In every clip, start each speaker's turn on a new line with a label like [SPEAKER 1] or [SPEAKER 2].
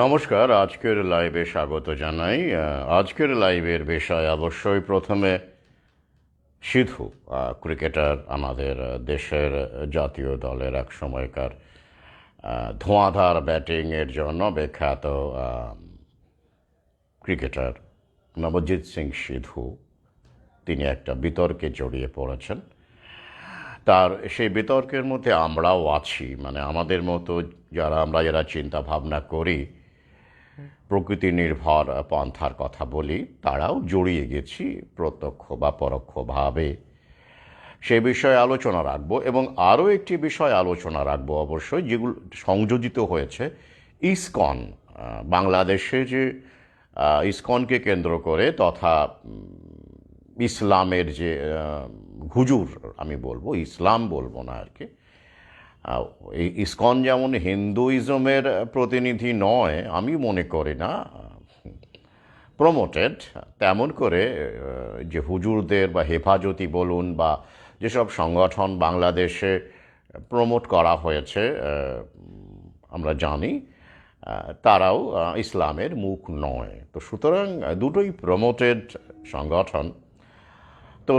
[SPEAKER 1] নমস্কার, আজকের লাইভে স্বাগত জানাই। আজকের লাইভের বিষয় অবশ্যই প্রথমে সিধু, ক্রিকেটার, আমাদের দেশের জাতীয় দলের এক সময়কার ধোঁয়াধার ব্যাটিংয়ের জন্য বিখ্যাত ক্রিকেটার নবজিৎ সিং সিধু। তিনি একটা বিতর্কে জড়িয়ে পড়েছেন। তার সেই বিতর্কের মধ্যে আমরাও আছি, মানে আমাদের মতো যারা চিন্তা ভাবনা করি, প্রকৃতি নির্ভর পন্থার কথা বলি, তারাও জড়িয়ে গেছি প্রত্যক্ষ বা পরোক্ষভাবে। সে বিষয়ে আলোচনা রাখব এবং আরও একটি বিষয় আলোচনা রাখব অবশ্যই, যেগুলো সংযোজিত হয়েছে ইসকন। বাংলাদেশে যে ইসকনকে কেন্দ্র করে তথা ইসলামের যে হুজুর, আমি বলবো, ইসলাম বলবো না আর কি। এই ইসকন যেমন হিন্দুইজমের প্রতিনিধি নয়, আমি মনে করি না প্রমোটেড, তেমন করে যে হুজুরদের বা হেফাজতি বলুন বা যেসব সংগঠন বাংলাদেশে প্রমোট করা হয়েছে, আমরা জানি তারাও ইসলামের মুখ নয়। তো সুতরাং দুটোই প্রমোটেড সংগঠন। তো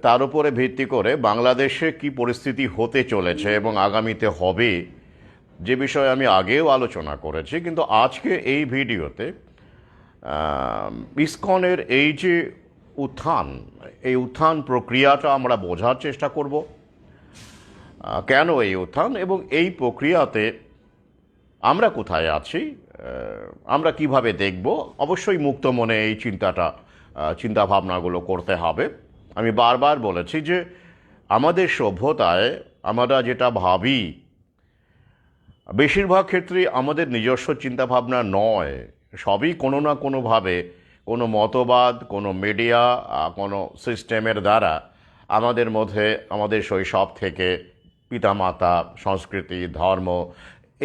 [SPEAKER 1] তার উপরে ভিত্তি করে বাংলাদেশে কি পরিস্থিতি হতে চলেছে এবং আগামীতে হবে, যে বিষয়ে আমি আগেও আলোচনা করেছি, কিন্তু আজকে এই ভিডিওতে ইসকনের এই যে এই উত্থান প্রক্রিয়াটা আমরা বোঝার চেষ্টা করব। কেন এই উত্থান এবং এই প্রক্রিয়াতে আমরা কোথায় আছি, আমরা কিভাবে দেখব। অবশ্যই মুক্ত মনে এই চিন্তাভাবনাগুলো করতে হবে। আমি বারবার বলেছি যে আমাদের সভ্যতায় আমরা যেটা ভাবি বেশিরভাগ ক্ষেত্রেই আমাদের নিজস্ব চিন্তাভাবনা নয়, সবই কোনো না কোনোভাবে কোনো মতবাদ, কোনো মিডিয়া, কোনো সিস্টেমের দ্বারা আমাদের মধ্যে, আমাদের শৈশব থেকে পিতামাতা, সংস্কৃতি, ধর্ম,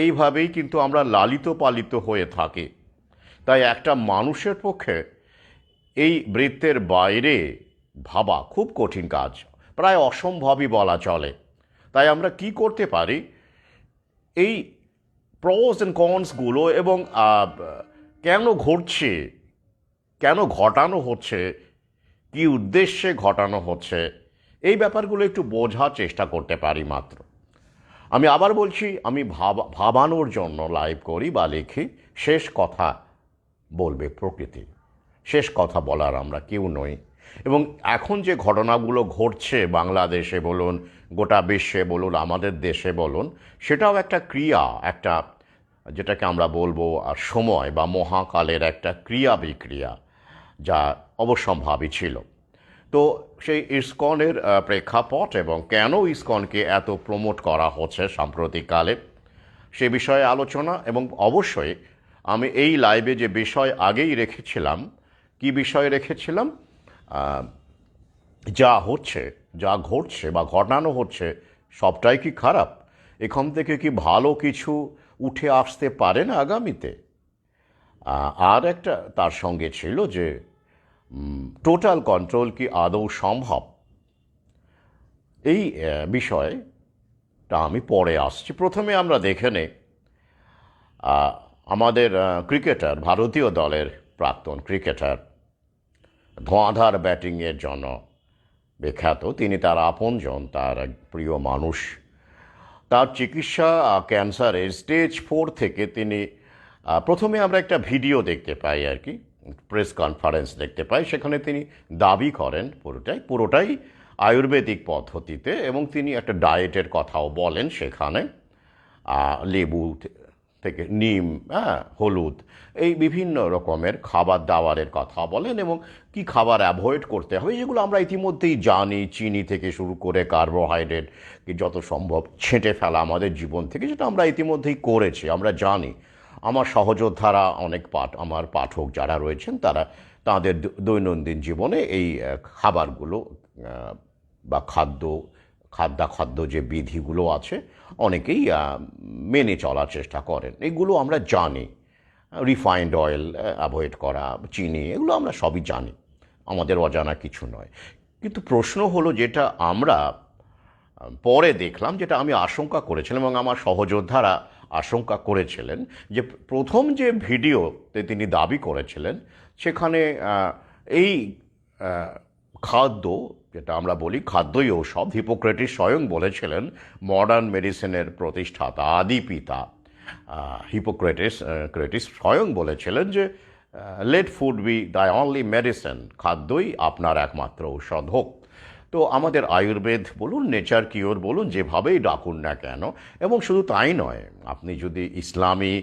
[SPEAKER 1] এইভাবেই কিন্তু আমরা লালিত পালিত হয়ে থাকি। তাই একটা মানুষের পক্ষে এই বৃত্তের বাইরে ভাবা খুব কঠিন কাজ, প্রায় অসম্ভবই বলা চলে। তাই আমরা কি করতে পারি, এই প্রোস অ্যান্ড কনসগুলো এবং কেন ঘটছে, কেন ঘটানো হচ্ছে, কি উদ্দেশ্যে ঘটানো হচ্ছে, এই ব্যাপারগুলো একটু বোঝার চেষ্টা করতে পারি মাত্র। আমি আবার বলছি, আমি ভাবানোর জন্য লাইভ করি বা লিখি। শেষ কথা বলবে প্রকৃতি, শেষ কথা বলার আমরা কেউ নই। এবং এখন যে ঘটনাগুলো ঘটছে বাংলাদেশে বলুন, গোটা বিশ্বে বলুন, আমাদের দেশে বলুন, সেটাও একটা ক্রিয়া, একটা যেটাকে আমরা বলবো আর সময় বা মহাকালের একটা ক্রিয়া বিক্রিয়া, যা অবশ্যম্ভাবী ছিল। তো সেই ইসকনের প্রেক্ষাপট এবং কেন ইসকনকে এত প্রমোট করা হচ্ছে সাম্প্রতিককালে, সে বিষয়ে আলোচনা। এবং অবশ্যই আমি এই লাইভে যে বিষয় আগেই রেখেছিলাম, কি বিষয় রেখেছিলাম, যা হচ্ছে, যা ঘটছে বা ঘটানো হচ্ছে, সবটাই কি খারাপ? এখান থেকে কি ভালো কিছু উঠে আসতে পারে না আগামীতে? আর একটা তার সঙ্গে ছিল যে টোটাল কন্ট্রোল কি আদৌ সম্ভব? এই বিষয়টা আমি পরে আসছি। প্রথমে আমরা দেখে নেই আমাদের ক্রিকেটার, ভারতীয় দলের প্রাক্তন ক্রিকেটার, ধোঁয়াধার ব্যাটিংয়ের জন্য বিখ্যাত, তিনি তার আপনজন, তার এক প্রিয় মানুষ, তার চিকিৎসা ক্যান্সারের স্টেজ 4 থেকে তিনি প্রথমে আমরা একটা ভিডিও দেখতে পাই আর কি, প্রেস কনফারেন্স দেখতে পাই। সেখানে তিনি দাবি করেন পুরোটাই আয়ুর্বেদিক পদ্ধতিতে, এবং তিনি একটা ডায়েটের কথাও বলেন সেখানে। লেবু থেকে নিম, হলুদ, এই বিভিন্ন রকমের খাবার দাবারের কথা বলেন এবং কি খাবার অ্যাভয়েড করতে হবে, যেগুলো আমরা ইতিমধ্যেই জানি। চিনি থেকে শুরু করে কার্বোহাইড্রেট কি যত সম্ভব ছেঁটে ফেলা আমাদের জীবন থেকে, যেটা আমরা ইতিমধ্যেই করেছি, আমরা জানি। আমার সহযোদ্ধারা আমার পাঠক যারা রয়েছেন, তারা তাদের দৈনন্দিন জীবনে এই খাবারগুলো বা খাদ্য যে বিধিগুলো আছে, অনেকেই মেনে চলার চেষ্টা করেন। এগুলো আমরা জানি। রিফাইন্ড অয়েল অ্যাভয়েড করা, চিনি, এগুলো আমরা সবই জানি, আমাদের অজানা কিছু নয়। কিন্তু প্রশ্ন হলো, যেটা আমরা পরে দেখলাম, যেটা আমি আশঙ্কা করেছিলাম এবং আমার সহযোদ্ধারা আশঙ্কা করেছিলেন যে প্রথম যে ভিডিওতে তিনি দাবি করেছিলেন সেখানে এই খাদ্য, যেটা আমরা বলি খাদ্যই ঔষধ, হিপোক্রেটিস স্বয়ং বলেছিলেন, মডার্ন মেডিসিনের প্রতিষ্ঠাতা আদি পিতা হিপোক্রেটিস স্বয়ং বলেছিলেন যে let food be the only medicine, খাদ্যই আপনার একমাত্র ঔষধ হোক। তো আমাদের আয়ুর্বেদ বলুন, নেচার কিওর বলুন, যেভাবেই ডাকুন না কেন, এবং শুধু তাই নয়, আপনি যদি ইসলামী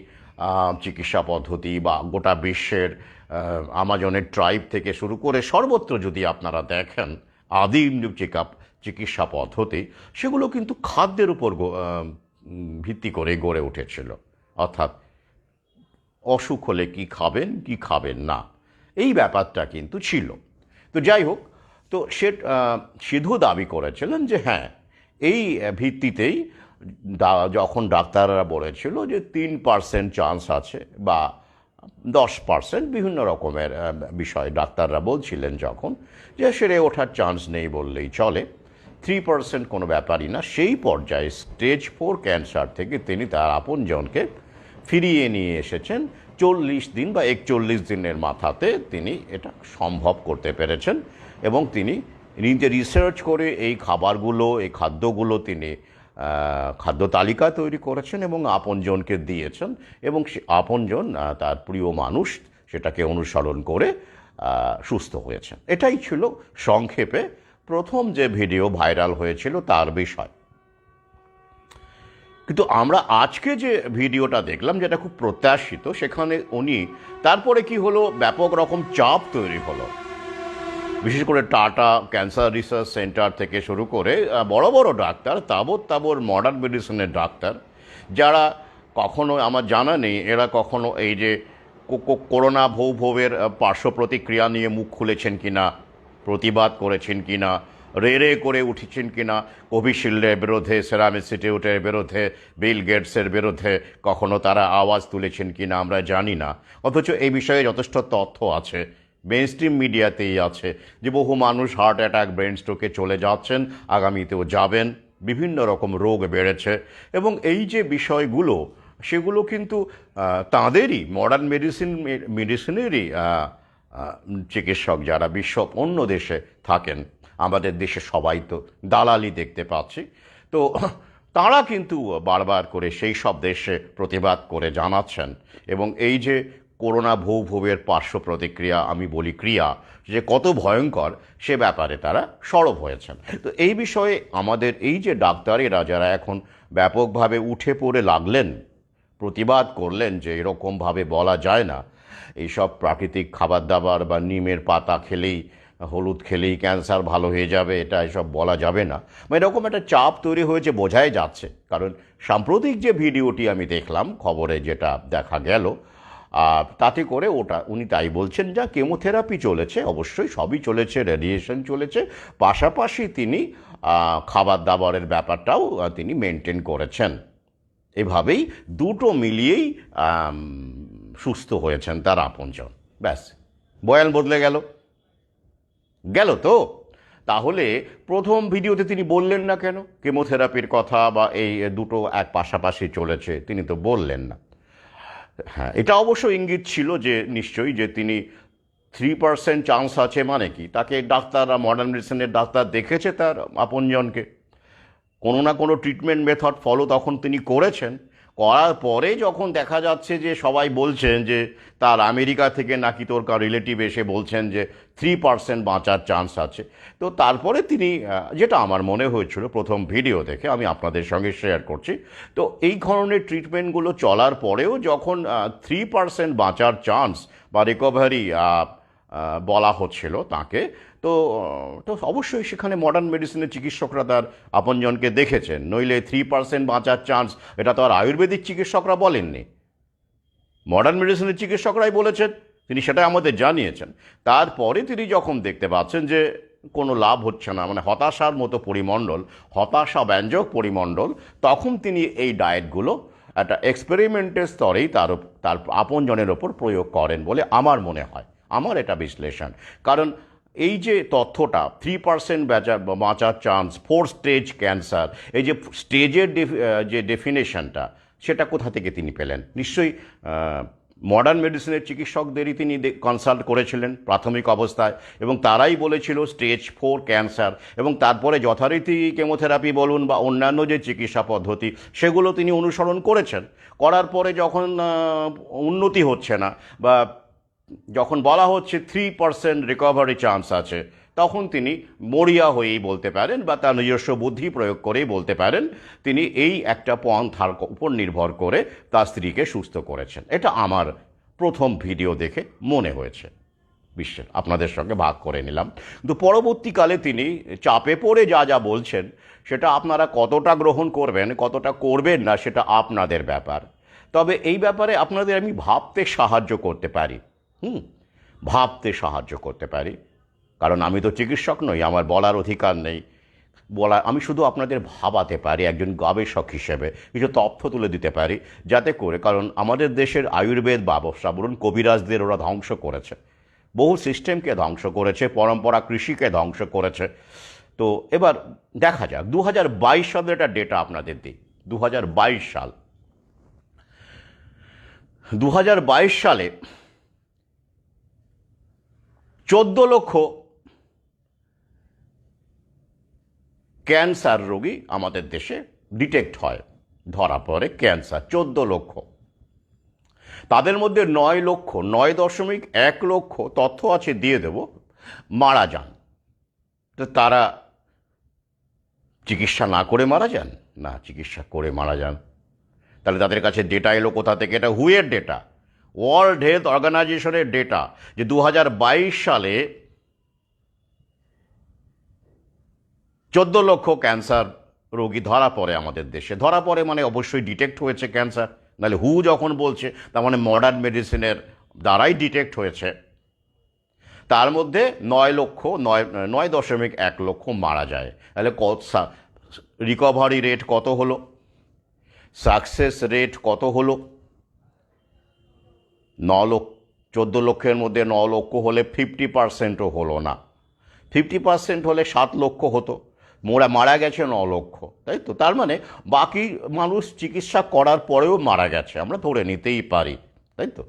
[SPEAKER 1] চিকিৎসা পদ্ধতি বা গোটা বিশ্বের আমাজনের ট্রাইব থেকে শুরু করে সর্বত্র যদি আপনারা দেখেন আদিম চিকিৎসা পদ্ধতি, সেগুলো কিন্তু খাদ্যের উপর ভিত্তি করে গড়ে উঠেছিল। অর্থাৎ অসুখ হলে কি খাবেন কি খাবেন না, এই ব্যাপারটা কিন্তু ছিল। তো যাই হোক, তো সে সিধু দাবি করেছিলেন যে হ্যাঁ, এই ভিত্তিতেই যখন ডাক্তাররা বলেছিল যে 3% চান্স আছে বা 10%, বিভিন্ন রকমের বিষয় ডাক্তাররা বলছিলেন যখন, যে সেরে ওঠার চান্স নেই বললেই চলে, 3% কোনো ব্যাপারই না, সেই পর্যায়ে স্টেজ 4 ক্যান্সার থেকে তিনি তার আপনজনকে ফিরিয়ে নিয়ে এসেছেন 40 দিন বা 41 দিনের মাথাতে তিনি এটা সম্ভব করতে পেরেছেন। এবং তিনি নিজে রিসার্চ করে এই খাবারগুলো, এই খাদ্যগুলো তিনি খাদ্য তালিকা তৈরি করেছেন এবং আপনজনকে দিয়েছেন, এবং সে আপনজন, তার প্রিয় মানুষ, সেটাকে অনুসরণ করে সুস্থ হয়েছেন। এটাই ছিল সংক্ষেপে প্রথম যে ভিডিও ভাইরাল হয়েছিল তার বিষয়। কিন্তু আমরা আজকে যে ভিডিওটা দেখলাম, যেটা খুব প্রত্যাশিত, সেখানে উনি তারপরে কি হলো, ব্যাপক রকম চাপ তৈরি হলো, বিশেষ করে টাটা ক্যান্সার রিসার্চ সেন্টার থেকে শুরু করে বড় বড় ডাক্তার, তাবর মডার্ন মেডিসিনের ডাক্তার, যারা কখনো, আমার জানা নেই এরা কখনো এই যে করোনা ভৌভবের পার্শ্ব প্রতিক্রিয়া নিয়ে মুখ খুলেছেন কিনা, প্রতিবাদ করেছেন কিনা, রে করে উঠেছেন কিনা, কোভিশিল্ডের বিরুদ্ধে, সেরাম ইনস্টিটিউটের বিরুদ্ধে, বিল গেটসের বিরুদ্ধে কখনো তারা আওয়াজ তুলেছেন কিনা আমরা জানি না। অথচ এই বিষয়ে যথেষ্ট তথ্য আছে, মেইন স্ট্রিম মিডিয়াতেই আছে, যে বহু মানুষ হার্ট অ্যাটাক, ব্রেন স্ট্রোকে চলে যাচ্ছেন, আগামীতেও যাবেন, বিভিন্ন রকম রোগ বেড়েছে। এবং এই যে বিষয়গুলো, সেগুলো কিন্তু তাঁদেরই মডার্ন মেডিসিনেরই চিকিৎসক যারা বিশ্ব অন্য দেশে থাকেন, আমাদের দেশে সবাই তো দালালি দেখতে পাচ্ছি, তো তাঁরা কিন্তু বারবার করে সেই সব দেশে প্রতিবাদ করে জানাচ্ছেন। এবং এই যে করোনা ভৌভবের পার্শ্ব প্রতিক্রিয়া, আমি বলি ক্রিয়া, যে কত ভয়ঙ্কর, সে ব্যাপারে তারা সরব হয়েছেন। তো এই বিষয়ে আমাদের এই যে ডাক্তারেরা যারা এখন ব্যাপকভাবে উঠে পড়ে লাগলেন, প্রতিবাদ করলেন যে এরকমভাবে বলা যায় না, এইসব প্রাকৃতিক খাবার দাবার বা নিমের পাতা খেলেই, হলুদ খেলেই ক্যান্সার ভালো হয়ে যাবে, এটা এসব বলা যাবে না, এরকম একটা চাপ তৈরি হয়েছে, বোঝাই যাচ্ছে। কারণ সাম্প্রতিক যে ভিডিওটি আমি দেখলাম, খবরে যেটা দেখা গেল, তাতে করে উনি তাই বলছেন, যা কেমোথেরাপি চলেছে, অবশ্যই সবই চলেছে, রেডিয়েশন চলেছে, পাশাপাশি তিনি খাবার দাবারের ব্যাপারটাও তিনি মেনটেন করেছেন। এভাবেই দুটো মিলিয়েই সুস্থ হয়েছেন তার আপনজন। ব্যাস, বয়ান বদলে গেল তো। তাহলে প্রথম ভিডিওতে তিনি বললেন না কেন কেমোথেরাপির কথা, বা এই দুটো এক পাশাপাশি চলেছে, তিনি তো বললেন না। হ্যাঁ, এটা অবশ্য ইঙ্গিত ছিল যে নিশ্চয়ই, যে তিনি 3% চান্স আছে মানে কি, তাকে ডাক্তাররা, মডার্ন মেডিসিনের ডাক্তার দেখেছে তার আপনজনকে, কোনো না কোনো ট্রিটমেন্ট মেথড ফলো তখন তিনি করেছেন। করার পরে যখন দেখা যাচ্ছে যে সবাই বলছেন যে তার আমেরিকা থেকে নাকি তোর রিলেটিভ এসে বলছেন যে 3% বাঁচার চান্স আছে, তো তারপরে তিনি, যেটা আমার মনে হয়েছিল প্রথম ভিডিও দেখে, আমি আপনাদের সঙ্গে শেয়ার করছি, তো এই ধরনের ট্রিটমেন্টগুলো চলার পরেও যখন 3% বাঁচার চান্স বা রিকভারি বলা হচ্ছিল তাকে, তো অবশ্যই সেখানে মডার্ন মেডিসিনের চিকিৎসকরা তার আপনজনকে দেখেছেন, নইলে 3% বাঁচার চান্স, এটা তো আর আয়ুর্বেদিক চিকিৎসকরা বলেননি, মডার্ন মেডিসিনের চিকিৎসকরাই বলেছেন, তিনি সেটাই আমাদের জানিয়েছেন। তারপরে তিনি যখন দেখতে পাচ্ছেন যে কোনো লাভ হচ্ছে না, হতাশার মতো পরিমণ্ডল, হতাশা ব্যঞ্জক পরিমণ্ডল, তখন তিনি এই ডায়েটগুলো একটা এক্সপেরিমেন্টের স্তরেই তার আপনজনের ওপর প্রয়োগ করেন বলে আমার মনে হয়, আমার এটা বিশ্লেষণ। কারণ এই যে তথ্যটা, 3% বাঁচার চান্স, 4 স্টেজ ক্যান্সার, এই যে স্টেজের যে ডেফিনেশনটা, সেটা কোথা থেকে তিনি পেলেন? নিশ্চয়ই মডার্ন মেডিসিনের চিকিৎসকদেরই তিনি কনসাল্ট করেছিলেন প্রাথমিক অবস্থায়, এবং তারাই বলেছিল স্টেজ 4 ক্যান্সার, এবং তারপরে যথারীতি কেমোথেরাপি বলুন বা অন্যান্য যে চিকিৎসা পদ্ধতি সেগুলো তিনি অনুসরণ করেছেন। করার পরে যখন উন্নতি হচ্ছে না, বা যখন বলা হচ্ছে 3% রিকভারি চান্স আছে, তখন তিনি মরিয়া হয়েই বলতে পারেন, বা তার নিজস্ব বুদ্ধি প্রয়োগ করেই বলতে পারেন, তিনি এই একটা পন্থার উপর নির্ভর করে তার স্ত্রীকে সুস্থ করেছেন। এটা আমার প্রথম ভিডিও দেখে মনে হয়েছে, বিশ্বের আপনাদের সঙ্গে ভাগ করে নিলাম। কিন্তু পরবর্তীকালে তিনি চাপে পড়ে যা যা বলছেন, সেটা আপনারা কতটা গ্রহণ করবেন কতটা করবেন না সেটা আপনাদের ব্যাপার। তবে এই ব্যাপারে আপনাদের আমি ভাবতে সাহায্য করতে পারি, ভাবতে সাহায্য করতে পারি, কারণ আমি তো চিকিৎসক নই, আমার বলার অধিকার নেই। আমি শুধু আপনাদের ভাবাতে পারি একজন গবেষক হিসেবে, কিছু তথ্য তুলে দিতে পারি, যাতে করে, কারণ আমাদের দেশের আয়ুর্বেদ ব্যবসা বলুন, কবিরাজদের ওরা ধ্বংস করেছে, বহু সিস্টেমকে ধ্বংস করেছে, পরম্পরা কৃষিকে ধ্বংস করেছে। তো এবার দেখা যাক 2022 সালের একটা ডেটা আপনাদের দিই। 2022 সাল, 2022 সালে 14 লক্ষ ক্যান্সার রোগী আমাদের দেশে ডিটেক্ট হয়, ধরা পড়ে ক্যান্সার 14 লক্ষ। তাদের মধ্যে 9.1 লক্ষ তথ্য আছে, দিয়ে দেব, মারা যান। তো তারা চিকিৎসা না করে মারা যান না, চিকিৎসা করে মারা যান। তাহলে তাদের কাছে ডেটা এলো কোথা থেকে? এটা হুয়ের ডেটা, ওয়ার্ল্ড হেলথ অর্গানাইজেশনের ডেটা, যে 2022 সালে 14 লক্ষ ক্যান্সার রোগী ধরা পড়ে আমাদের দেশে। ধরা পড়ে মানে অবশ্যই ডিটেক্ট হয়েছে ক্যান্সার, নাহলে হু যখন বলছে তার মানে মডার্ন মেডিসিনের দ্বারাই ডিটেক্ট হয়েছে। তার মধ্যে 9.1 লক্ষ মারা যায়। তাহলে রিকভারি রেট কত হলো, সাকসেস রেট কত হলো? 14 লক্ষের মধ্যে 9 লক্ষ হলে 50%ও হলো না। 50% হলে 7 লক্ষ হতো, মারা গেছে 9 লক্ষ, তাই তো? তার মানে বাকি মানুষ চিকিৎসা করার পরেও মারা গেছে, আমরা ধরে নিতেই পারি, তাই তো?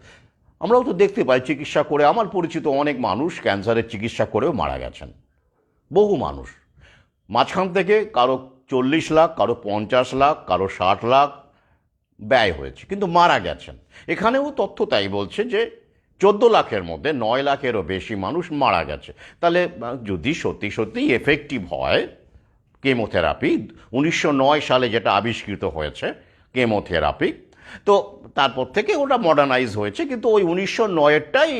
[SPEAKER 1] আমরাও তো দেখতে পাই চিকিৎসা করে, আমার পরিচিত অনেক মানুষ ক্যান্সারের চিকিৎসা করেও মারা গেছেন, বহু মানুষ। মাঝখান থেকে কারো 40 লাখ, কারো 50 লাখ, কারো 60 লাখ ব্যয় হয়েছে, কিন্তু মারা গেছেন। এখানেও তথ্য তাই বলছে যে 14 লাখের মধ্যে 9 লাখেরও বেশি মানুষ মারা গেছে। তাহলে যদি সত্যি সত্যি এফেক্টিভ হয় কেমোথেরাপি, 1909 সালে যেটা আবিষ্কৃত হয়েছে কেমোথেরাপি, তো তারপর থেকে ওটা মডার্নাইজ হয়েছে, কিন্তু ওই 1909-এরটাই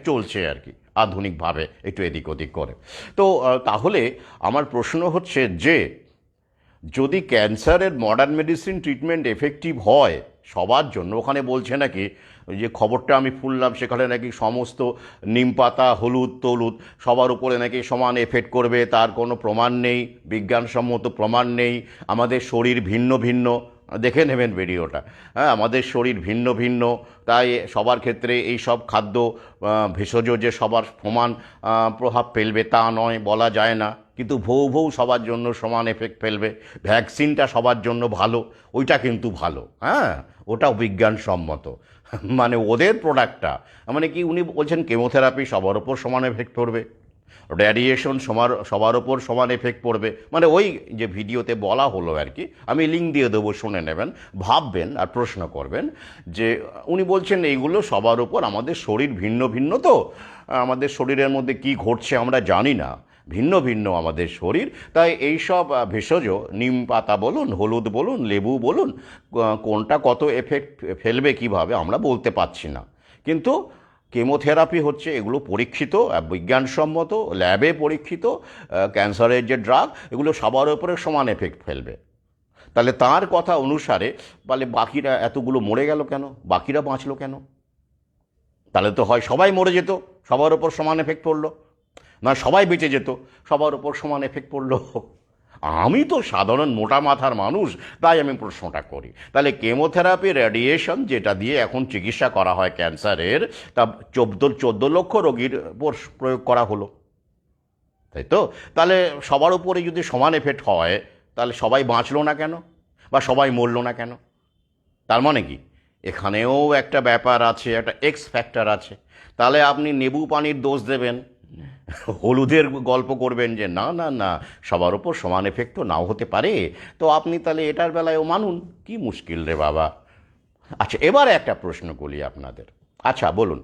[SPEAKER 1] চলছে আর কি, আধুনিকভাবে একটু এদিক ওদিক করে। তো তাহলে আমার প্রশ্ন হচ্ছে যে, যদি ক্যান্সারের মডার্ন মেডিসিন ট্রিটমেন্ট এফেক্টিভ হয় সবার জন্য, ওখানে বলছে নাকি, ওই যে খবরটা আমি শুনলাম সেখানে নাকি সমস্ত নিম পাতা, হলুদ টলুদ সবার উপরে নাকি সমান এফেক্ট করবে, তার কোনো প্রমাণ নেই, বিজ্ঞানসম্মত প্রমাণ নেই। আমাদের শরীর ভিন্ন ভিন্ন, দেখে নেবেন ভিডিওটা, হ্যাঁ, আমাদের শরীর ভিন্ন ভিন্ন, তাই সবার ক্ষেত্রে এই সব খাদ্য ভেষজ যে সবার সমান প্রভাব ফেলবে তা নয়, বলা যায় না। কিন্তু ভৌ সবার জন্য সমান এফেক্ট ফেলবে। ভ্যাকসিনটা সবার জন্য ভালো, ওইটা কিন্তু ভালো, হ্যাঁ, ওটাও বিজ্ঞানসম্মত। মানে ওদের প্রোডাক্টটা, মানে কি উনি বলছেন কেমোথেরাপি সবার ওপর সমান এফেক্ট পড়বে, রেডিয়েশন সবার ওপর সমান এফেক্ট পড়বে, মানে ওই যে ভিডিওতে বলা হলো আর কি, আমি লিঙ্ক দিয়ে দেবো, শুনে নেবেন, ভাববেন আর প্রশ্ন করবেন যে উনি বলছেন এইগুলো সবার ওপর, আমাদের শরীর ভিন্ন ভিন্ন, তো আমাদের শরীরের মধ্যে কি ঘটছে আমরা জানি না, ভিন্ন ভিন্ন আমাদের শরীর, তাই এইসব ভেষজ নিম পাতা বলুন, হলুদ বলুন, লেবু বলুন, কোনটা কত এফেক্ট ফেলবে কিভাবে আমরা বলতে পারছি না। কিন্তু কেমোথেরাপি হচ্ছে এগুলো পরীক্ষিত, বিজ্ঞানসম্মত, ল্যাবে পরীক্ষিত ক্যান্সারের যে ড্রাগ, এগুলো সবার উপরে সমান এফেক্ট ফেলবে। তাহলে তার কথা অনুসারে বলে বাকিরা এতগুলো মরে গেল কেন, বাকিরা বাঁচলো কেন? তাহলে তো হয় সবাই মরে যেত, সবার ওপর সমান এফেক্ট পড়লো, না সবাই বেঁচে যেত, সবার ওপর সমান এফেক্ট পড়লো। আমি তো সাধারণ মোটা মাথার মানুষ, তাই আমি প্রশ্নটা করি। তাহলে কেমোথেরাপি, রেডিয়েশন যেটা দিয়ে এখন চিকিৎসা করা হয় ক্যান্সারের, তা 14 লক্ষ রোগীর উপর প্রয়োগ করা হলো, তাই তো? তাহলে সবার উপরে যদি সমান এফেক্ট হয়, তাহলে সবাই বাঁচলো না কেন, বা সবাই মরলো না কেন? তার মানে কি এখানেও একটা ব্যাপার আছে, একটা এক্স ফ্যাক্টর আছে। তাহলে আপনি নেবু পানির দোষ দেবেন, হলুদের গল্প করবেন যে না না না, সবার ওপর সমান এফেক্ট তো নাও হতে পারে, তো আপনি তাহলে এটার বেলায়ও মানুন। কি মুশকিল রে বাবা। আচ্ছা, এবারে একটা প্রশ্ন করি আপনাদের। আচ্ছা বলুন,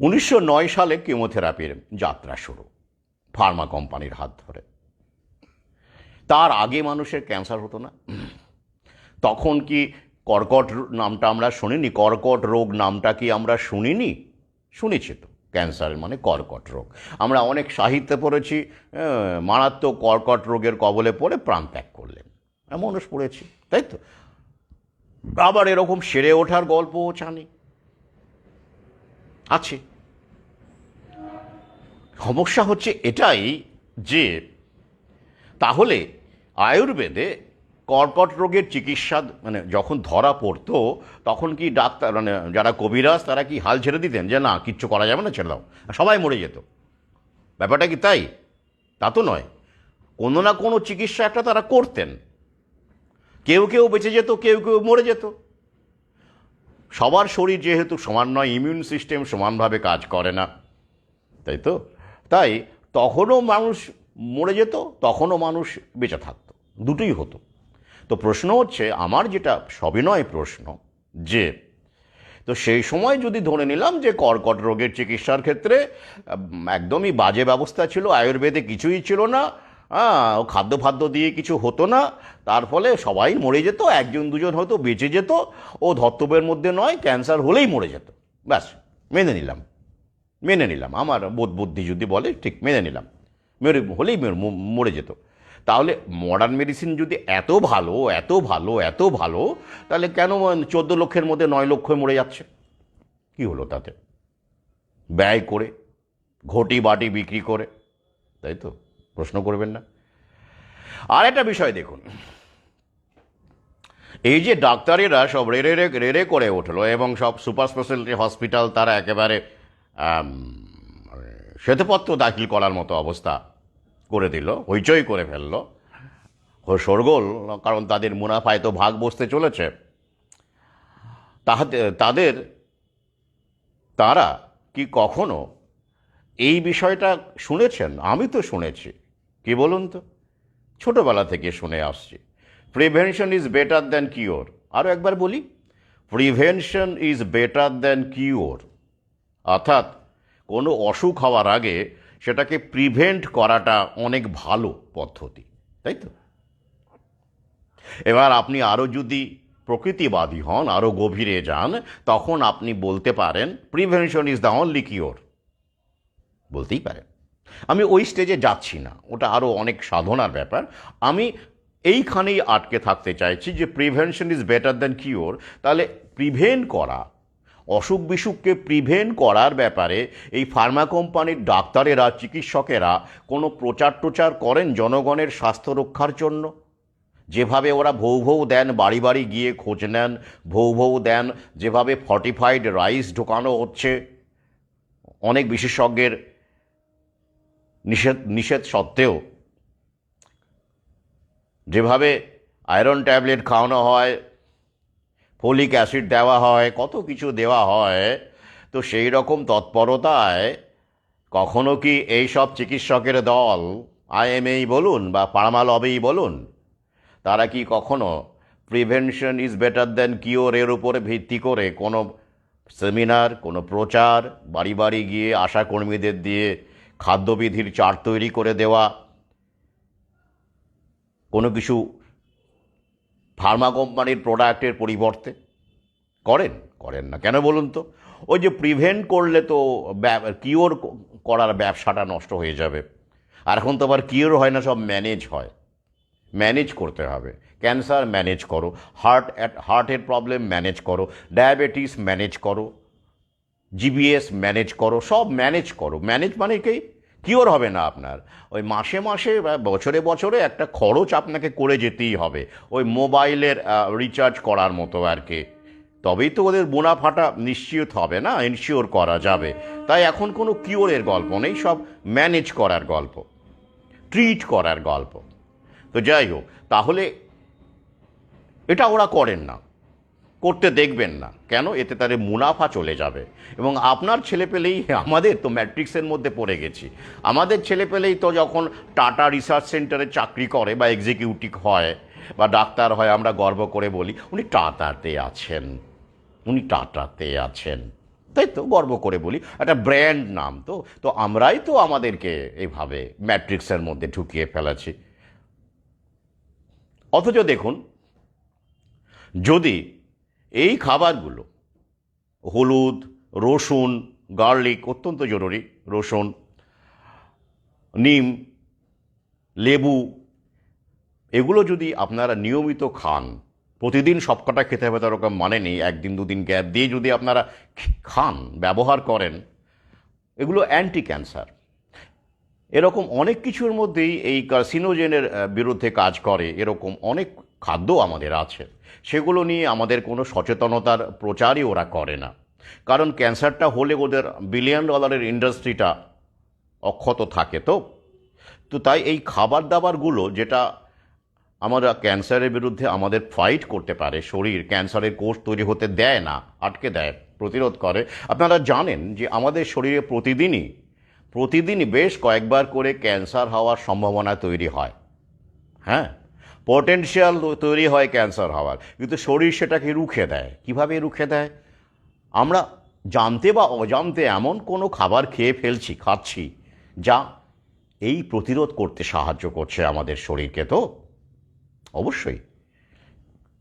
[SPEAKER 1] 1909 সালে কেমোথেরাপির যাত্রা শুরু ফার্মা কোম্পানির হাত ধরে। তার আগে মানুষের ক্যান্সার হতো না? তখন কি কর্কট নামটা আমরা শুনিনি? কর্কট রোগ নামটা কি আমরা শুনিনি? শুনেছি তো। ক্যান্সার মানে কর্কট রোগ। আমরা অনেক সাহিত্যে পড়েছি, মারাত্মক কর্কট রোগের কবলে পড়ে প্রাণ ত্যাগ করলেন, মানুষ পড়েছি, তাই তো? আবার এরকম সেরে ওঠার গল্পও জানি আছে। সমস্যা হচ্ছে এটাই যে তাহলে আয়ুর্বেদে কর্কট রোগের চিকিৎসা মানে যখন ধরা পড়তো, তখন কি ডাক্তার মানে যারা কবিরাজ তারা কি হাল ছেড়ে দিতেন যে না কিচ্ছু করা যাবে না, ছেড়ে দাও, সবাই মরে যেত? ব্যাপারটা কি তাই? তা তো নয়। কোনো না কোনো চিকিৎসা একটা তারা করতেন। কেউ কেউ বেঁচে যেত, কেউ কেউ মরে যেত। সবার শরীর যেহেতু সমান নয়, ইমিউন সিস্টেম সমানভাবে কাজ করে না, তাই তো? তাই তখনও মানুষ মরে যেত, তখনও মানুষ বেঁচে থাকতো, দুটোই হতো। তো প্রশ্ন হচ্ছে আমার, যেটা সবিনয় প্রশ্ন, যে তো সেই সময় যদি ধরে নিলাম যে কর্কট রোগের চিকিৎসার ক্ষেত্রে একদমই বাজে ব্যবস্থা ছিল, আয়ুর্বেদে কিছুই ছিল না, খাদ্য ফাদ্য দিয়ে কিছু হতো না, তার ফলে সবাই মরে যেত, একজন দুজন হয়তো বেঁচে যেত, ও ধর্তব্যের মধ্যে নয়, ক্যান্সার হলেই মরে যেত, ব্যাস, মেনে নিলাম, মেনে নিলাম, আমার বোধ বুদ্ধি যদি বলে ঠিক মেনে নিলাম, হলেই মরে যেত। তাহলে মডার্ন মেডিসিন যদি এত ভালো এত ভালো এত ভালো, তাহলে কেন 14 লক্ষের মধ্যে 9 লক্ষ মরে যাচ্ছে? কি হলো তাতে? ব্যয় করে, ঘটি বাটি বিক্রি করে, তাই তো? প্রশ্ন করবেন না? আর একটা বিষয় দেখুন, এই যে ডাক্তারেরা সব রেড়ে রেড়ে করে উঠলো এবং সব সুপার স্পেশালিটি হসপিটাল তারা একেবারে শ্বেতপত্র দাখিল করার মতো অবস্থা করে দিল, হইচই করে ফেললো, শোরগোল, কারণ তাদের মুনাফায় তো ভাগ বসতে চলেছে। তাদের তারা কি কখনো এই বিষয়টা শুনেছেন? আমি তো শুনেছি। কি বলুন তো, ছোটবেলা থেকে শুনে আসছি, prevention is better than cure. আরও একবার বলি, prevention is better than cure. অর্থাৎ কোনো অসুখ হওয়ার আগে সেটাকে প্রিভেন্ট করাটা অনেক ভালো পদ্ধতি, তাই তো? এবার আপনি আরও যদি প্রকৃতিবাদী হন, আরও গভীরে যান, তখন আপনি বলতে পারেন prevention is the only cure, বলতেই পারেন। আমি ওই স্টেজে যাচ্ছি না, ওটা আরও অনেক সাধনার ব্যাপার। আমি এইখানেই আটকে থাকতে চাইছি যে prevention is better than cure. তাহলে প্রিভেন্ট করা, অসুখ বিসুখকে প্রিভেন্ট করার ব্যাপারে এই ফার্মা কোম্পানির ডাক্তারেরা, চিকিৎসকেরা কোনো প্রচার টোচার করেন জনগণের স্বাস্থ্য রক্ষার জন্য? যেভাবে ওরা ভৌ ভৌ দেন, বাড়ি বাড়ি গিয়ে খোঁজ নেন, ভৌ ভৌ দেন, যেভাবে ফর্টিফাইড রাইস ঢোকানো হচ্ছে, অনেক বিশেষজ্ঞের নিষেধ সত্ত্বেও, যেভাবে আয়রন ট্যাবলেট খাওয়ানো হয়, ফলিক অ্যাসিড দেওয়া হয়, কত কিছু দেওয়া হয়, তো সেই রকম তৎপরতায় কখনো কি এই সব চিকিৎসকের দল, আইএমএই বলুন বা ফার্মা লবিই বলুন, তারা কি কখনো prevention is better than cure এর উপরে ভিত্তি করে কোনো সেমিনার, কোনো প্রচার, বাড়ি বাড়ি গিয়ে আশাকর্মীদের দিয়ে খাদ্যবিধির চার্ট তৈরি করে দেওয়া, কোনো কিছু ফার্মা কোম্পানির প্রোডাক্টের পরিবর্তে করেন? করেন না কেন বলুন তো? ওই যে প্রিভেন্ট করলে তো কিওর করার ব্যবসাটা নষ্ট হয়ে যাবে। আর এখন তো আবার কিওর হয় না, সব ম্যানেজ হয়। ম্যানেজ করতে হবে। ক্যান্সার ম্যানেজ করো, হার্টের প্রবলেম ম্যানেজ করো, ডায়াবেটিস ম্যানেজ করো, জিবিএস ম্যানেজ করো, সব ম্যানেজ করো। ম্যানেজ মানে কি? কিওর হবে না আপনার, ওই মাসে মাসে বা বছরে বছরে একটা খরচ আপনাকে করে যেতেই হবে, ওই মোবাইলের রিচার্জ করার মতো আর কি। তবেই তো ওদের মুনাফাটা নিশ্চিত হবে না, ইনশিওর করা যাবে। তাই এখন কোনো কিওরের গল্প নেই, সব ম্যানেজ করার গল্প, ট্রিট করার গল্প। তো যাই হোক, তাহলে এটা ওরা করেন না, করতে দেখবেন না। কেন? এতে তাদের মুনাফা চলে যাবে। এবং আপনার ছেলেপেলেই, আমাদের তো ম্যাট্রিক্সের মধ্যে পড়ে গেছি, আমাদের ছেলেপেলেই তো যখন টাটা রিসার্চ সেন্টারে চাকরি করে বা এক্সিকিউটিভ হয় বা ডাক্তার হয়, আমরা গর্ব করে বলি উনি টাটাতে আছেন, উনি টাটাতে আছেন, তাই তো গর্ব করে বলি, একটা ব্র্যান্ড নাম তো। তো আমরাই তো আমাদেরকে এইভাবে ম্যাট্রিক্সের মধ্যে ঢুকিয়ে ফেলেছি। অথচ দেখুন, যদি এই খাবারগুলো, হলুদ, রসুন, গার্লিক অত্যন্ত জরুরি, রসুন, নিম, লেবু, এগুলো যদি আপনারা নিয়মিত খান, প্রতিদিন সবকটা খেতে হবে তার ওরকম মানে নেই, একদিন দুদিন গ্যাপ দিয়ে যদি আপনারা খান, ব্যবহার করেন, এগুলো অ্যান্টি ক্যান্সার, এরকম অনেক কিছুর মধ্যেই এই কার্সিনোজেনের বিরুদ্ধে কাজ করে, এরকম অনেক খাদ্য আমাদের আছে। সেগুলো নিয়ে আমাদের কোনো সচেতনতার প্রচারই ওরা করে না। কারণ ক্যান্সারটা হলে ওদের বিলিয়ন ডলারের ইন্ডাস্ট্রিটা অক্ষত থাকে। তো তো তাই এই খাবার দাবারগুলো যেটা আমরা ক্যান্সারের বিরুদ্ধে আমাদের ফাইট করতে পারে, শরীর ক্যান্সারের কোষ তৈরি হতে দেয় না, আটকে দেয়, প্রতিরোধ করে। আপনারা জানেন যে আমাদের শরীরে প্রতিদিনই বেশ কয়েকবার করে ক্যান্সার হওয়ার সম্ভাবনা তৈরি হয়। হ্যাঁ, পটেনশিয়াল তৈরি হয় ক্যান্সার হওয়ার, কিন্তু শরীর সেটাকে রুখে দেয়। কিভাবে রুখে দেয়? আমরা জানতে বা অজান্তে এমন কোনো খাবার খাচ্ছি যা এই প্রতিরোধ করতে সাহায্য করছে আমাদের শরীরকে। তো অবশ্যই।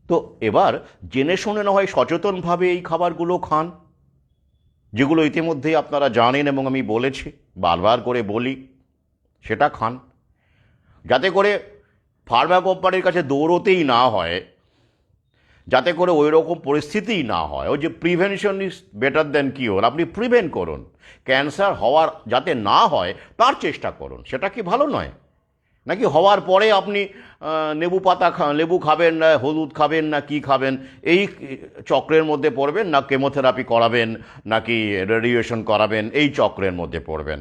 [SPEAKER 1] তো এবার জেনে শুনে না হয় সচেতনভাবে এই খাবারগুলো খান, যেগুলো ইতিমধ্যেই আপনারা জানেন এবং আমি বলেছি, বারবার করে বলি, সেটা খান, যাতে করে ফার্মা কোম্পানির কাছে দৌড়তেই না হয়, যাতে করে ওই রকম পরিস্থিতিই না হয়। ওই যে prevention is better than cure, আপনি প্রিভেন্ট করুন, ক্যান্সার হওয়ার যাতে না হয় তার চেষ্টা করুন। সেটা কি ভালো নয়? নাকি হওয়ার পরে আপনি লেবু খাবেন না হলুদ খাবেন না কি খাবেন, এই চক্রের মধ্যে পড়বেন, না কেমোথেরাপি করাবেন নাকি রেডিয়েশন করাবেন, এই চক্রের মধ্যে পড়বেন?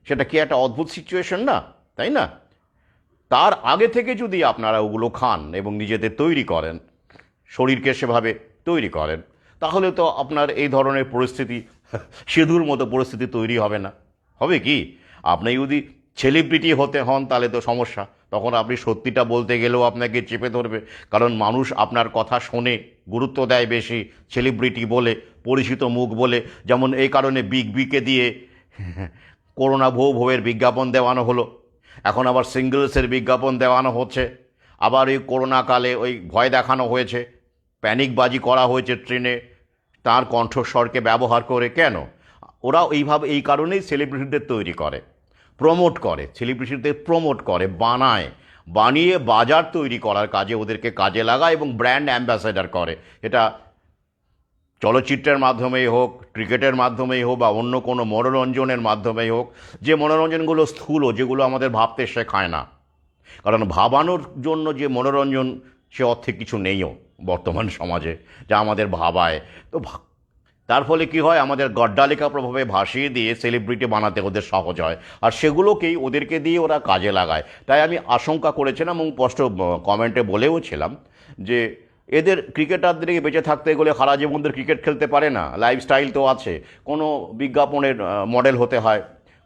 [SPEAKER 1] সেটা কি একটা অদ্ভুত সিচুয়েশন না, তাই না? তার আগে থেকে যদি আপনারা ওগুলো খান এবং নিজেদের তৈরি করেন, শরীরকে সেভাবে তৈরি করেন, তাহলে তো আপনার এই ধরনের পরিস্থিতি, সিঁদুর মতো পরিস্থিতি তৈরি হবে না। হবে কি? আপনি যদি সেলিব্রিটি হতে হন তাহলে তো সমস্যা, তখন আপনি সত্যিটা বলতে গেলেও আপনাকে চেপে ধরবে, কারণ মানুষ আপনার কথা শোনে, গুরুত্ব দেয় বেশি সেলিব্রিটি বলে, পরিচিত মুখ বলে। যেমন এই কারণে বিগ বিকে দিয়ে করোনা ভৌয়ের বিজ্ঞাপন দেওয়ানো হলো, এখন আবার সিঙ্গলসের বিজ্ঞাপন দেওয়ানো হচ্ছে, আবার এই করোনাকালে ওই ভয় দেখানো হয়েছে, প্যানিকবাজি করা হয়েছে ট্রেনে তার কণ্ঠস্বরকে ব্যবহার করে। কেন? ওরা এইভাবে এই কারণেই সেলিব্রিটিদের তৈরি করে, প্রমোট করে, সেলিব্রিটিদের প্রমোট করে, বানিয়ে বাজার তৈরি করার কাজে ওদেরকে কাজে লাগায় এবং ব্র্যান্ড অ্যাম্বাসেডার করে। এটা চলচ্চিত্রের মাধ্যমেই হোক, ক্রিকেটের মাধ্যমেই হোক, বা অন্য কোনো মনোরঞ্জনের মাধ্যমেই হোক, যে মনোরঞ্জনগুলো স্থূল, যেগুলো আমাদের ভাবতে শেখায় না। কারণ ভাবানোর জন্য যে মনোরঞ্জন, সে অর্থে কিছু নেইও বর্তমান সমাজে, যা আমাদের ভাবায়। তো তার ফলে কি হয়, আমাদের গড্ডালিকা প্রভাবে ভাসিয়ে দিয়ে সেলিব্রিটি বানাতে ওদের সহজ হয়, আর সেগুলোকেই ওদেরকে দিয়ে ওরা কাজে লাগায়। তাই আমি আশঙ্কা করেছিলাম এবং স্পষ্ট কমেন্টে বলেও ছিলাম যে এদের ক্রিকেটারদেরকে বেঁচে থাকতে গেলে সারা জীবন ধরে ক্রিকেট খেলতে পারে না, লাইফস্টাইল তো আছে, কোনো বিজ্ঞাপনের মডেল হতে হয়,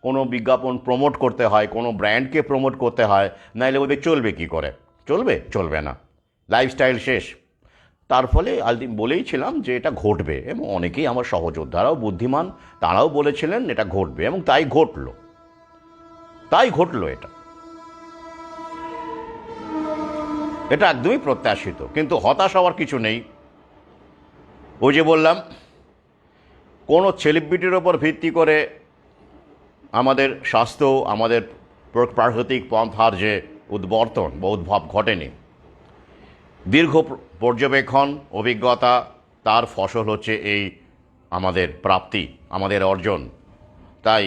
[SPEAKER 1] কোনো বিজ্ঞাপন প্রমোট করতে হয়, কোনো ব্র্যান্ডকে প্রমোট করতে হয়, নাইলে ওদের চলবে কি করে? চলবে না, লাইফস্টাইল শেষ। তার ফলে বলেইছিলাম যে এটা ঘটবে, এবং অনেকেই আমার সহযোদ্ধারাও বুদ্ধিমান, তারাও বলেছিলেন এটা ঘটবে, এবং তাই ঘটলো। এটা একদমই প্রত্যাশিত, কিন্তু হতাশ হওয়ার কিছু নেই। ওই যে বললাম, কোনো সেলিব্রিটির ওপর ভিত্তি করে আমাদের স্বাস্থ্য, আমাদের প্রাকৃতিক পন্থার যে উদ্বর্তন বা উদ্ভব ঘটেনি। দীর্ঘ পর্যবেক্ষণ, অভিজ্ঞতা, তার ফসল হচ্ছে এই আমাদের প্রাপ্তি, আমাদের অর্জন। তাই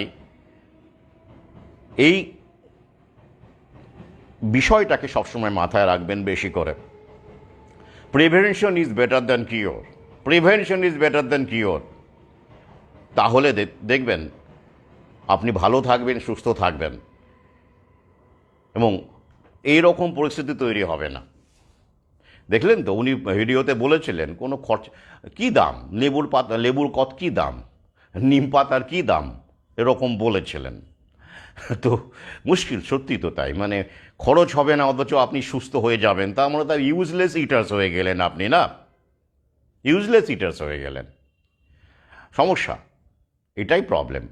[SPEAKER 1] এই বিষয়টাকে সবসময় মাথায় রাখবেন বেশি করে। Prevention is better than cure. তাহলে দেখবেন আপনি ভালো থাকবেন, সুস্থ থাকবেন, এবং এই রকম পরিস্থিতি তৈরি হবে না। দেখলেন তো, উনি ভিডিওতে বলেছিলেন কোনো কী দাম, লেবুর কী দাম, নিম পাতার কী দাম, এরকম বলেছিলেন। তো মুশকিল, সত্যি তো তাই, মানে খরচ হবে না অথচ আপনি সুস্থ হয়ে যাবেন, তা মানে তার ইউজলেস ইটার্স হয়ে গেলেন আপনি, না ইউজলেস ইটার্স হয়ে গেলেন। সমস্যা এটাই প্রবলেম।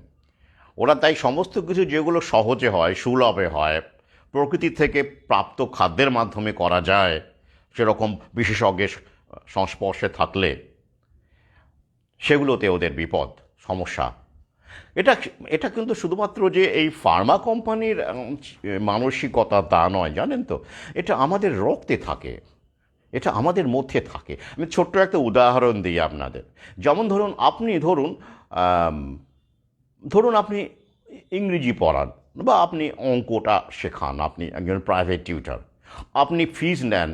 [SPEAKER 1] ওরা তাই সমস্ত কিছু যেগুলো সহজে হয়, সুলভে হয়, প্রকৃতি থেকে প্রাপ্ত খাদ্যের মাধ্যমে করা যায়, সেরকম বিশেষজ্ঞের সংস্পর্শে থাকলে সেগুলোতে ওদের বিপদ, সমস্যা। এটা এটা কিন্তু শুধুমাত্র যে এই ফার্মা কোম্পানির মানসিকতা তা নয়, জানেন তো, এটা আমাদের রক্তে থাকে, এটা আমাদের মধ্যে থাকে। আমি ছোট্ট একটা উদাহরণ দিই আপনাদের। যেমন ধরুন আপনি ইংরেজি পড়ান বা আপনি অঙ্কটা শেখান, আপনি একজন প্রাইভেট টিউটর, আপনি ফিজ নেন,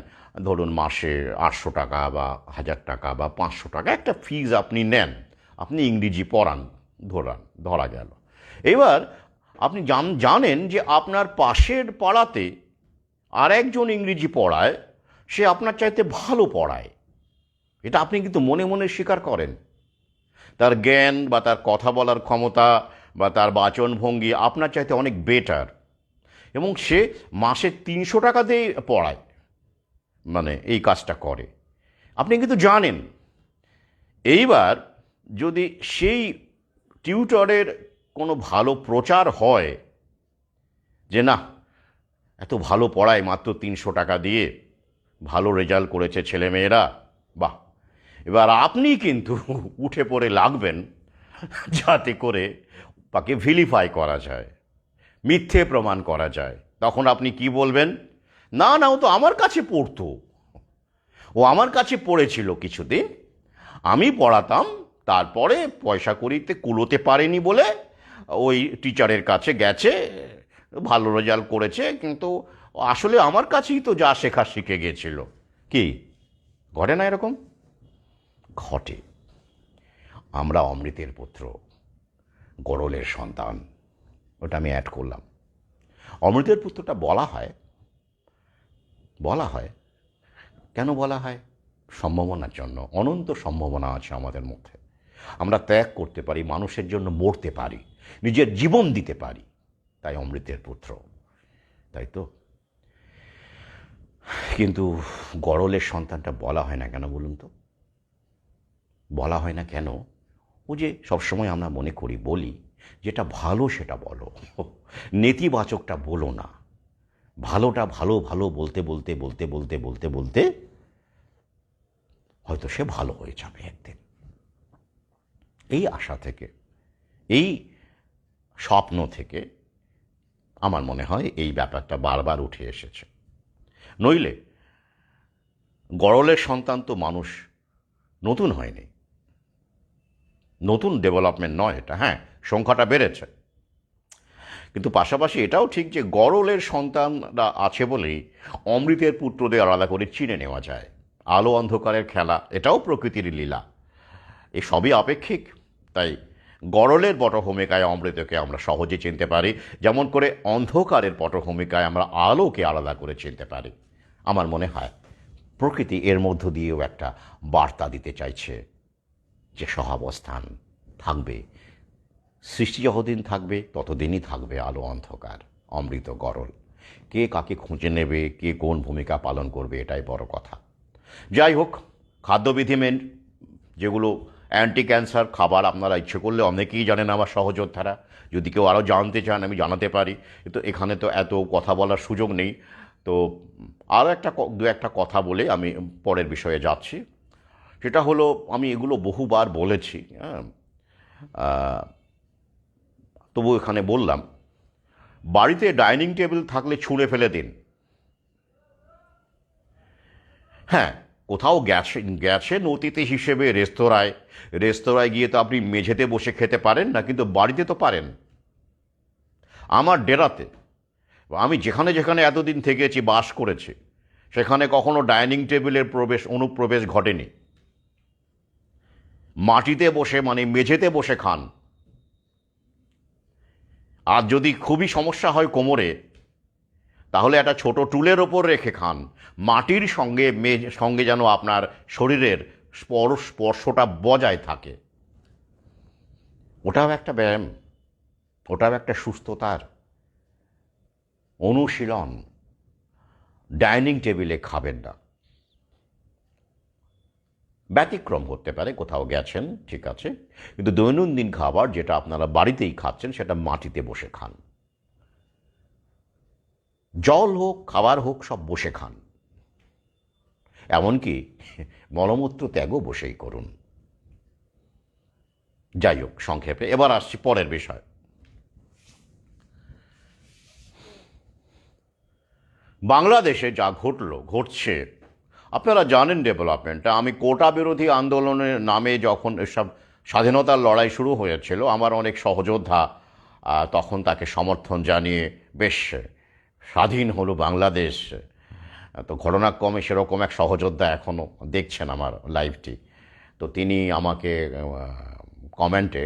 [SPEAKER 1] ধরুন মাসে 800 টাকা বা 1000 টাকা বা 500 টাকা একটা ফিজ আপনি নেন, আপনি ইংরেজি পড়ান, ধরা গেল। এবার আপনি জানেন যে আপনার পাশের পাড়াতে আর একজন ইংরেজি পড়ায়, সে আপনার চাইতে ভালো পড়ায়, এটা আপনি কিন্তু মনে মনে স্বীকার করেন। তার জ্ঞান বা তার কথা বলার ক্ষমতা বা তার বাচনভঙ্গি আপনার চাইতে অনেক বেটার, এবং সে মাসে 300 টাকা দিয়ে পড়ায়, মানে এই কাজটা করে, আপনি কিন্তু জানেন। এইবার যদি সেই টিউটরের কোনো ভালো প্রচার হয় যে না, এত ভালো পড়ায় মাত্র 300 টাকা দিয়ে, ভালো রেজাল্ট করেছে ছেলেমেয়েরা, বাহ, এবার আপনি কিন্তু উঠে পড়ে লাগবেন যাতে করে তাকে ভিলিফাই করা যায়, মিথ্যে প্রমাণ করা যায়। তখন আপনি কি বলবেন? না না, ও তো আমার কাছে পড়তো, ও আমার কাছে পড়েছিল কিছুদিন, আমি পড়াতাম, তারপরে পয়সা করিতে কুলোতে পারেনি বলে ওই টিচারের কাছে গেছে, ভালো রেজাল্ট করেছে, কিন্তু আসলে আমার কাছেই তো যা শেখা শিখে গেছিল। কি ঘটে না এরকম? ঘটে। আমরা অমৃতের পুত্র, গরলের সন্তান, ওটা আমি অ্যাড করলাম। অমৃতের পুত্রটা বলা হয় কেন বলা হয়? সম্ভাবনার জন্য। অনন্ত সম্ভাবনা আছে আমাদের মধ্যে, আমরা ত্যাগ করতে পারি, মানুষের জন্য মরতে পারি, নিজের জীবন দিতে পারি, তাই অমৃতের পুত্র, তাই তো। কিন্তু গরলের সন্তানটা বলা হয় না কেন বলুন তো? বলা হয় না কেন? ও যে সবসময় আমরা মনে করি, বলি, যেটা ভালো সেটা বলো, নেতিবাচকটা বলো না। ভালোটা ভালো ভালো বলতে বলতে বলতে বলতে বলতে বলতে হয়তো সে ভালো হয়ে যাবে একদিন। এই আশা থেকে, এই স্বপ্ন থেকে আমার মনে হয় এই ব্যাপারটা বারবার উঠে এসেছে। নইলে গরলের সন্তান তো মানুষ নতুন হয়নি, নতুন ডেভেলপমেন্ট নয় এটা। হ্যাঁ, সংখ্যাটা বেড়েছে, কিন্তু পাশাপাশি এটাও ঠিক যে গরলের সন্তানরা আছে বলেই অমৃতের পুত্রদের আলাদা করে চিনে নেওয়া যায়। আলো অন্ধকারের খেলা, এটাও প্রকৃতির লীলা, এই সবই আপেক্ষিক। তাই গরলের পটভূমিকায় অমৃতকে আমরা সহজে চিনতে পারি, যেমন করে অন্ধকারের পটভূমিকায় আমরা আলোকে আলাদা করে চিনতে পারি। আমার মনে হয় প্রকৃতি এর মধ্য দিয়েও একটা বার্তা দিতে চাইছে যে সহাবস্থান থাকবে, সৃষ্টি যতদিন থাকবে ততদিনই থাকবে আলো অন্ধকার, অমৃত গরল। কে কাকে খুঁজে নেবে, কে কোন ভূমিকা পালন করবে, এটাই বড় কথা। যাই হোক, খাদ্যবিধি যেগুলো অ্যান্টি ক্যান্সার খাবার আপনারা ইচ্ছে করলে অনেকেই জানেন আমার সহযোদ্ধারা, যদি কেউ আরও জানতে চান আমি জানাতে পারি, কিন্তু এখানে তো এত কথা বলার সুযোগ নেই। তো আরও দু একটা কথা বলে আমি পরের বিষয়ে যাচ্ছি। সেটা হলো, আমি এগুলো বহুবার বলেছি, হ্যাঁ, তবু এখানে বললাম, বাড়িতে ডাইনিং টেবিল থাকলে ছুঁড়ে ফেলে দিন। হ্যাঁ, কোথাও গ্যাসের অতিথি হিসেবে রেস্তোরাঁয় গিয়ে তো আপনি মেঝেতে বসে খেতে পারেন না, কিন্তু বাড়িতে তো পারেন। আমার ডেরাতে, আমি যেখানে যেখানে এতদিন থেকেছি, বাস করেছি, সেখানে কখনো ডাইনিং টেবিলের অনুপ্রবেশ ঘটেনি। মাটিতে বসে, মানে মেঝেতে বসে খান। আর যদি খুবই সমস্যা হয় কোমরে, তাহলে একটা ছোট টুলের ওপর রেখে খান, মাটির সঙ্গে সঙ্গে যেন আপনার শরীরের স্পর্শটা বজায় থাকে। ওটাও একটা ব্যায়াম, ওটাও একটা সুস্থতার অনুশীলন। ডাইনিং টেবিলে খাবেন না, ব্যতিক্রম হতে পারে, কোথাও গেছেন ঠিক আছে, কিন্তু দৈনন্দিন খাবার যেটা আপনারা বাড়িতেই খাচ্ছেন সেটা মাটিতে বসে খান। জল হোক, খাবার হোক, সব বসে খান। এমনকি মলমূত্র ত্যাগও বসেই করুন। যাই হোক, সংক্ষেপে এবার আসছি পরের বিষয়। বাংলাদেশে যা ঘটছে আপনারা জানেন ডেভেলপমেন্টটা। আমি কোটা বিরোধী আন্দোলনের নামে যখন এসব স্বাধীনতার লড়াই শুরু হয়েছিল, আমার অনেক সহযোদ্ধা তখন তাকে সমর্থন জানিয়ে বেশ স্বাধীন হলো বাংলাদেশ। তো ঘটনাক্রমে সেরকম এক সহযোদ্ধা এখনও দেখছেন আমার লাইভটি। তো তিনি আমাকে কমেন্টে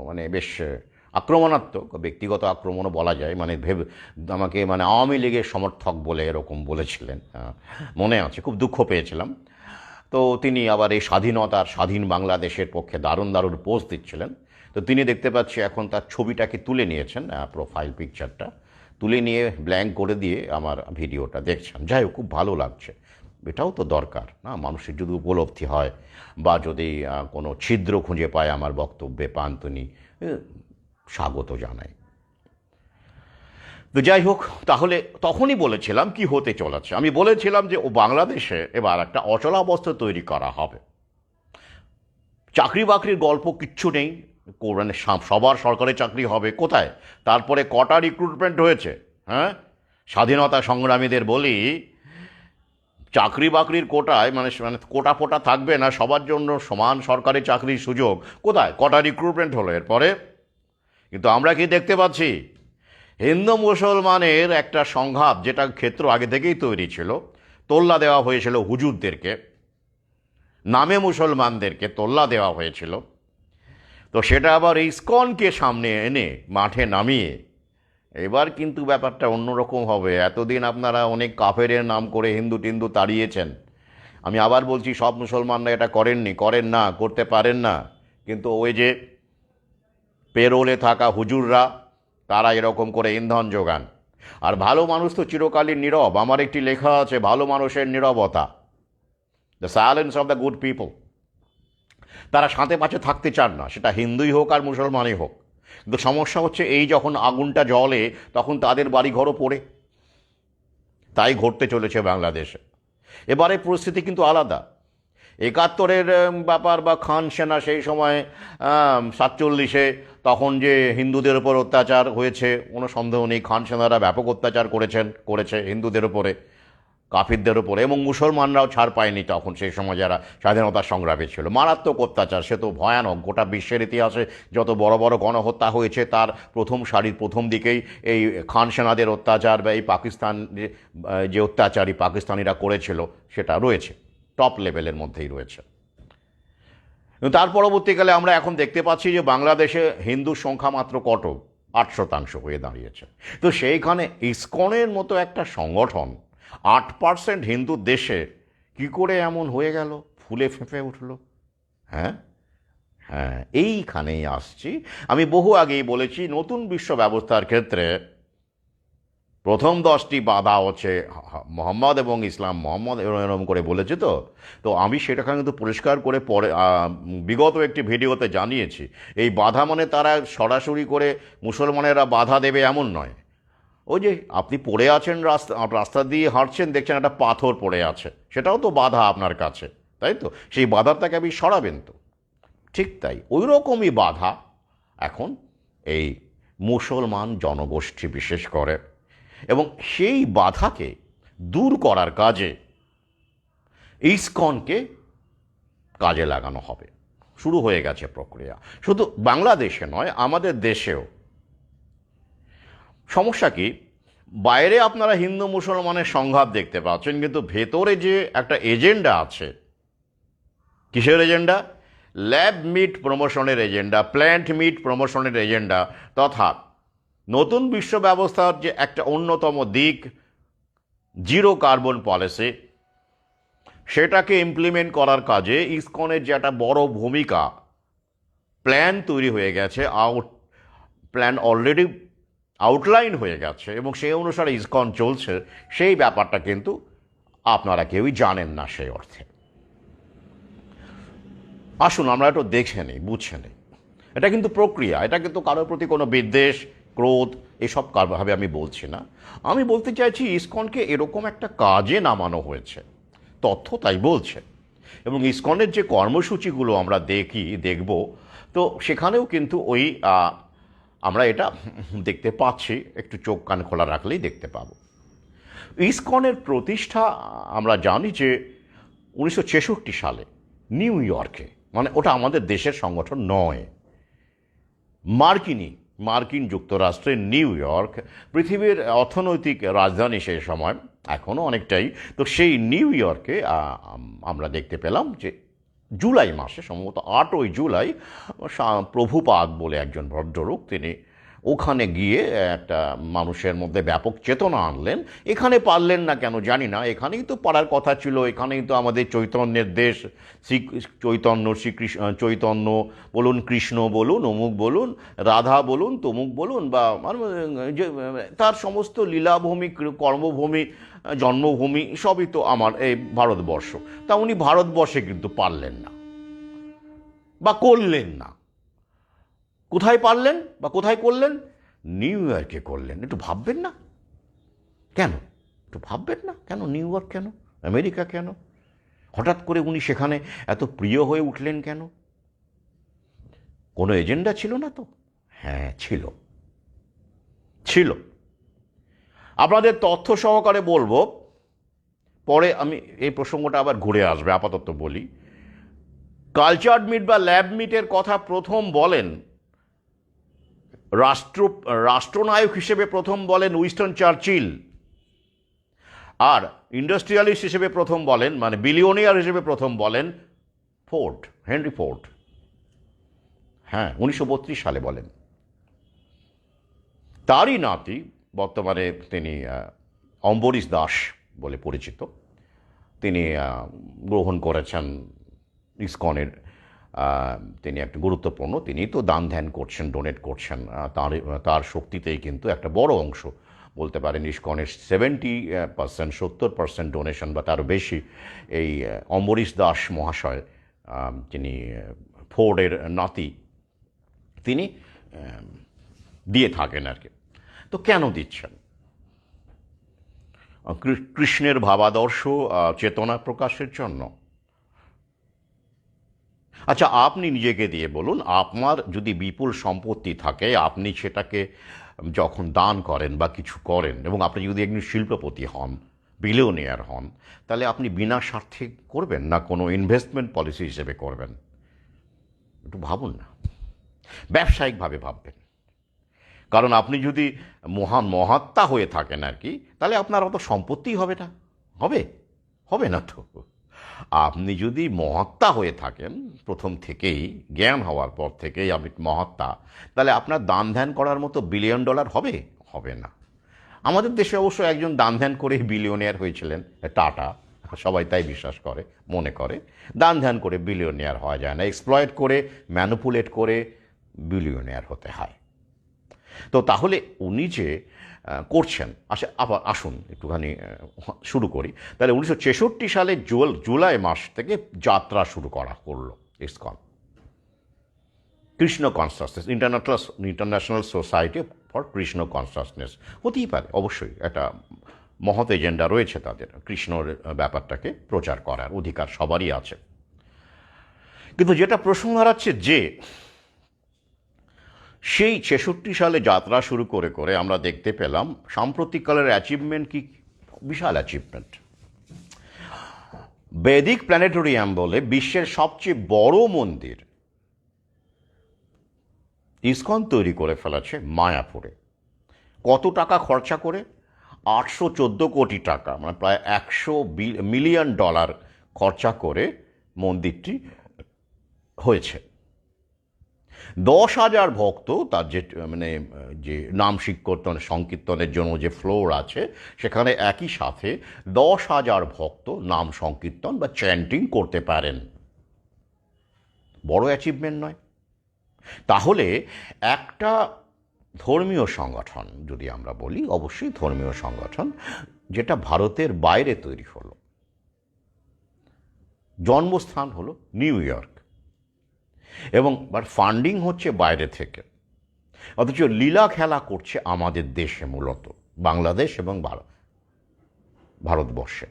[SPEAKER 1] মানে বেশ আক্রমণাত্মক, ব্যক্তিগত আক্রমণও বলা যায়, মানে আমাকে মানে আওয়ামী লীগের সমর্থক বলে এরকম বলেছিলেন, মনে আছে, খুব দুঃখ পেয়েছিলাম। তো তিনি আবার এই স্বাধীন বাংলাদেশের পক্ষে দারুণ দারুণ পোস্ট দিচ্ছিলেন। তো তিনি দেখতে পাচ্ছি এখন তার ছবিটাকে তুলে নিয়েছেন, প্রোফাইল পিকচারটা তুলে নিয়ে ব্ল্যাঙ্ক করে দিয়ে আমার ভিডিওটা দেখছেন। যাই হোক, খুব ভালো লাগছে। এটাও তো দরকার না, মানুষের যদি উপলব্ধি হয় বা যদি কোনো ছিদ্র খুঁজে পায় আমার বক্তব্যে পান, তিনি স্বাগত জানাই। তো যাই হোক, তাহলে তখনই বলেছিলাম কি হতে চলেছে। আমি বলেছিলাম যে বাংলাদেশে এবার একটা অচলাবস্থা তৈরি করা হবে। চাকরি বাকরির গল্প কিচ্ছু নেই, মানে সবার সরকারি চাকরি হবে কোথায়? তারপরে কটা রিক্রুটমেন্ট হয়েছে? হ্যাঁ, স্বাধীনতা সংগ্রামীদের বলি, চাকরি বাকরির কোটায় মানে মানে কোটা ফোটা থাকবে না, সবার জন্য সমান সরকারি চাকরির সুযোগ কোথায়? কটা রিক্রুটমেন্ট হলো এরপরে? কিন্তু আমরা কি দেখতে পাচ্ছি? হিন্দু মুসলমানের একটা সংঘাত, যেটা ক্ষেত্র আগে থেকেই তৈরি ছিল। তোল্লা দেওয়া হয়েছিল হুজুরদেরকে, নামে মুসলমানদেরকে তোল্লা দেওয়া হয়েছিল। তো সেটা আবার ইসকনকে সামনে এনে মাঠে নামিয়ে এবার কিন্তু ব্যাপারটা অন্যরকম হবে। এতদিন আপনারা অনেক কাফেরের নাম করে হিন্দু টিন্দু তাড়িয়েছেন। আমি আবার বলছি, সব মুসলমানরা এটা করেন না, করতে পারেন না, কিন্তু ওই যে পেরোলে থাকা হুজুররা, তারা এরকম করে ইন্ধন যোগান। আর ভালো মানুষ তো চিরকালই নীরব। আমার একটি লেখা আছে, ভালো মানুষের নীরবতা, the silence of the good people. তারা সাথে পাশে থাকতে চান না, সেটা হিন্দুই হোক আর মুসলমানই হোক। কিন্তু সমস্যা হচ্ছে, এই যখন আগুনটা জ্বলে তখন তাদের বাড়িঘরও পড়ে। তাই ঘটতে চলেছে বাংলাদেশে। এবারে পরিস্থিতি কিন্তু আলাদা। 71-এর ব্যাপার বা খান সেনা সেই সময় 47-এ তখন যে হিন্দুদের ওপর অত্যাচার হয়েছে, কোনো সন্দেহ নেই। খান সেনারা ব্যাপক অত্যাচার করেছে হিন্দুদের ওপরে, কাফিরদের ওপরে, এবং মুসলমানরাও ছাড় পায়নি তখন সেই সময় যারা স্বাধীনতা সংগ্রামী ছিল। মারাত্মক অত্যাচার, সে তো ভয়ানক। গোটা বিশ্বের ইতিহাসে যত বড় বড় গণহত্যা হয়েছে তার প্রথম দিকেই এই খান সেনাদের অত্যাচার বা এই পাকিস্তান যে অত্যাচারী পাকিস্তানিরা করেছিল সেটা রয়েছে, টপ লেভেলের মধ্যেই রয়েছে। তার পরবর্তীকালে আমরা এখন দেখতে পাচ্ছি যে বাংলাদেশে হিন্দুর সংখ্যা মাত্র কত? 8% হয়ে দাঁড়িয়েছে। তো সেইখানে ইসকনের মতো একটা সংগঠন 8% হিন্দুর দেশে কি করে এমন হয়ে গেল, ফুলে ফেঁপে উঠল? হ্যাঁ হ্যাঁ, এইখানেই আসছি। আমি বহু আগেই বলেছি, নতুন বিশ্ব ব্যবস্থার ক্ষেত্রে প্রথম 10টি বাধা হচ্ছে মোহাম্মদ এবং ইসলাম। মোহাম্মদ এরকম করে বলেছে। তো আমি সেটা কিন্তু পরিষ্কার করে পরে বিগত একটি ভিডিওতে জানিয়েছি। এই বাধা মানে তারা সরাসরি করে মুসলমানেরা বাধা দেবে এমন নয়। ওই যে আপনি পড়ে আছেন, রাস্তা দিয়ে হাঁটছেন, দেখছেন একটা পাথর পড়ে আছে, সেটাও তো বাধা আপনার কাছে, তাই তো? সেই বাধাটাকে আপনি সরাবেন তো। ঠিক তাই, ওই রকমই বাধা এখন এই মুসলমান জনগোষ্ঠী বিশেষ করে, এবং সেই বাধাকে দূর করার কাজে ইসকনকে কাজে লাগানো হবে। শুরু হয়ে গেছে প্রক্রিয়া, শুধু বাংলাদেশে নয়, আমাদের দেশেও। সমস্যা কি, বাইরে আপনারা হিন্দু মুসলমানের সংঘাত দেখতে পাচ্ছেন, কিন্তু ভেতরে যে একটা এজেন্ডা আছে। কিসের এজেন্ডা? ল্যাব মিট প্রমোশনের এজেন্ডা, প্ল্যান্ট মিট প্রমোশনের এজেন্ডা, তথা নতুন বিশ্ব ব্যবস্থার যে একটা অন্যতম দিক, জিরো কার্বন পলিসি, সেটাকে ইমপ্লিমেন্ট করার কাজে ইসকনের যে একটা বড় ভূমিকা, প্ল্যান তৈরি হয়ে গেছে, প্ল্যান অলরেডি আউটলাইন হয়ে গেছে এবং সেই অনুসারে ইসকন চলছে, সেই ব্যাপারটা কিন্তু আপনারা কেউই জানেন না সেই অর্থে। আসুন আমরা একটু দেখে নিই, বুঝে নিই। এটা কিন্তু প্রক্রিয়া, এটা কিন্তু কারোর প্রতি কোনো বিদ্বেষ, ক্রোধ এসব ভাবে আমি বলছি না। আমি বলতে চাইছি ইসকনকে এরকম একটা কাজে নামানো হয়েছে, তথ্য তাই বলছে। এবং ইসকনের যে কর্মসূচিগুলো আমরা দেখব, তো সেখানেও কিন্তু ওই আমরা এটা দেখতে পাচ্ছি, একটু চোখ কান খোলা রাখলেই দেখতে পাবো। ইসকনের প্রতিষ্ঠা আমরা জানি যে 1966 সালে নিউ ইয়র্কে, মানে ওটা আমাদের দেশের সংগঠন নয়, মার্কিন যুক্তরাষ্ট্রের নিউ ইয়র্ক, পৃথিবীর অর্থনৈতিক রাজধানী সেই সময়, এখনও অনেকটাই। তো সেই নিউ ইয়র্কে আমরা দেখতে পেলাম যে জুলাই মাসে, সম্ভবত 8ই জুলাই, প্রভুপাদ বলে একজন ভদ্রলোক, তিনি ওখানে গিয়ে একটা মানুষের মধ্যে ব্যাপক চেতনা আনলেন। এখানে পারলেন না কেন জানি না, এখানেই তো পারার কথা ছিল, এখানেই তো আমাদের চৈতন্যের দেশ, চৈতন্য বলুন, কৃষ্ণ বলুন, অমুক বলুন, রাধা বলুন, তমুক বলুন, বা তার সমস্ত লীলাভূমি, কর্মভূমি, জন্মভূমি সবই তো আমার এই ভারতবর্ষ। তা উনি ভারতবর্ষে কিন্তু পারলেন না বা করলেন না। কোথায় পারলেন বা কোথায় করলেন? নিউ ইয়র্কে করলেন। একটু ভাববেন না কেন? একটু ভাববেন না কেন নিউ ইয়র্ক, কেন আমেরিকা, কেন হঠাৎ করে উনি সেখানে এত প্রিয় হয়ে উঠলেন কেন? কোনো এজেন্ডা ছিল না তো? হ্যাঁ ছিল। আপনাদের তথ্য সহকারে বলবো, পরে আমি এই প্রসঙ্গটা আবার ঘুরে আসবে, আপাতত বলি। কালচার্ড মিট বা ল্যাব মিটের কথা প্রথম বলেন রাষ্ট্রনায়ক হিসেবে প্রথম বলেন উইনস্টন চার্চিল, আর ইন্ডাস্ট্রিয়ালিস্ট হিসেবে প্রথম বলেন, মানে বিলিয়নিয়ার হিসেবে প্রথম বলেন হেনরি ফোর্ড। হ্যাঁ, 1932 সালে বলেন। তারই নাতি, বর্তমানে তিনি অম্বরীশ দাস বলে পরিচিত, তিনি গ্রহণ করেছেন ইসকনের, তিনি একটা গুরুত্বপূর্ণ, তিনি তো দান ধ্যান করছেন, ডোনেট করছেন, তার শক্তিতেই কিন্তু একটা বড় অংশ বলতে পারেন ইসকনের 70% ডোনেশন বা তারও বেশি এই অম্বরীশ দাস মহাশয়, তিনি ফোর্ডের নাতি, তিনি দিয়ে থাকেন আর কি। তো কেন দিচ্ছেন? কৃষ্ণের ভাবাদর্শ, চেতনা প্রকাশের জন্য। আচ্ছা, আপনি নিজেকে দিয়ে বলুন, আপনার যদি বিপুল সম্পত্তি থাকে, আপনি সেটাকে যখন দান করেন বা কিছু করেন, এবং আপনি যদি একজন শিল্পপতি হন, বিলিয়নিয়ার হন, তাহলে আপনি বিনা স্বার্থে করবেন না কোনো ইনভেস্টমেন্ট পলিসি হিসেবে করবেন? একটু ভাবুন না, ব্যবসায়িকভাবে ভাববেন। কারণ আপনি যদি মহান মহাত্মা হয়ে থাকেন আর কি, তাহলে আপনার অত সম্পত্তি হবে না, হবে না তো। আপনি যদি মহাত্মা হয়ে থাকেন, প্রথম থেকেই জ্ঞান হওয়ার পর থেকেই আপনি মহাত্মা, তাহলে আপনার দান ধ্যান করার মতো $1 বিলিয়ন হবে না। আমাদের দেশে অবশ্য একজন দান ধ্যান করে বিলিয়নিয়ার হয়েছিলেন, টাটা, সবাই তাই বিশ্বাস করে, মনে করে। দান ধ্যান করে বিলিয়নিয়ার হওয়া যায় না, এক্সপ্লয়েট করে, ম্যানুপুলেট করে বিলিয়নিয়ার হতে হয়। তো তাহলে উনি যে করছেন, আসুন একটুখানি শুরু করি। তাহলে 1966 সালে জুলাই মাস থেকে যাত্রা শুরু করলো ISKCON, Krishna consciousness, international society for Krishna consciousness. হতেই পারে, অবশ্যই একটা মহৎ এজেন্ডা রয়েছে তাদের, কৃষ্ণর ব্যাপারটাকে প্রচার করার অধিকার সবারই আছে। কিন্তু যেটা প্রশ্ন দাঁড়াচ্ছে যে সেই 66 সালে যাত্রা শুরু করে আমরা দেখতে পেলাম সাম্প্রতিককালের অ্যাচিভমেন্ট কি, বিশাল অ্যাচিভমেন্ট। বৈদিক প্ল্যানেটোরিয়াম বলে বিশ্বের সবচেয়ে বড় মন্দির ইসকন তৈরি করে ফেলেছে মায়াপুরে। কত টাকা খরচা করে? 814 কোটি টাকা, মানে প্রায় $100 মিলিয়ন খরচা করে মন্দিরটি হয়েছে। 10,000 ভক্ত তার যে মানে যে নাম সংকীর্তনের জন্য যে ফ্লোর আছে সেখানে একই সাথে 10,000 ভক্ত নাম সংকীর্তন বা চ্যান্টিং করতে পারেন। বড় অ্যাচিভমেন্ট নয়? তাহলে একটা ধর্মীয় সংগঠন যদি আমরা বলি, অবশ্যই ধর্মীয় সংগঠন যেটা ভারতের বাইরে তৈরি হলো, জন্মস্থান হলো নিউ ইয়র্ক, এবং ফান্ডিং হচ্ছে বাইরে থেকে, অথচ লীলা খেলা করছে আমাদের দেশে, মূলত বাংলাদেশ এবং ভারতবর্ষে।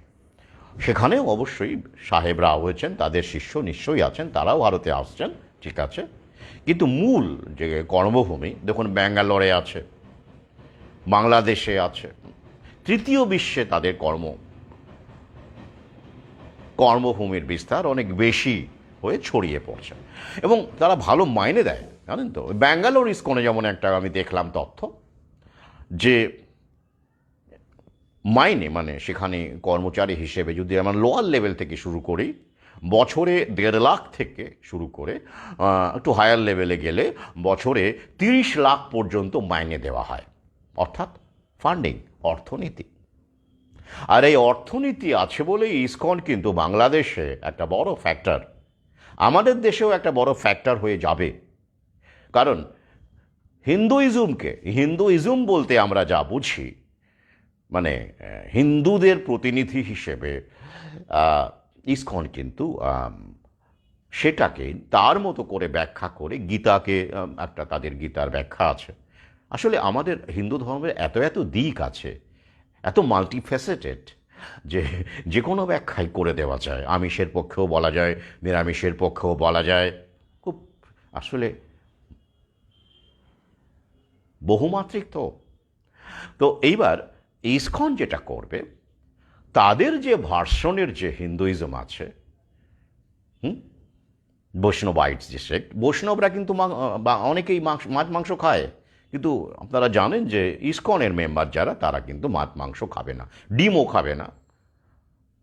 [SPEAKER 1] সেখানেও অবশ্যই সাহেবরা হয়েছেন, তাদের শিষ্য নিশ্চয়ই আছেন, তারাও ভারতে আসছেন, ঠিক আছে। কিন্তু মূল যে কর্মভূমি দেখুন ব্যাঙ্গালোরে আছে, বাংলাদেশে আছে, তৃতীয় বিশ্বে তাদের কর্মভূমির বিস্তার অনেক বেশি হয়ে ছড়িয়ে পড়ছে এবং তারা ভালো মাইনে দেয়, জানেন তো। ব্যাঙ্গালোর ইসকনে যেমন একটা আমি দেখলাম তথ্য, যে মাইনে মানে সেখানে কর্মচারী হিসেবে যদি আমরা লোয়ার লেভেল থেকে শুরু করি, বছরে 1.5 লাখ থেকে শুরু করে একটু হায়ার লেভেলে গেলে বছরে 30 লাখ পর্যন্ত মাইনে দেওয়া হয়। অর্থাৎ ফান্ডিং, অর্থনীতি। আর এই অর্থনীতি আছে বলেই ইসকন কিন্তু বাংলাদেশে একটা বড় ফ্যাক্টর, আমাদের দেশেও একটা বড় ফ্যাক্টর হয়ে যাবে। কারণ হিন্দুইজম বলতে আমরা যা বুঝি, মানে হিন্দুদের প্রতিনিধি হিসেবে ইসকন কিন্তু সেটাকে তার মতো করে ব্যাখ্যা করে, গীতাকে একটা তাদের গীতার ব্যাখ্যা আছে। আসলে আমাদের হিন্দু ধর্মের এত এত দিক আছে, এত মাল্টিফ্যাসেটেড, যে কোনো ব্যাখ্যাই করে দেওয়া যায়। আমিষের পক্ষেও বলা যায়, নিরামিষের পক্ষেও বলা যায়, খুব আসলে বহুমাত্রিক। তো এইবার ইসকন যেটা করবে, তাদের যে ভার্সনের যে হিন্দুইজম আছে, বৈষ্ণবাইটস যে সেক্ট, বৈষ্ণবরা কিন্তু অনেকেই মাছ মাংস খায়, কিন্তু আপনারা জানেন যে ইসকনের মেম্বার যারা, তারা কিন্তু মাছ মাংস খাবে না, ডিমও খাবে না,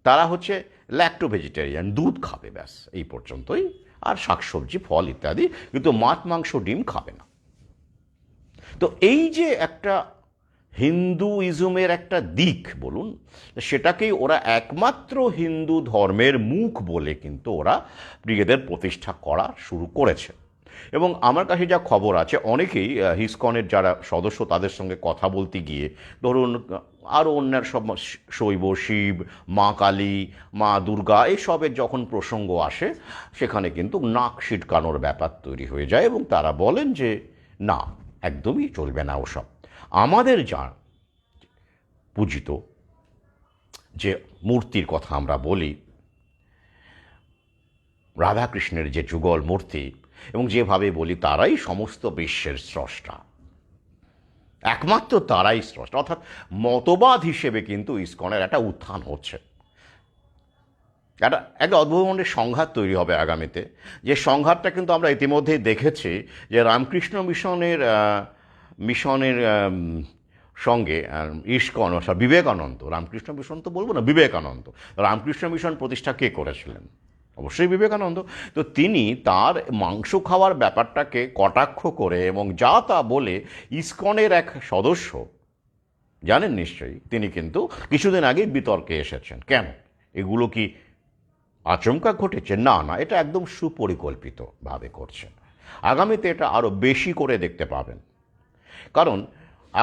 [SPEAKER 1] তারা হচ্ছে ল্যাক্টো ভেজিটেরিয়ান, দুধ খাবে, ব্যাস এই পর্যন্তই, আর শাকসবজি ফল ইত্যাদি, কিন্তু মাছ মাংস ডিম খাবে না। তো এই যে একটা হিন্দুইজমের একটা দিক বলুন, সেটাকেই ওরা একমাত্র হিন্দু ধর্মের মুখ বলে কিন্তু ওরা নিজেদের প্রতিষ্ঠা করা শুরু করেছে। এবং আমার কাছে যা খবর আছে, অনেকেই ইসকনের যারা সদস্য, তাদের সঙ্গে কথা বলতে গিয়ে, ধরুন আরও অন্যান্য সব শৈব, শিব, মা কালী, মা দুর্গা, এসবের যখন প্রসঙ্গ আসে, সেখানে কিন্তু নাক সিটকানোর ব্যাপার তৈরি হয়ে যায় এবং তারা বলেন যে না, একদমই চলবে না ওসব। আমাদের যা পূজিত যে মূর্তির কথা আমরা বলি, রাধাকৃষ্ণের যে যুগল মূর্তি, এবং যেভাবে বলি তারাই সমস্ত বিশ্বের স্রষ্টা, একমাত্র তারাই স্রষ্টা, অর্থাৎ মতবাদ হিসেবে কিন্তু ইসকনের একটা উত্থান হচ্ছে। একটা অদ্ভুত ধরনের সংঘাত তৈরি হবে আগামীতে, যে সংঘাতটা কিন্তু আমরা ইতিমধ্যেই দেখেছি, যে রামকৃষ্ণ মিশনের সঙ্গে ইসকন, অর্থাৎ বিবেকানন্দ, রামকৃষ্ণ মিশন তো বলবো না, বিবেকানন্দ, রামকৃষ্ণ মিশন প্রতিষ্ঠা কে করেছিলেন? অবশ্যই বিবেকানন্দ। তো তিনি তার মাংস খাওয়ার ব্যাপারটাকে কটাক্ষ করে এবং যা তা বলে ইসকনের এক সদস্য, জানেন নিশ্চয়ই, তিনি কিন্তু কিছুদিন আগেই বিতর্কে এসেছেন। কেন? এগুলো কি আচমকা ঘটেছে? না, এটা একদম সুপরিকল্পিতভাবে করছেন। আগামীতে এটা আরও বেশি করে দেখতে পাবেন, কারণ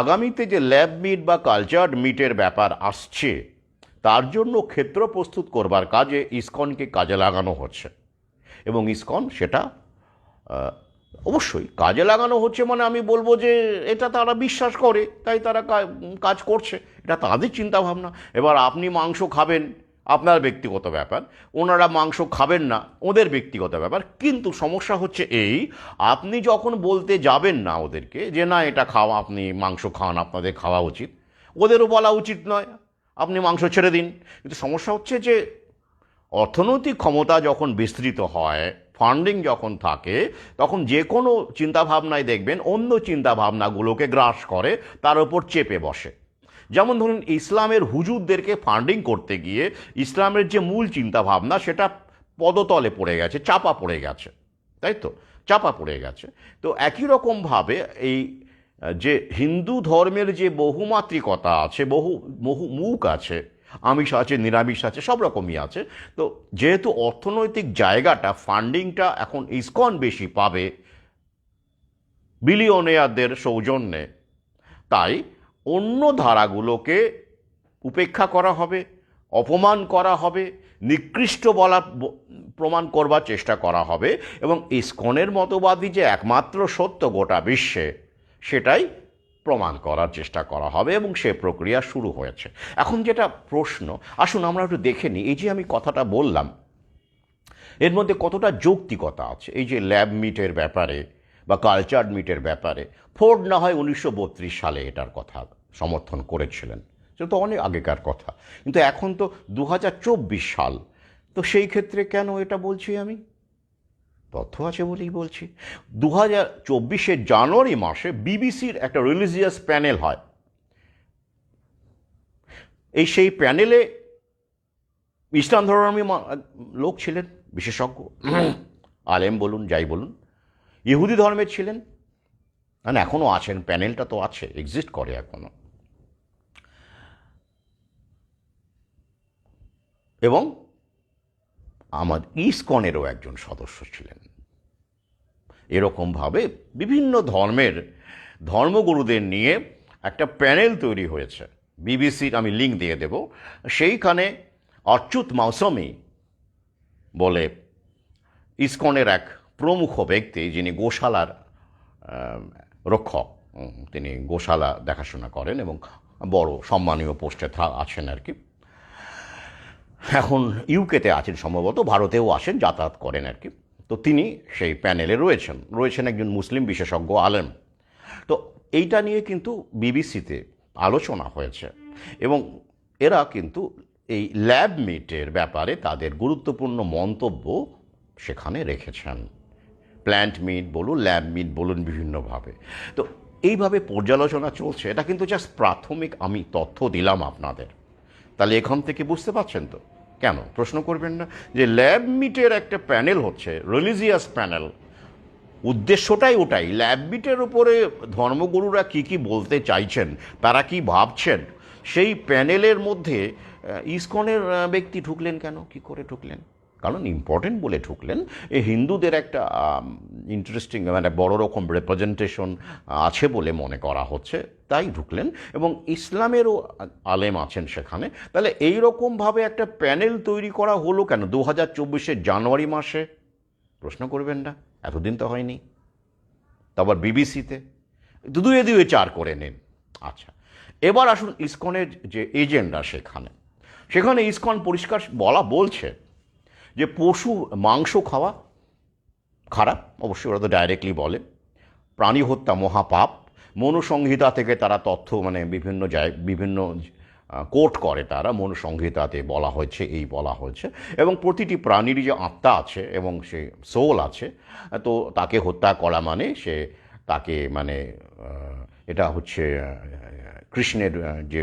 [SPEAKER 1] আগামীতে যে ল্যাব মিট বা কালচার্ড মিটের ব্যাপার আসছে, তার জন্য ক্ষেত্র প্রস্তুত করবার কাজে ইসকনকে কাজে লাগানো হচ্ছে। এবং ইসকন সেটা অবশ্যই কাজে লাগানো হচ্ছে, মানে আমি বলবো যে এটা তারা বিশ্বাস করে, তাই তারা কাজ করছে, এটা তাদের চিন্তাভাবনা। এবার আপনি মাংস খাবেন, আপনার ব্যক্তিগত ব্যাপার, ওনারা মাংস খাবেন না, ওদের ব্যক্তিগত ব্যাপার। কিন্তু সমস্যা হচ্ছে এই, আপনি যখন বলতে যাবেন না ওদেরকে যে না এটা খাওয়া, আপনি মাংস খান, আপনাদের খাওয়া উচিত, ওদেরও বলা উচিত নয় আপনি মাংস ছেড়ে দিন। কিন্তু সমস্যা হচ্ছে যে অর্থনৈতিক ক্ষমতা যখন বিস্তৃত হয়, ফান্ডিং যখন থাকে, তখন যে কোনো চিন্তাভাবনায় দেখবেন অন্য চিন্তাভাবনাগুলোকে গ্রাস করে, তার ওপর চেপে বসে। যেমন ধরুন, ইসলামের হুজুরদেরকে ফান্ডিং করতে গিয়ে ইসলামের যে মূল চিন্তাভাবনা, সেটা পদতলে পড়ে গেছে, চাপা পড়ে গেছে, তাই তো। চাপা পড়ে গেছে। তো একই রকমভাবে এই যে হিন্দু ধর্মের যে বহুমাত্রিকতা আছে, বহু বহু মুখ আছে, আমিষ আছে, নিরামিষ আছে, সব রকমই আছে। তো যেহেতু অর্থনৈতিক জায়গাটা, ফান্ডিংটা এখন ইসকন বেশি পাবে বিলিয়নিয়ারদের সৌজন্যে, তাই অন্য ধারাগুলোকে উপেক্ষা করা হবে, অপমান করা হবে, নিকৃষ্ট বলা প্রমাণ করবার চেষ্টা করা হবে, এবং ইসকনের মতবাদী যে একমাত্র সত্য গোটা বিশ্বে, সেটাই প্রমাণ করার চেষ্টা করা হবে, এবং সে প্রক্রিয়া শুরু হয়েছে। এখন যেটা প্রশ্ন, আসুন আমরা একটু দেখে নিই, এই যে আমি কথাটা বললাম এর মধ্যে কতটা যৌক্তিকতা আছে। এই যে ল্যাব মিটের ব্যাপারে বা কালচার্ড মিটের ব্যাপারে ফোর্ড না হয় 1932 সালে এটার কথা সমর্থন করেছিলেন, সেটা তো অনেক আগেকার কথা, কিন্তু এখন তো 2024 সাল। তো সেই ক্ষেত্রে কেন এটা বলছি আমি? তথ্য আছে বলেই বলছি। 2024 জানুয়ারি মাসে বিবিসির একটা রিলিজিয়াস প্যানেল হয়। সেই প্যানেলে ইসলাম ধর্মী লোক ছিলেন, বিশেষজ্ঞ, আলেম বলুন, যাই বলুন। ইহুদি ধর্মের ছিলেন, মানে এখনও আছেন, প্যানেলটা তো আছে, এক্সিস্ট করে এখনও। এবং আমার ইসকনেরও একজন সদস্য ছিলেন। এরকমভাবে বিভিন্ন ধর্মের ধর্মগুরুদের নিয়ে একটা প্যানেল তৈরি হয়েছে। বিবিসির আমি লিঙ্ক দিয়ে দেব। সেইখানে অচ্যুত মৌসুমী বলে ইসকনের এক প্রমুখ ব্যক্তি, যিনি গোশালার রক্ষক, তিনি গোশালা দেখাশোনা করেন এবং বড় সম্মানীয় পোস্টে আছেন আর কি। এখন ইউকেতে আছেন সম্ভবত, ভারতেও আসেন, যাতায়াত করেন আর কি। তো তিনি সেই প্যানেলে রয়েছেন একজন মুসলিম বিশেষজ্ঞ আলেম। তো এইটা নিয়ে কিন্তু বিবিসিতে আলোচনা হয়েছে, এবং এরা কিন্তু এই ল্যাব মিটের ব্যাপারে তাদের গুরুত্বপূর্ণ মন্তব্য সেখানে রেখেছেন। প্ল্যান্ট মিট বলুন, ল্যাব মিট বলুন, বিভিন্নভাবে। তো এইভাবে পর্যালোচনা চলছে। এটা কিন্তু জাস্ট প্রাথমিক আমি তথ্য দিলাম আপনাদের। তাহলে এখান থেকে বুঝতে পারছেন তো কেন প্রশ্ন করবেন না যে ল্যাব মিটের একটা প্যানেল হচ্ছে, রিলিজিয়াস প্যানেল, উদ্দেশ্যটাই ওটাই। ল্যাব মিটের উপরে ধর্মগুরুরা কি বলতে চাইছেন, তারা কি ভাবছেন, সেই প্যানেলের মধ্যে ইসকনের ব্যক্তি ঢুকলেন কেন, কি করে ঢুকলেন? কারণ ইম্পর্টেন্ট বলে ঢুকলেন। এই হিন্দুদের একটা ইন্টারেস্টিং, মানে বড় রকম রিপ্রেজেন্টেশন আছে বলে মনে করা হচ্ছে, তাই ঢুকলেন। এবং ইসলামেরও আলেম আছেন সেখানে। তাহলে এই রকমভাবে একটা প্যানেল তৈরি করা হলো কেন 2024 জানুয়ারি মাসে? প্রশ্ন করবেন না, এতদিন তো হয়নি। তারপর বিবিসিতে দুয়ে দুয়ে চার করে নিন। আচ্ছা, এবার আসুন ইসকনের যে এজেন্ডা, সেখানে ইসকন পরিষ্কার বলছে যে পশু মাংস খাওয়া খারাপ, অবশ্যই ওরা তো ডাইরেক্টলি বলে। প্রাণী হত্যা মহাপাপ। মনুসংহিতা থেকে তারা তথ্য, মানে বিভিন্ন কোট করে তারা, মনুসংহিতাতে বলা হয়েছে, বলা হয়েছে। এবং প্রতিটি প্রাণীরই যে আত্মা আছে এবং সে সোল আছে, তো তাকে হত্যা করা মানে তাকে মানে এটা হচ্ছে কৃষ্ণের যে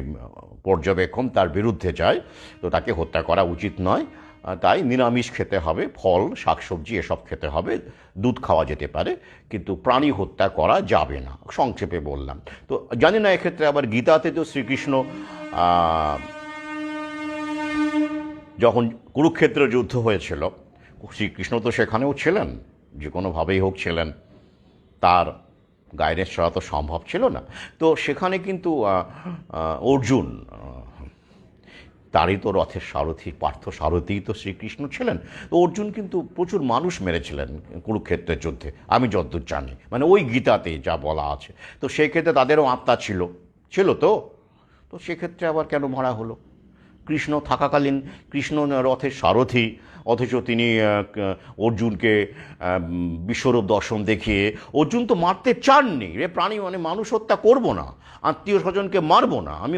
[SPEAKER 1] পর্যবেক্ষণ, তার বিরুদ্ধে যায়। তো তাকে হত্যা করা উচিত নয়। তাই নিরামিষ খেতে হবে, ফল শাকসবজি এসব খেতে হবে, দুধ খাওয়া যেতে পারে, কিন্তু প্রাণী হত্যা করা যাবে না, সংক্ষেপে বললাম। তো জানি না এক্ষেত্রে আবার গীতাতে তো শ্রীকৃষ্ণ যখন কুরুক্ষেত্র যুদ্ধ হয়েছিল, শ্রীকৃষ্ণ তো সেখানেও ছিলেন, যে কোনোভাবেই হোক ছিলেন, তার গাইডেন্স ছাড়া তো সম্ভব ছিল না। তো সেখানে কিন্তু অর্জুন, তারই তো রথের সারথি, পার্থ সারথি তো শ্রীকৃষ্ণ ছিলেন। তো অর্জুন কিন্তু প্রচুর মানুষ মেরেছিলেন কুরুক্ষেত্রের যুদ্ধে, আমি যতদূর জানি, মানে ওই গীতাতে যা বলা আছে। তো সেই ক্ষেত্রে তাদেরও আত্মা ছিল তো সেক্ষেত্রে আবার কেন মারা হলো? কৃষ্ণ থাকাকালীন, কৃষ্ণ রথের সারথি, অথচ তিনি অর্জুনকে বিশ্বরূপ দর্শন দেখিয়ে, অর্জুন তো মারতে চাননি, প্রাণী মানে মানুষ হত্যা করবো না, আত্মীয় স্বজনকে মারবো না, আমি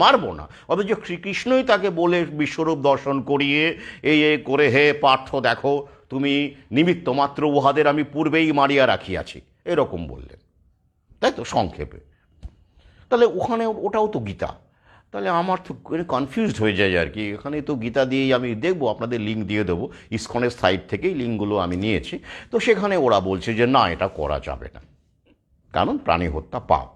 [SPEAKER 1] মারবো না, অথচ শ্রীকৃষ্ণই তাকে বলে বিশ্বরূপ দর্শন করিয়ে করে, হে পার্থ দেখো, তুমি নিমিত্ত মাত্র, উহাদের আমি পূর্বেই মারিয়া রাখিয়াছি, এরকম বললেন, তাই তো সংক্ষেপে। তাহলে ওখানে ওটাও তো গীতা। তাহলে আমার তো কনফিউজড হয়ে যায় আর কি। এখানে তো গীতা দিয়েই আমি দেখবো, আপনাদের লিঙ্ক দিয়ে দেবো, ইসকনের সাইট থেকেই লিঙ্কগুলো আমি নিয়েছি। তো সেখানে ওরা বলছে যে না, এটা করা যাবে না, কারণ প্রাণী হত্যা পাপ।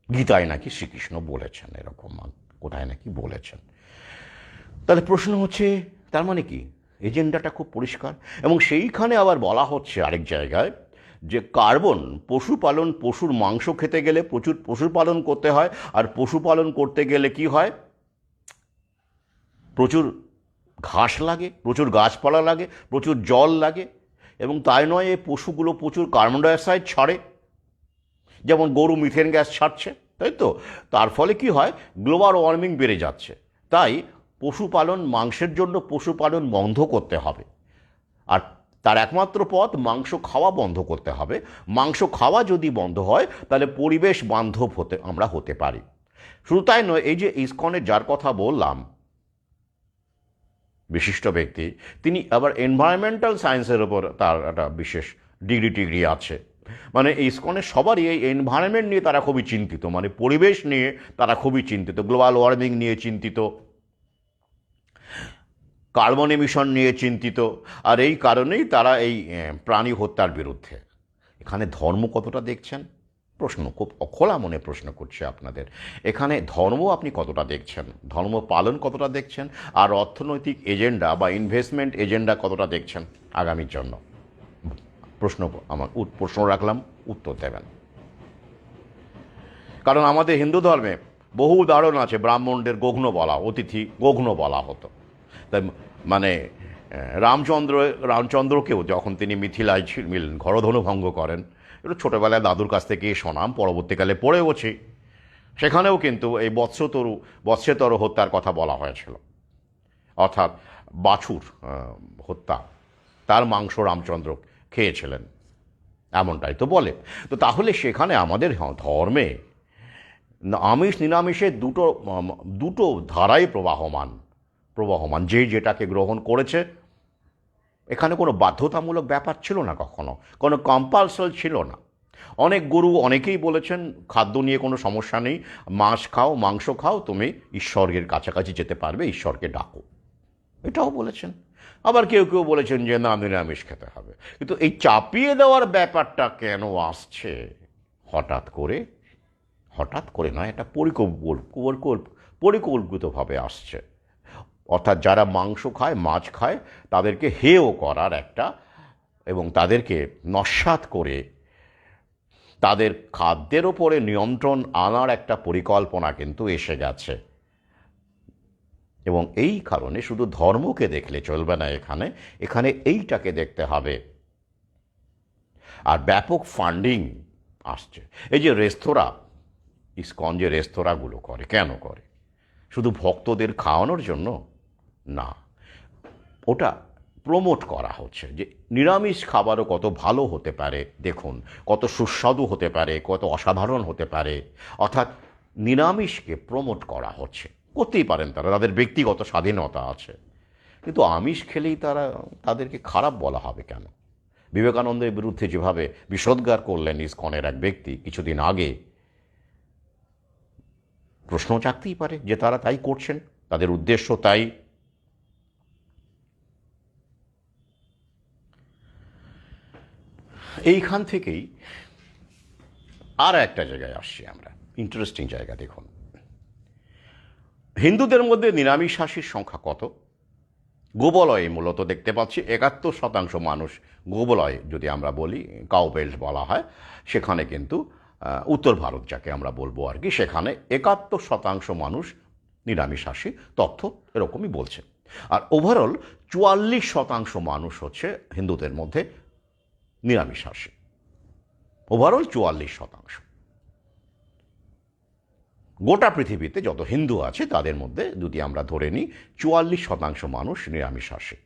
[SPEAKER 1] গীতায় নাকি শ্রীকৃষ্ণ বলেছেন এরকম, কোথায় নাকি বলেছেন। তাহলে প্রশ্ন হচ্ছে, তার মানে কি এজেন্ডাটা খুব পরিষ্কার। এবং সেইখানে আবার বলা হচ্ছে আরেক জায়গায় যে কার্বন পশুপালন, পশুর মাংস খেতে গেলে প্রচুর পশুপালন করতে হয়, আর পশুপালন করতে গেলে কি হয়, প্রচুর ঘাস লাগে, প্রচুর গাছপালা লাগে, প্রচুর জল লাগে। এবং তাই নয়, এই পশুগুলো প্রচুর কার্বন ডাইঅক্সাইড ছাড়ে, যেমন গরু মিথেন গ্যাস ছাড়ছে, তাই তো। তার ফলে কি হয়, গ্লোবাল ওয়ার্মিং বেড়ে যাচ্ছে। তাই পশুপালন, মাংসের জন্য পশুপালন বন্ধ করতে হবে। আর তার একমাত্র পথ, মাংস খাওয়া বন্ধ করতে হবে। মাংস খাওয়া যদি বন্ধ হয়, তাহলে পরিবেশ বান্ধব আমরা হতে পারি। শুধু তাই নয়, এই যে ইসকনের যার কথা বললাম, বিশিষ্ট ব্যক্তি, তিনি আবার এনভায়রনমেন্টাল সায়েন্সের ওপর তার একটা বিশেষ ডিগ্রি আছে। মানে ইসকনের সবারই এই এনভায়রনমেন্ট নিয়ে তারা খুবই চিন্তিত, মানে পরিবেশ নিয়ে তারা খুবই চিন্তিত, গ্লোবাল ওয়ার্মিং নিয়ে চিন্তিত, কার্বন এমিশন নিয়ে চিন্তিত। আর এই কারণেই তারা এই প্রাণী হত্যার বিরুদ্ধে। এখানে ধর্ম কতটা দেখছেন, প্রশ্ন, খুব খোলা মনে প্রশ্ন করছে আপনাদের। এখানে ধর্ম আপনি কতটা দেখছেন, ধর্ম পালন কতটা দেখছেন, আর অর্থনৈতিক এজেন্ডা বা ইনভেস্টমেন্ট এজেন্ডা কতটা দেখছেন আগামীর জন্য। প্রশ্ন রাখলাম, উত্তর দেবেন। কারণ আমাদের হিন্দু ধর্মে বহু উদাহরণ আছে, ব্রাহ্মণদের গঘ্ন বলা, অতিথি গঘ্ন বলা হতো। তাই মানে রামচন্দ্রকেও যখন তিনি মিথিলায় ছিলেন, ঘরধনু ভঙ্গ করেন, একটু ছোটোবেলায় দাদুর কাছ থেকে শোনাম, পরবর্তীকালে পড়েওছি, সেখানেও কিন্তু এই বৎসেতর হত্যার কথা বলা হয়েছিল। অর্থাৎ বাছুর হত্যা, তার মাংস রামচন্দ্র খেয়েছিলেন, এমনটাই তো বলে। তো তাহলে সেখানে আমাদের ধর্মে আমিষ নিরামিষের দুটো ধারাই প্রবাহমান। যে যেটাকে গ্রহণ করেছে, এখানে কোনো বাধ্যতামূলক ব্যাপার ছিল না, কখনো কোনো কম্পালসারি ছিল না। অনেক গুরু অনেকেই বলেছেন খাদ্য নিয়ে কোনো সমস্যা নেই, মাছ খাও, মাংস খাও, তুমি ঈশ্বরের কাছাকাছি যেতে পারবে, ঈশ্বরকে ডাকো, এটাও বলেছেন। আবার কেউ কেউ বলেছেন যে না, নিরামিষ খেতে হবে। কিন্তু এই চাপিয়ে দেওয়ার ব্যাপারটা কেন আসছে হঠাৎ করে নয়, এটা পরিকল্পিতভাবে আসছে। অর্থাৎ যারা মাংস খায়, মাছ খায়, তাদেরকে হেয় করার একটা, এবং তাদেরকে নস্যাৎ করে তাদের খাদ্যের ওপরে নিয়ন্ত্রণ আনার একটা পরিকল্পনা কিন্তু এসে গেছে। এবং এই কারণে শুধু ধর্মকে দেখলে চলবে না, এখানে এইটাকে দেখতে হবে। আর ব্যাপক ফান্ডিং আসছে। এই যে রেস্তোরাঁ, ইসকন যে রেস্তোরাঁগুলো করে, কেন করে? শুধু ভক্তদের খাওয়ানোর জন্য না, ওটা প্রমোট করা হচ্ছে যে নিরামিষ খাবারও কত ভালো হতে পারে, দেখুন কত সুস্বাদু হতে পারে, কত অসাধারণ হতে পারে। অর্থাৎ নিরামিষকে প্রমোট করা হচ্ছে। করতেই পারেন তারা, তাদের ব্যক্তিগত স্বাধীনতা আছে, কিন্তু আমিষ খেলেই তাদেরকে খারাপ বলা হবে কেন? বিবেকানন্দের বিরুদ্ধে যেভাবে বিষোদ্গার করলেন ইসকনের এক ব্যক্তি কিছুদিন আগে, প্রশ্ন জাগতেই পারে যে তারা তাই করছেন, তাদের উদ্দেশ্য তাই। এইখান থেকেই আর একটা জায়গায় আসছি আমরা, ইন্টারেস্টিং জায়গা। দেখুন, হিন্দুদের মধ্যে নিরামিষাশীর সংখ্যা কত? গোবলয়ে মূলত দেখতে পাচ্ছি 71% মানুষ গোবলয়, যদি আমরা বলি কাউ বেল্ট বলা হয়, সেখানে কিন্তু উত্তর ভারত যাকে আমরা বলবো আর কি, সেখানে 71% মানুষ নিরামিষাশী, তথ্য এরকমই বলছে। আর ওভারঅল 44% মানুষ হচ্ছে হিন্দুদের মধ্যে নিরামিষাশী। ওভারঅল 44%। গোটা পৃথিবীতে যত হিন্দু আছে তাদের মধ্যে যদি আমরা ধরে নিই 44% মানুষ নিরামিষাশী,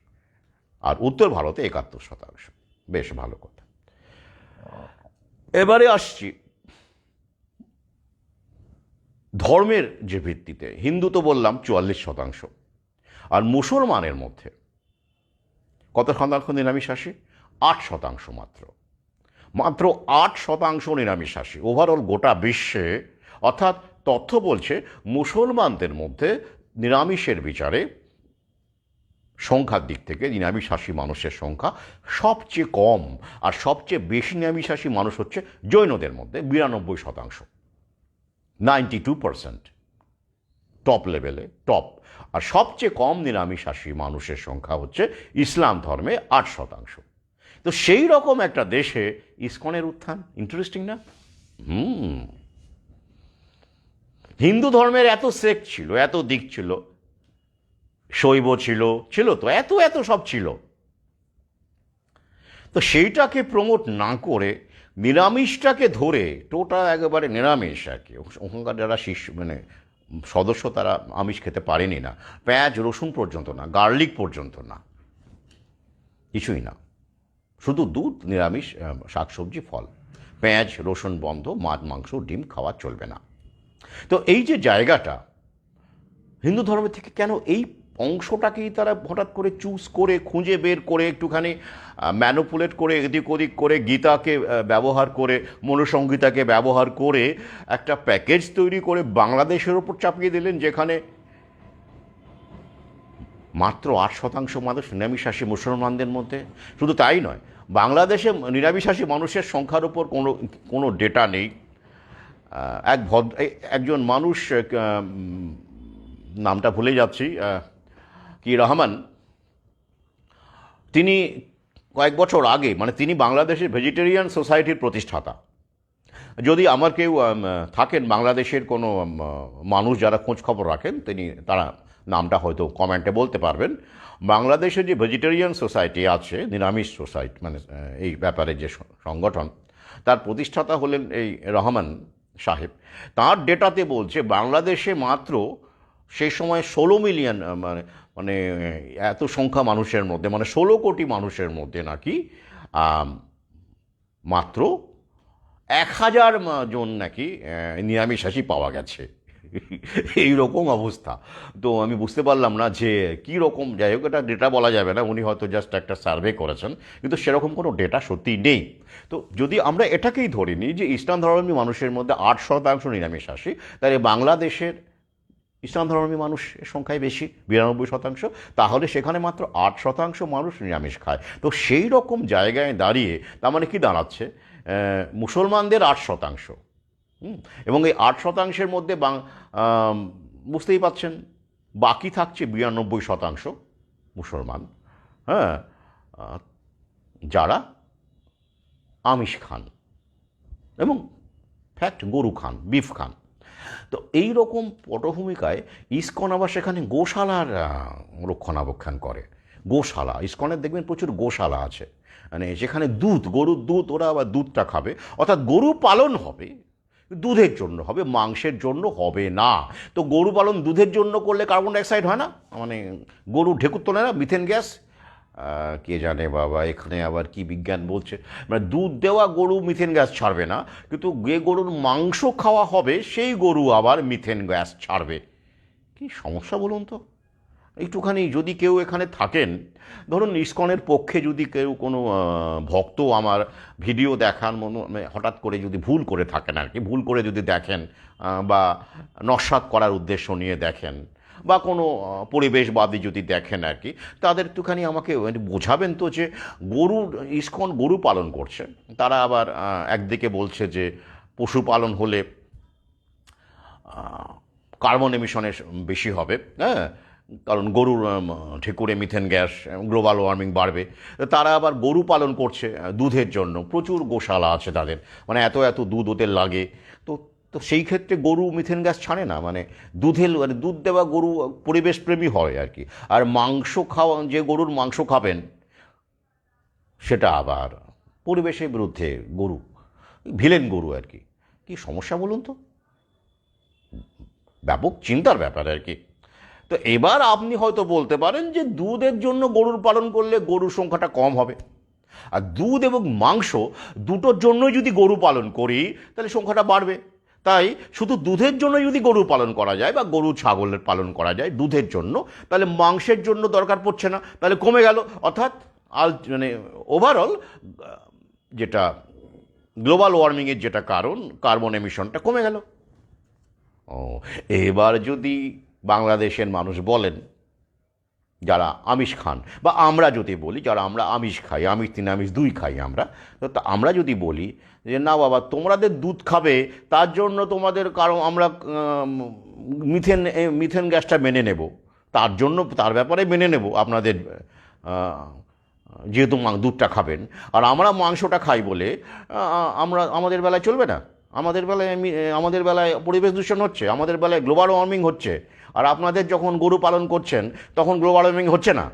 [SPEAKER 1] আর উত্তর ভারতে 71%। বেশ ভালো কথা। এবারে আসছি ধর্মের যে ভিত্তিতে। হিন্দু তো বললাম 44%, আর মুসলমানের মধ্যে কত শতাংশ নিরামিষাশী? 8% মাত্র 8% নিরামিষাশী ওভারঅল গোটা বিশ্বে। অর্থাৎ তথ্য বলছে মুসলমানদের মধ্যে নিরামিষের বিচারে সংখ্যার দিক থেকে নিরামিষাশী মানুষের সংখ্যা সবচেয়ে কম, আর সবচেয়ে বেশি নিরামিষাশী মানুষ হচ্ছে জৈনদের মধ্যে 92%, 92%, টপ লেভেলে টপ। আর সবচেয়ে কম নিরামিষাশী মানুষের সংখ্যা হচ্ছে ইসলাম ধর্মে 8%। তো সেই রকম একটা দেশে ইসকনের উত্থান, ইন্টারেস্টিং না? হিন্দু ধর্মের এত সেক্ট ছিল, এত দিক ছিল, শৈব ছিল, তো এত এত সব ছিল, তো সেইটাকে প্রমোট না করে নিরামিষটাকে ধরে টোটাল একেবারে নিরামিষ আর কি। ওখানকার যারা শিষ্য মানে সদস্য তারা আমিষ খেতে পারেনি না, পেঁয়াজ রসুন পর্যন্ত না, গার্লিক পর্যন্ত না, কিছুই না, শুধু দুধ, নিরামিষ, শাকসবজি, ফল, পেঁয়াজ রসুন বন্ধ, মাছ মাংস ডিম খাওয়া চলবে না। তো এই যে জায়গাটা হিন্দু ধর্মের থেকে কেন এই অংশটাকেই তারা হঠাৎ করে চুজ করে খুঁজে বের করে একটুখানি ম্যানুপুলেট করে এদিক ওদিক করে গীতাকে ব্যবহার করে মনুসংহিতাকে ব্যবহার করে একটা প্যাকেজ তৈরি করে বাংলাদেশের ওপর চাপিয়ে দিলেন, যেখানে মাত্র 8% মানুষ নিরামিষাশী মুসলমানদের মধ্যে। শুধু তাই নয়, বাংলাদেশে নিরামিষাশী মানুষের সংখ্যার উপর কোনো ডেটা নেই। একজন মানুষ, নামটা ভুলে যাচ্ছি, কি রহমান, তিনি কয়েক বছর আগে, মানে তিনি বাংলাদেশের ভেজিটেরিয়ান সোসাইটির প্রতিষ্ঠাতা। যদি আমার কেউ থাকেন বাংলাদেশের কোনো মানুষ যারা খোঁজ খবর রাখেন, তারা নামটা হয়তো কমেন্টে বলতে পারবেন। বাংলাদেশের যে ভেজিটেরিয়ান সোসাইটি আছে, নিরামিষ সোসাইটি মানে এই ব্যাপারে যে সংগঠন, তার প্রতিষ্ঠাতা হলেন এই রহমান সাহেব। তার ডেটাতে বলছে বাংলাদেশে মাত্র সেই সময় 16 মিলিয়ন মানে এত সংখ্যা মানুষের মধ্যে, মানে 16 কোটি মানুষের মধ্যে নাকি মাত্র 1000 জন নাকি নিরামিষাশী পাওয়া গেছে। এই রকম অবস্থা। তো আমি বুঝতে পারলাম না যে কী রকম, যাই হোক এটা ডেটা বলা যাবে না, উনি হয়তো জাস্ট একটা সার্ভে করেছেন, কিন্তু সেরকম কোনো ডেটা সত্যিই নেই। তো যদি আমরা এটাকেই ধরে নিই যে ইসলাম ধর্মী মানুষের মধ্যে 8% নিরামিষাশী, তাহলে বাংলাদেশের ইসলাম ধর্মী মানুষের সংখ্যাই বেশি, 92%, তাহলে সেখানে মাত্র 8% মানুষ নিরামিষ খায়। তো সেই রকম জায়গায় দাঁড়িয়ে তার মানে কি দাঁড়াচ্ছে, মুসলমানদের 8%, এবং এই 8%-এর মধ্যে বুঝতেই পাচ্ছেন বাকি থাকছে 92% মুসলমান, হ্যাঁ, যারা আমিষ খান এবং ফ্যাক্ট গরু খান, বিফ খান। তো এই রকম পটভূমিকায় ইসকন আবার সেখানে গোশালার রক্ষণাবেক্ষণ করে। গোশালা, ইসকনের দেখবেন প্রচুর গোশালা আছে, মানে যেখানে গরুর দুধ, ওরা আবার দুধটা খাবে, অর্থাৎ গরু পালন হবে, দুধের জন্য হবে, মাংসের জন্য হবে না। তো গরু পালন দুধের জন্য করলে কার্বন ডাইঅক্সাইড হয় না, মানে গরু ঢেকুর তোলে না, মিথেন গ্যাস, কে জানে বাবা এখানে আবার কি বিজ্ঞান বলছে। মানে দুধ দেওয়া গরু মিথেন গ্যাস ছাড়বে না, কিন্তু যে গরুর মাংস খাওয়া হবে সেই গরু আবার মিথেন গ্যাস ছাড়বে। কি সমস্যা বলুন তো? একটুখানি যদি কেউ এখানে থাকেন, ধরুন ইসকনের পক্ষে যদি কেউ কোনো ভক্ত আমার ভিডিও দেখান হঠাৎ করে যদি ভুল করে থাকেন আর কি, ভুল করে যদি দেখেন বা নস্যাৎ করার উদ্দেশ্য নিয়ে দেখেন, বা কোনো পরিবেশবাদী যদি দেখেন আর কি, তাদের একটুখানি আমাকে বোঝাবেন তো যে ইসকন গরু পালন করছে, তারা আবার একদিকে বলছে যে পশুপালন হলে কার্বন এমিশনের বেশি হবে, হ্যাঁ, কারণ গরুর ঢেকুরে মিথেন গ্যাস, গ্লোবাল ওয়ার্মিং বাড়বে। তারা আবার গরু পালন করছে দুধের জন্য, প্রচুর গোশালা আছে তাদের, মানে এত এত দুধ ওদের লাগে। তো তো সেই ক্ষেত্রে গরু মিথেন গ্যাস ছাড়ে না, মানে দুধ দেওয়া গরু পরিবেশপ্রেমী হয় আর কি। আর মাংস খাওয়া, যে গরুর মাংস খাবেন সেটা আবার পরিবেশের বিরুদ্ধে গরু, ভিলেন গরু আর কি। কি সমস্যা বলুন তো? ব্যাপক চিন্তার ব্যাপার আর কি। তো এবার আপনি হয়তো বলতে পারেন যে দুধের জন্য গরুর পালন করলে গরুর সংখ্যাটা কম হবে, আর দুধ এবং মাংস দুটোর জন্যই যদি গরু পালন করি তাহলে সংখ্যাটা বাড়বে। তাই শুধু দুধের জন্য যদি গরু পালন করা যায় বা গরু ছাগলের পালন করা যায় দুধের জন্য, তাহলে মাংসের জন্য দরকার পড়ছে না, তাহলে কমে গেল। অর্থাৎ মানে ওভারঅল যেটা গ্লোবাল ওয়ার্মিংয়ের যেটা কারণ, কার্বন এমিশনটা কমে গেল। ও, এবার যদি বাংলাদেশের মানুষ বলেন যারা আমিষ খান, বা আমরা যদি বলি যারা আমরা আমিষ খাই, আমিষ নিরামিষ দুই খাই আমরা, তো আমরা যদি বলি যে না বাবা তোমাদের দুধ খাবে, তার জন্য তোমাদের কারণ আমরা মিথেন গ্যাসটা মেনে নেব, তার জন্য তার ব্যাপারে মেনে নেব আপনাদের, যেহেতু দুধটা খাবেন, আর আমরা মাংসটা খাই বলে আমাদের বেলায় চলবে না, আমাদের বেলায় পরিবেশ দূষণ হচ্ছে, আমাদের বেলায় গ্লোবাল ওয়ার্মিং হচ্ছে, আর আপনাদের যখন গরু পালন করছেন তখন গ্লোবাল ওয়ার্মিং হচ্ছে না,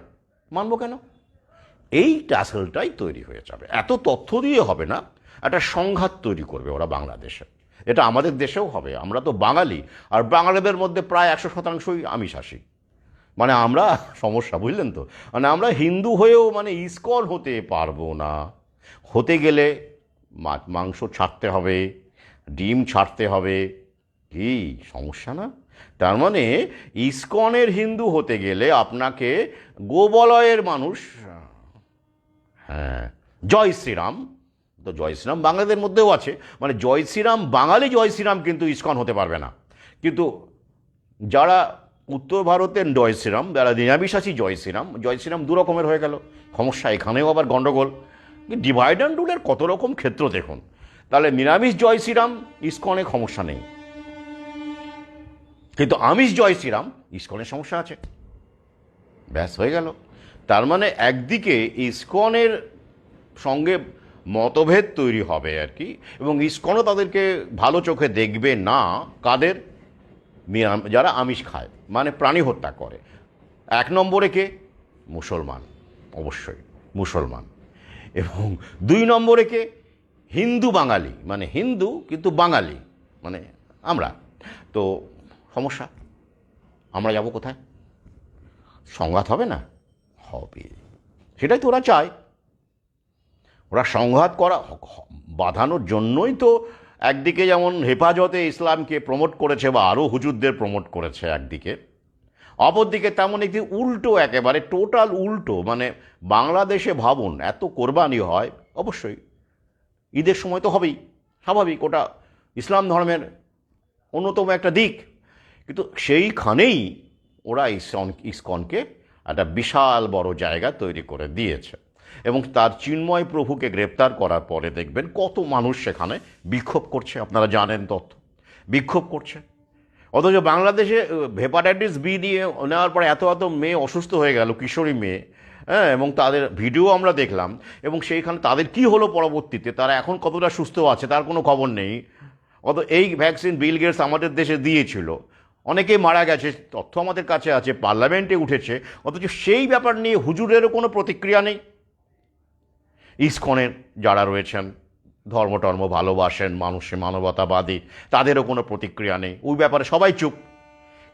[SPEAKER 1] মানবো কেন? এই টাসেলটাই তৈরি হয়ে যাবে। এত তথ্য দিয়ে হবে না, একটা সংঘাত তৈরি করবে ওরা বাংলাদেশে। এটা আমাদের দেশেও হবে, আমরা তো বাঙালি, আর বাঙালিদের মধ্যে প্রায় 100%ই আমিষাশী। মানে আমরা সমস্যা, বুঝলেন তো, মানে আমরা হিন্দু হয়েও মানে ইসকন হতে পারবো না। হতে গেলে মাংস ছাড়তে হবে, ডিম ছাড়তে হবে, কি সমস্যা না? তার মানে ইসকনের হিন্দু হতে গেলে আপনাকে গোবলয়ের মানুষ, হ্যাঁ, জয় শ্রীরাম, তো জয় শ্রীরাম বাঙালিদের মধ্যেও আছে, মানে জয় শ্রীরাম বাঙালি জয় শ্রীরাম কিন্তু ইসকন হতে পারবে না। কিন্তু যারা উত্তর ভারতের জয় শ্রীরাম, যারা নিরামিষাশী জয় শ্রীরাম দু রকমের হয়ে গেল। সমস্যা এখানেও আবার গণ্ডগোল। ডিভাইড অ্যান্ড রুলের কত রকম ক্ষেত্র দেখুন। তাহলে নিরামিষ জয় শ্রীরাম ইসকনে সমস্যা নেই, কিন্তু আমিষ জয় শ্রীরাম ইসকনের সমস্যা আছে। ব্যাস হয়ে গেল। তার মানে একদিকে ইসকনের সঙ্গে মতভেদ তৈরি হবে আর কি, এবং ইসকনও তাদেরকে ভালো চোখে দেখবে না। কাদের? যারা আমিষ খায়, মানে প্রাণী হত্যা করে। এক নম্বরে কে? মুসলমান, অবশ্যই মুসলমান। এবং দুই নম্বরে কে? হিন্দু বাঙালি, মানে হিন্দু কিন্তু বাঙালি, মানে আমরা। তো সমস্যা, আমরা যাব কোথায়? সংঘাত হবে না? হবে। সেটাই তো ওরা চায়। ওরা সংঘাত বাঁধানোর জন্যই তো একদিকে যেমন হেফাজতে ইসলামকে প্রমোট করেছে, বা আরও হুজুরদের প্রমোট করেছে একদিকে, অপরদিকে তেমন একটি উল্টো, একেবারে টোটাল উল্টো। মানে বাংলাদেশে ভাবুন, এত কোরবানি হয়, অবশ্যই ঈদের সময় তো হবেই, স্বাভাবিক, ওটা ইসলাম ধর্মের অন্যতম একটা দিক। কিন্তু সেইখানেই ওরা ইসকনকে একটা বিশাল বড় জায়গা তৈরি করে দিয়েছে। এবং তার চিন্ময় প্রভুকে গ্রেপ্তার করার পরে দেখবেন কত মানুষ সেখানে বিক্ষোভ করছে, আপনারা জানেন তথ্য, বিক্ষোভ করছে। অথচ বাংলাদেশে হেপাটাইটিস বি দিয়ে নেওয়ার পরে এত এত মেয়ে অসুস্থ হয়ে গেল, কিশোরী মেয়ে, হ্যাঁ, এবং তাদের ভিডিও আমরা দেখলাম, এবং সেইখানে তাদের কি হলো পরবর্তীতে, তারা এখন কতটা সুস্থ আছে তার কোনো খবর নেই। এই ভ্যাকসিন বিল গেটস আমাদের দেশে দিয়েছিল, অনেকেই মারা গেছে, তথ্য আমাদের কাছে আছে, পার্লামেন্টে উঠেছে, অথচ সেই ব্যাপার নিয়ে হুজুরেরও কোনো প্রতিক্রিয়া নেই। ইসকনের যারা রয়েছেন, ধর্ম ভালোবাসেন, মানবতাবাদী, তাদেরও কোনো প্রতিক্রিয়া নেই, ওই ব্যাপারে সবাই চুপ।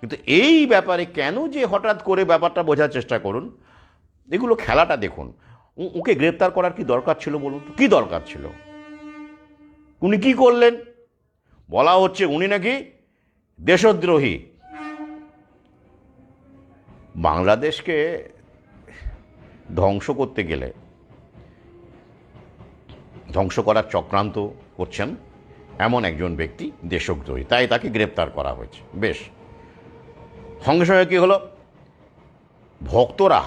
[SPEAKER 1] কিন্তু এই ব্যাপারে কেন যে হঠাৎ করে, ব্যাপারটা বোঝার চেষ্টা করুন, এগুলো খেলাটা দেখুন। ওকে গ্রেপ্তার করার কি দরকার ছিল বলুন তো? কী দরকার ছিল? উনি কি করলেন? বলা হচ্ছে উনি নাকি দেশদ্রোহী। বাংলাদেশকে ধ্বংস করতে গেলে, ধ্বংস করার চক্রান্ত করছেন এমন একজন ব্যক্তি দেশদ্রোহী, তাই তাকে গ্রেপ্তার করা হয়েছে। বেশ, সঙ্গে সঙ্গে কী হলো? ভক্তরা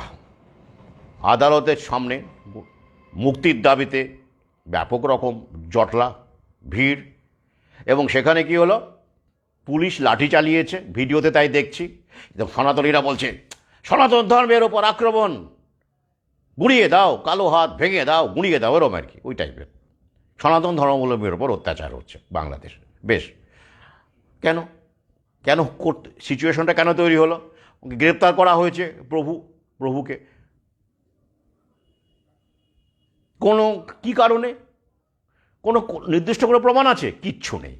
[SPEAKER 1] আদালতের সামনে মুক্তির দাবিতে ব্যাপক রকম জটলা, ভিড়, এবং সেখানে কি হলো? পুলিশ লাঠি চালিয়েছে, ভিডিওতে তাই দেখছি। সনাতনীরা বলছে সনাতন ধর্মের ওপর আক্রমণ, গুঁড়িয়ে দাও, কালো হাত ভেঙে দাও, গুঁড়িয়ে দাও, এরকম আর কি, ওই টাইপের। সনাতন ধর্মাবলম্বীর ওপর অত্যাচার হচ্ছে বাংলাদেশে। বেশ, কেন কেন করতে, সিচুয়েশনটা কেন তৈরি হলো? গ্রেপ্তার করা হয়েছে প্রভুকে, কোনো কি কারণে? কোনো নির্দিষ্ট কোনো প্রমাণ আছে? কিচ্ছু নেই,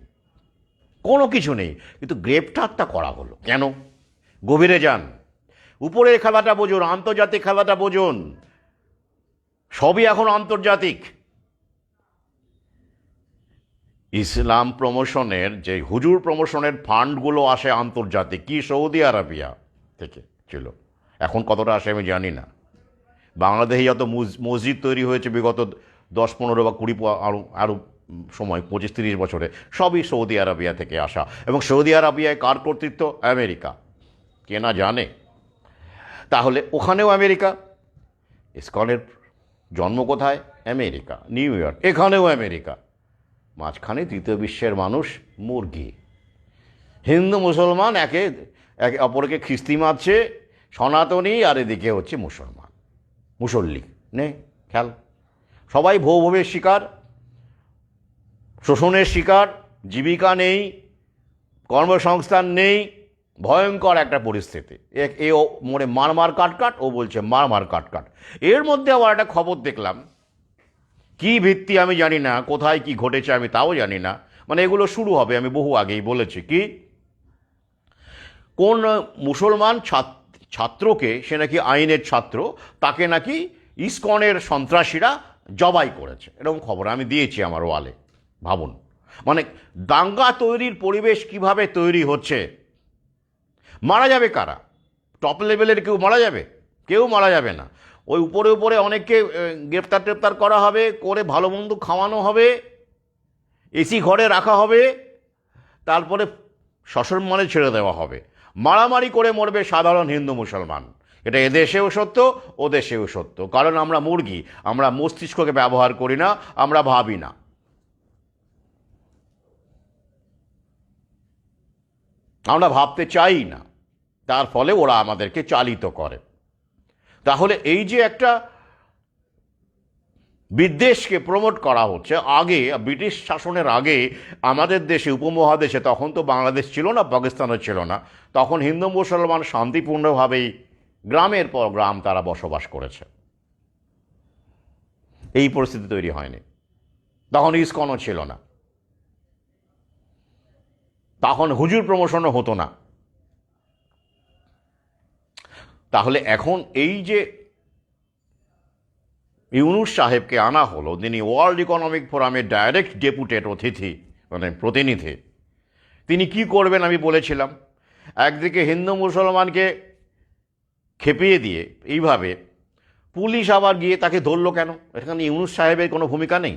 [SPEAKER 1] কোনো কিছু নেই, কিন্তু গ্রেপ্তারটা করা হলো কেন? গভীরে যান, উপরের খেলাটা বোঝুন, আন্তর্জাতিক খেলাটা বোঝুন। সবই এখন আন্তর্জাতিক। ইসলাম প্রমোশনের যে হুজুর প্রমোশনের ফান্ডগুলো আসে আন্তর্জাতিক, কি সৌদি আরবিয়া থেকে ছিল, এখন কতটা আসে আমি জানি না। বাংলাদেশে যত মসজিদ তৈরি হয়েছে বিগত 10, 15 বা 20 আরও সময় 25-30 বছরে সবই সৌদি আরবিয়া থেকে আসা, এবং সৌদি আরবিয়ায় কার কর্তৃত্ব? আমেরিকা। কে না জানে? তাহলে ওখানেও আমেরিকা। ইসকনের জন্ম কোথায়? আমেরিকা, নিউ ইয়র্ক, এখানেও আমেরিকা। মাঝখানে তৃতীয় বিশ্বের মানুষ মুরগি। হিন্দু মুসলমান একে একে অপরকে খিস্তি মারছে, সনাতনী, আর এদিকে হচ্ছে মুসলমান, মুসল্লি। নে খেয়াল, সবাই ভোগের শিকার, শোষণের শিকার, জীবিকা নেই, কর্মসংস্থান নেই, ভয়ঙ্কর একটা পরিস্থিতি। এ ও মনে মার কাট, ও বলছে মার কাট। এর মধ্যে আবার একটা খবর দেখলাম, কি ভিত্তি আমি জানি না, কোথায় কি ঘটেছে আমি তাও জানি না, মানে এগুলো শুরু হবে, আমি বহু আগেই বলেছি, কি কোন মুসলমান ছাত্রকে, সে নাকি আইনের ছাত্র, তাকে নাকি ইসকনের সন্ত্রাসীরা জবাই করেছে, এরকম খবর আমি দিয়েছি আমার ওয়ালে। ভাবুন, মানে দাঙ্গা তৈরির পরিবেশ কিভাবে তৈরি হচ্ছে। মারা যাবে কারা? টপ লেভেলের কেউ মারা যাবে? কেউ মারা যাবে না। ওই উপরে উপরে অনেককে গ্রেপ্তার করা হবে, করে ভালো মন্দ খাওয়ানো হবে, এসি ঘরে রাখা হবে, তারপরে সসম্মানে ছেড়ে দেওয়া হবে। মারামারি করে মরবে সাধারণ হিন্দু মুসলমান। এটা এদেশেও সত্য, ও দেশেও সত্য। কারণ আমরা মুরগি, আমরা মস্তিষ্ককে ব্যবহার করি না, আমরা ভাবি না, আমরা ভাবতে চাই না, তার ফলে ওরা আমাদেরকে চালিত করে। তাহলে এই যে একটা বিদ্বেষকে প্রমোট করা হচ্ছে, আগে ব্রিটিশ শাসনের আগে আমাদের দেশে, উপমহাদেশে, তখন তো বাংলাদেশ ছিল না, পাকিস্তানও ছিল না, তখন হিন্দু মুসলমান শান্তিপূর্ণভাবেই গ্রামের পর গ্রাম তারা বসবাস করেছে। এই পরিস্থিতি তৈরি হয়নি। তখন ইসকনও ছিল না, তখন হুজুর প্রমোশনও হতো না। তাহলে এখন এই যে ইউনুস সাহেবকে আনা হলো, তিনি ওয়ার্ল্ড ইকোনমিক ফোরামের ডাইরেক্ট ডেপুটেড অতিথি, মানে প্রতিনিধি, তিনি কি করবেন আমি বলেছিলাম। একদিকে হিন্দু মুসলমানকে খেপিয়ে দিয়ে এইভাবে পুলিশ আবার গিয়ে তাকে ধরলো কেন? এখানে ইউনুস সাহেবের কোনো ভূমিকা নেই।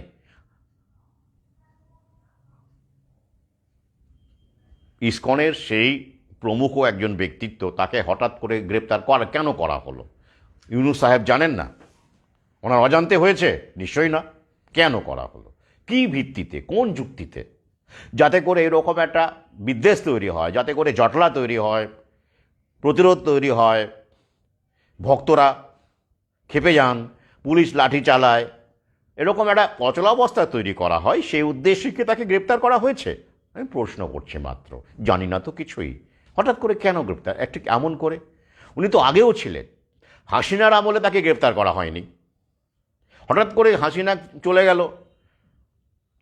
[SPEAKER 1] ইসকনের সেই প্রমুখ একজন ব্যক্তিত্ব, তাকে হঠাৎ করে গ্রেপ্তার কেন করা হলো? ইউনুস সাহেব জানেন না? ওনার অজান্তে হয়েছে? নিশ্চয়ই না। কেন করা হলো? কি ভিত্তিতে, কোন যুক্তিতে? যাতে করে এরকম একটা বিদ্বেষ তৈরি হয়, যাতে করে জটলা তৈরি হয়, প্রতিরোধ তৈরি হয়, ভক্তরা খেপে যান, পুলিশ লাঠি চালায়, এরকম একটা অচলাবস্থা তৈরি করা হয়, সেই উদ্দেশ্যে কি তাকে গ্রেপ্তার করা হয়েছে? আমি প্রশ্ন করছি মাত্র, জানি না তো কিছুই। হঠাৎ করে কেন গ্রেপ্তার? একটু এমন করে, উনি তো আগেও ছিলেন, হাসিনার আমলে তাকে গ্রেপ্তার করা হয়নি। হঠাৎ করে হাসিনা চলে গেল,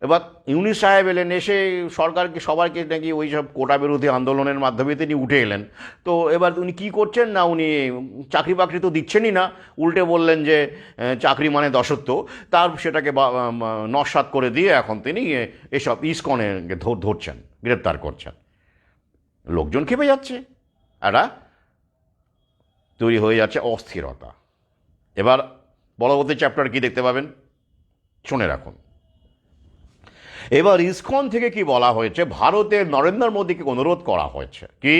[SPEAKER 1] এবার ইউনুস সাহেব এলেন, এসে সরকারকে সবাইকে নাকি ওই সব কোটা বিরোধী আন্দোলনের মাধ্যমে তিনি উঠে এলেন। তো এবার উনি কী করছেন না, উনি চাকরি বাকরি তো দিচ্ছেনই না, উল্টে বললেন যে চাকরি মানে দাসত্ব, তার সেটাকে নস্যাৎ করে দিয়ে এখন তিনি এসব ইসকনে ধরছেন, গ্রেপ্তার করছেন। লোকজন খেপে যাচ্ছে, একটা তৈরি হয়ে যাচ্ছে অস্থিরতা। এবার পরবর্তী চ্যাপ্টার কি দেখতে পাবেন, শুনে রাখুন। এবার ইসকন থেকে কি বলা হয়েছে, ভারতের নরেন্দ্র মোদীকে অনুরোধ করা হয়েছে কি,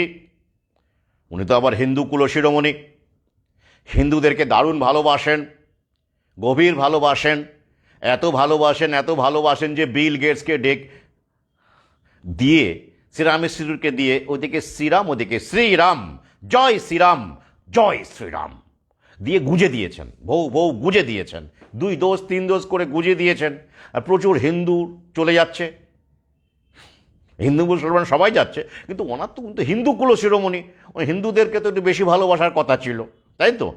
[SPEAKER 1] উনি তো আবার হিন্দু কুলশিরোমণি, হিন্দুদেরকে দারুণ ভালোবাসেন, গভীর ভালোবাসেন, এত ভালোবাসেন যে বিল গেটসকে দিয়ে, শ্রীরামের সিঁদুরকে দিয়ে, ওদিকে শ্রীরাম ওদিকে শ্রীরাম, জয় শ্রীরাম জয় শ্রীরাম দিয়ে গুঁজে দিয়েছেন, বউ গুঁজে দিয়েছেন, 2 ডোজ 3 ডোজ করে গুঁজে দিয়েছেন। আর প্রচুর হিন্দু চলে যাচ্ছে, হিন্দু মুসলমান সবাই যাচ্ছে, কিন্তু ওনার তো হিন্দু কুলশিরোমণি, হিন্দুদেরকে তো একটু বেশি ভালোবাসার কথা ছিল, তাই তো?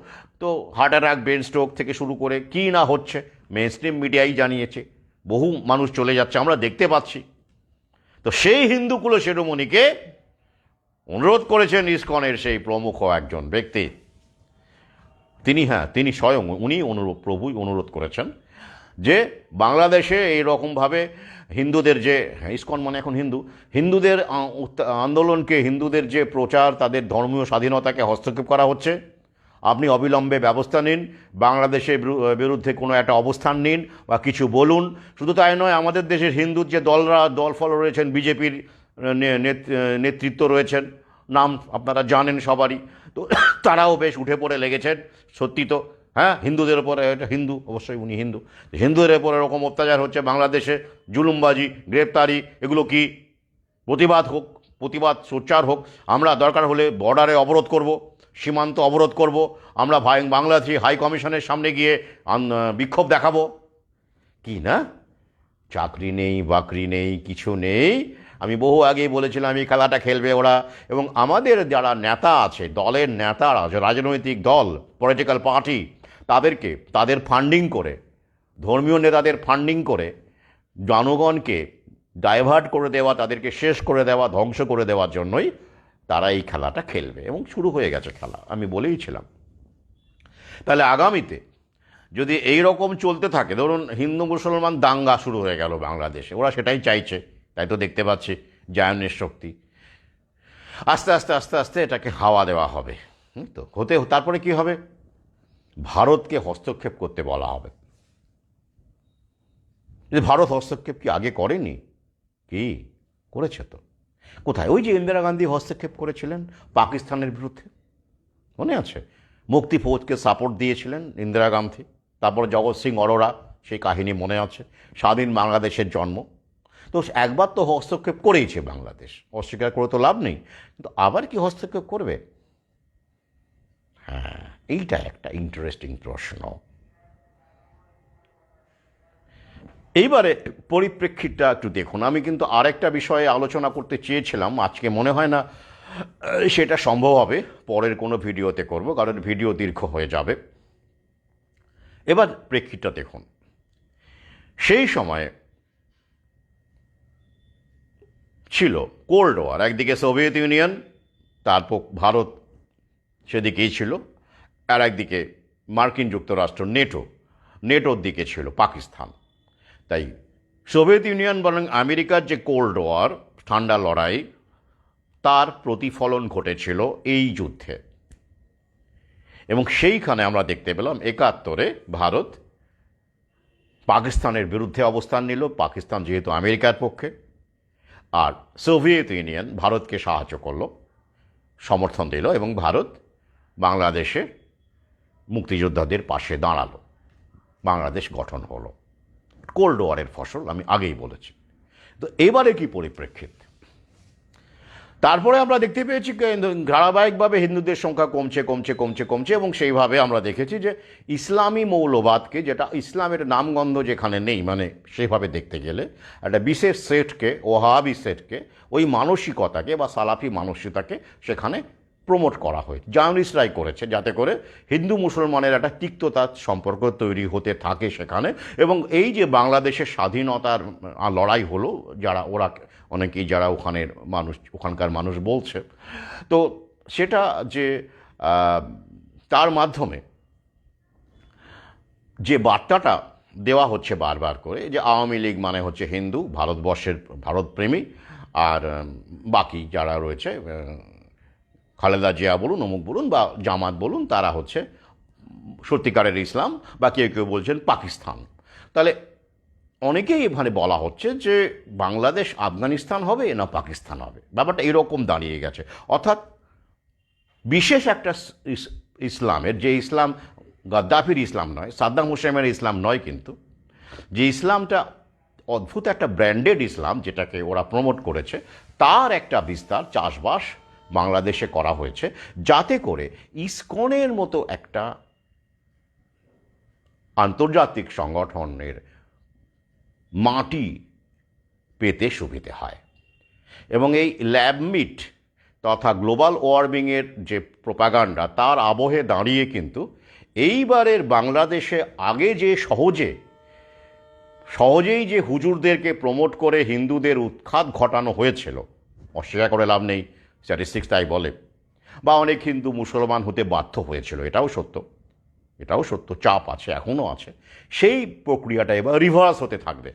[SPEAKER 1] তো হার্ট অ্যাটাক, ব্রেন স্ট্রোক থেকে শুরু করে কী না হচ্ছে, মেইন স্ট্রিম মিডিয়াই জানিয়েছে, বহু মানুষ চলে যাচ্ছে, আমরা দেখতে পাচ্ছি। তো সেই হিন্দু কুলশিরোমণিকে অনুরোধ করেছেন ইসকনের সেই প্রমুখ একজন ব্যক্তি, তিনি স্বয়ং প্রভুই অনুরোধ করেছেন যে বাংলাদেশে এইরকমভাবে হিন্দুদের যে, ইসকন মানে এখন হিন্দুদের আন্দোলনকে, হিন্দুদের যে প্রচার, তাদের ধর্মীয় স্বাধীনতাকে হস্তক্ষেপ করা হচ্ছে, আপনি অবিলম্বে ব্যবস্থা নিন, বাংলাদেশের বিরুদ্ধে কোনো একটা অবস্থান নিন বা কিছু বলুন। শুধু তাই নয়, আমাদের দেশের হিন্দুর যে দলফল রয়েছেন, বিজেপির নেতৃত্ব রয়েছেন, নাম আপনারা জানেন সবারই, তো তারাও বেশ উঠে পড়ে লেগেছেন। সত্যি তো, হ্যাঁ, হিন্দুদের ওপরে, হিন্দু অবশ্যই, উনি হিন্দু, হিন্দুদের ওপরে এরকম অত্যাচার হচ্ছে বাংলাদেশে, জুলুমবাজি, গ্রেপ্তারি, এগুলো কি? প্রতিবাদ হোক, প্রতিবাদ সোচ্চার হোক। আমরা দরকার হলে বর্ডারে অবরোধ করব, সীমান্ত অবরোধ করব, আমরা বাংলাদেশি হাই কমিশনের সামনে গিয়ে বিক্ষোভ দেখাবো। কি না, চাকরি নেই, বাকরি নেই, কিছু নেই। আমি বহু আগেই বলেছিলাম এই খেলাটা খেলবে ওরা। এবং আমাদের যারা নেতা আছে, দলের নেতারা, রাজনৈতিক দল, পলিটিক্যাল পার্টি, তাদের ফান্ডিং করে, ধর্মীয় নেতাদের ফান্ডিং করে জনগণকে ডাইভার্ট করে দেওয়া, তাদেরকে শেষ করে দেওয়া, ধ্বংস করে দেওয়ার জন্যই তারা এই খেলাটা খেলবে, এবং শুরু হয়ে গেছে খেলা, আমি বলেইছিলাম। তাহলে আগামীতে যদি এই রকম চলতে থাকে, ধরুন হিন্দু মুসলমান দাঙ্গা শুরু হয়ে গেল বাংলাদেশে, ওরা সেটাই চাইছে, তাই তো দেখতে পাচ্ছি জায়নের শক্তি, আস্তে আস্তে আস্তে আস্তে এটাকে হাওয়া দেওয়া হবে। তো তারপরে কি হবে? ভারতকে হস্তক্ষেপ করতে বলা হবে। ভারত হস্তক্ষেপ কি আগে করেনি? কি করেছে? তো কোথায়? ওই যে ইন্দিরা গান্ধী হস্তক্ষেপ করেছিলেন পাকিস্তানের বিরুদ্ধে, মনে আছে? মুক্তি ফৌজকে সাপোর্ট দিয়েছিলেন ইন্দিরা গান্ধী, তারপর জগৎ সিং অরোরা, সেই কাহিনী মনে আছে, স্বাধীন বাংলাদেশের জন্ম। তো একবার তো হস্তক্ষেপ করেইছে বাংলাদেশ, অস্বীকার করে তো লাভ নেই, কিন্তু আবার কি হস্তক্ষেপ করবে? হ্যাঁ, এইটা একটা ইন্টারেস্টিং প্রশ্ন। এইবারে পরিপ্রেক্ষিতটা একটু দেখুন। আমি কিন্তু আরেকটা বিষয়ে আলোচনা করতে চেয়েছিলাম, আজকে মনে হয় না সেটা সম্ভব হবে, পরের কোনো ভিডিওতে করব, কারণ ভিডিও দীর্ঘ হয়ে যাবে। এবার প্রেক্ষিতটা দেখুন। সেই সময়ে ছিল কোল্ড ওয়ার, একদিকে সোভিয়েত ইউনিয়ন, তারপর ভারত সেদিকেই ছিল, আর একদিকে মার্কিন যুক্তরাষ্ট্র, নেটোর দিকে ছিল পাকিস্তান। তাই সোভিয়েত ইউনিয়ন বরং আমেরিকার যে কোল্ড ওয়ার, ঠান্ডা লড়াই, তার প্রতিফলন ঘটেছিল এই যুদ্ধে। এবং সেইখানে আমরা দেখতে পেলাম 71-এ ভারত পাকিস্তানের বিরুদ্ধে অবস্থান নিল, পাকিস্তান যেহেতু আমেরিকার পক্ষে, আর সোভিয়েত ইউনিয়ন ভারতকে সাহায্য করলো, সমর্থন দিল, এবং ভারত বাংলাদেশের মুক্তিযোদ্ধাদের পাশে দাঁড়ালো, বাংলাদেশ গঠন হলো। কোল্ড ওয়ারের ফসল, আমি আগেই বলেছি। তো এবারে কি পরিপ্রেক্ষিত? তারপরে আমরা দেখতে পেয়েছি ধারাবাহিকভাবে হিন্দুদের সংখ্যা কমছে কমছে কমছে কমছে, এবং সেইভাবে আমরা দেখেছি যে ইসলামী মৌলবাদকে, যেটা ইসলামের নামগন্ধ যেখানে নেই, মানে সেভাবে দেখতে গেলে একটা বিশেষ সেটকে, ওহাবি সেটকে, ওই মানসিকতাকে বা সালাফি মানসিকতাকে সেখানে প্রমোট করা হয়েছে, জায়নিস্টরাই করেছে, যাতে করে হিন্দু মুসলমানের একটা তিক্ততার সম্পর্ক তৈরি হতে থাকে সেখানে। এবং এই যে বাংলাদেশের স্বাধীনতার লড়াই হলো, ওরা অনেকেই যারা ওখানকার মানুষ বলছে, তো সেটা যে তার মাধ্যমে যে বার্তাটা দেওয়া হচ্ছে বারবার করে, যে আওয়ামী লীগ মানে হচ্ছে হিন্দু, ভারতবর্ষের ভারতপ্রেমী, আর বাকি যারা রয়েছে, খালেদা জিয়া বলুন, অমুক বলুন, বা জামাত বলুন, তারা হচ্ছে সত্যিকারের ইসলাম, বা কেউ কেউ বলছেন পাকিস্তান। তাহলে অনেকেই এখানে বলা হচ্ছে যে বাংলাদেশ আফগানিস্তান হবে না পাকিস্তান হবে, ব্যাপারটা এরকম দাঁড়িয়ে গেছে। অর্থাৎ বিশেষ একটা ইসলামের, যে ইসলাম গাদ্দাফির ইসলাম নয়, সাদ্দাম হুসেনের ইসলাম নয়, কিন্তু যে ইসলামটা অদ্ভুত একটা ব্র্যান্ডেড ইসলাম, যেটাকে ওরা প্রমোট করেছে, তার একটা বিস্তার, চাষবাস বাংলাদেশে করা হয়েছে, যাতে করে ইসকনের মতো একটা আন্তর্জাতিক সংগঠনের মাটি পেতে সুবিধে হয়। এবং এই ল্যাবমিট তথা গ্লোবাল ওয়ার্মিংয়ের যে প্রোপাগান্ডা, তার আবহে দাঁড়িয়ে কিন্তু এইবারের বাংলাদেশে আগে যে সহজেই যে হুজুরদেরকে প্রমোট করে হিন্দুদের উৎখাত ঘটানো হয়েছিল, অস্বীকার করে লাভ নেই, স্ট্যাটিস্টিক্স তাই বলে, বা অনেক হিন্দু মুসলমান হতে বাধ্য হয়েছিল, এটাও সত্য, চাপ আছে, এখনও আছে, সেই প্রক্রিয়াটা এবার রিভার্স হতে থাকবে।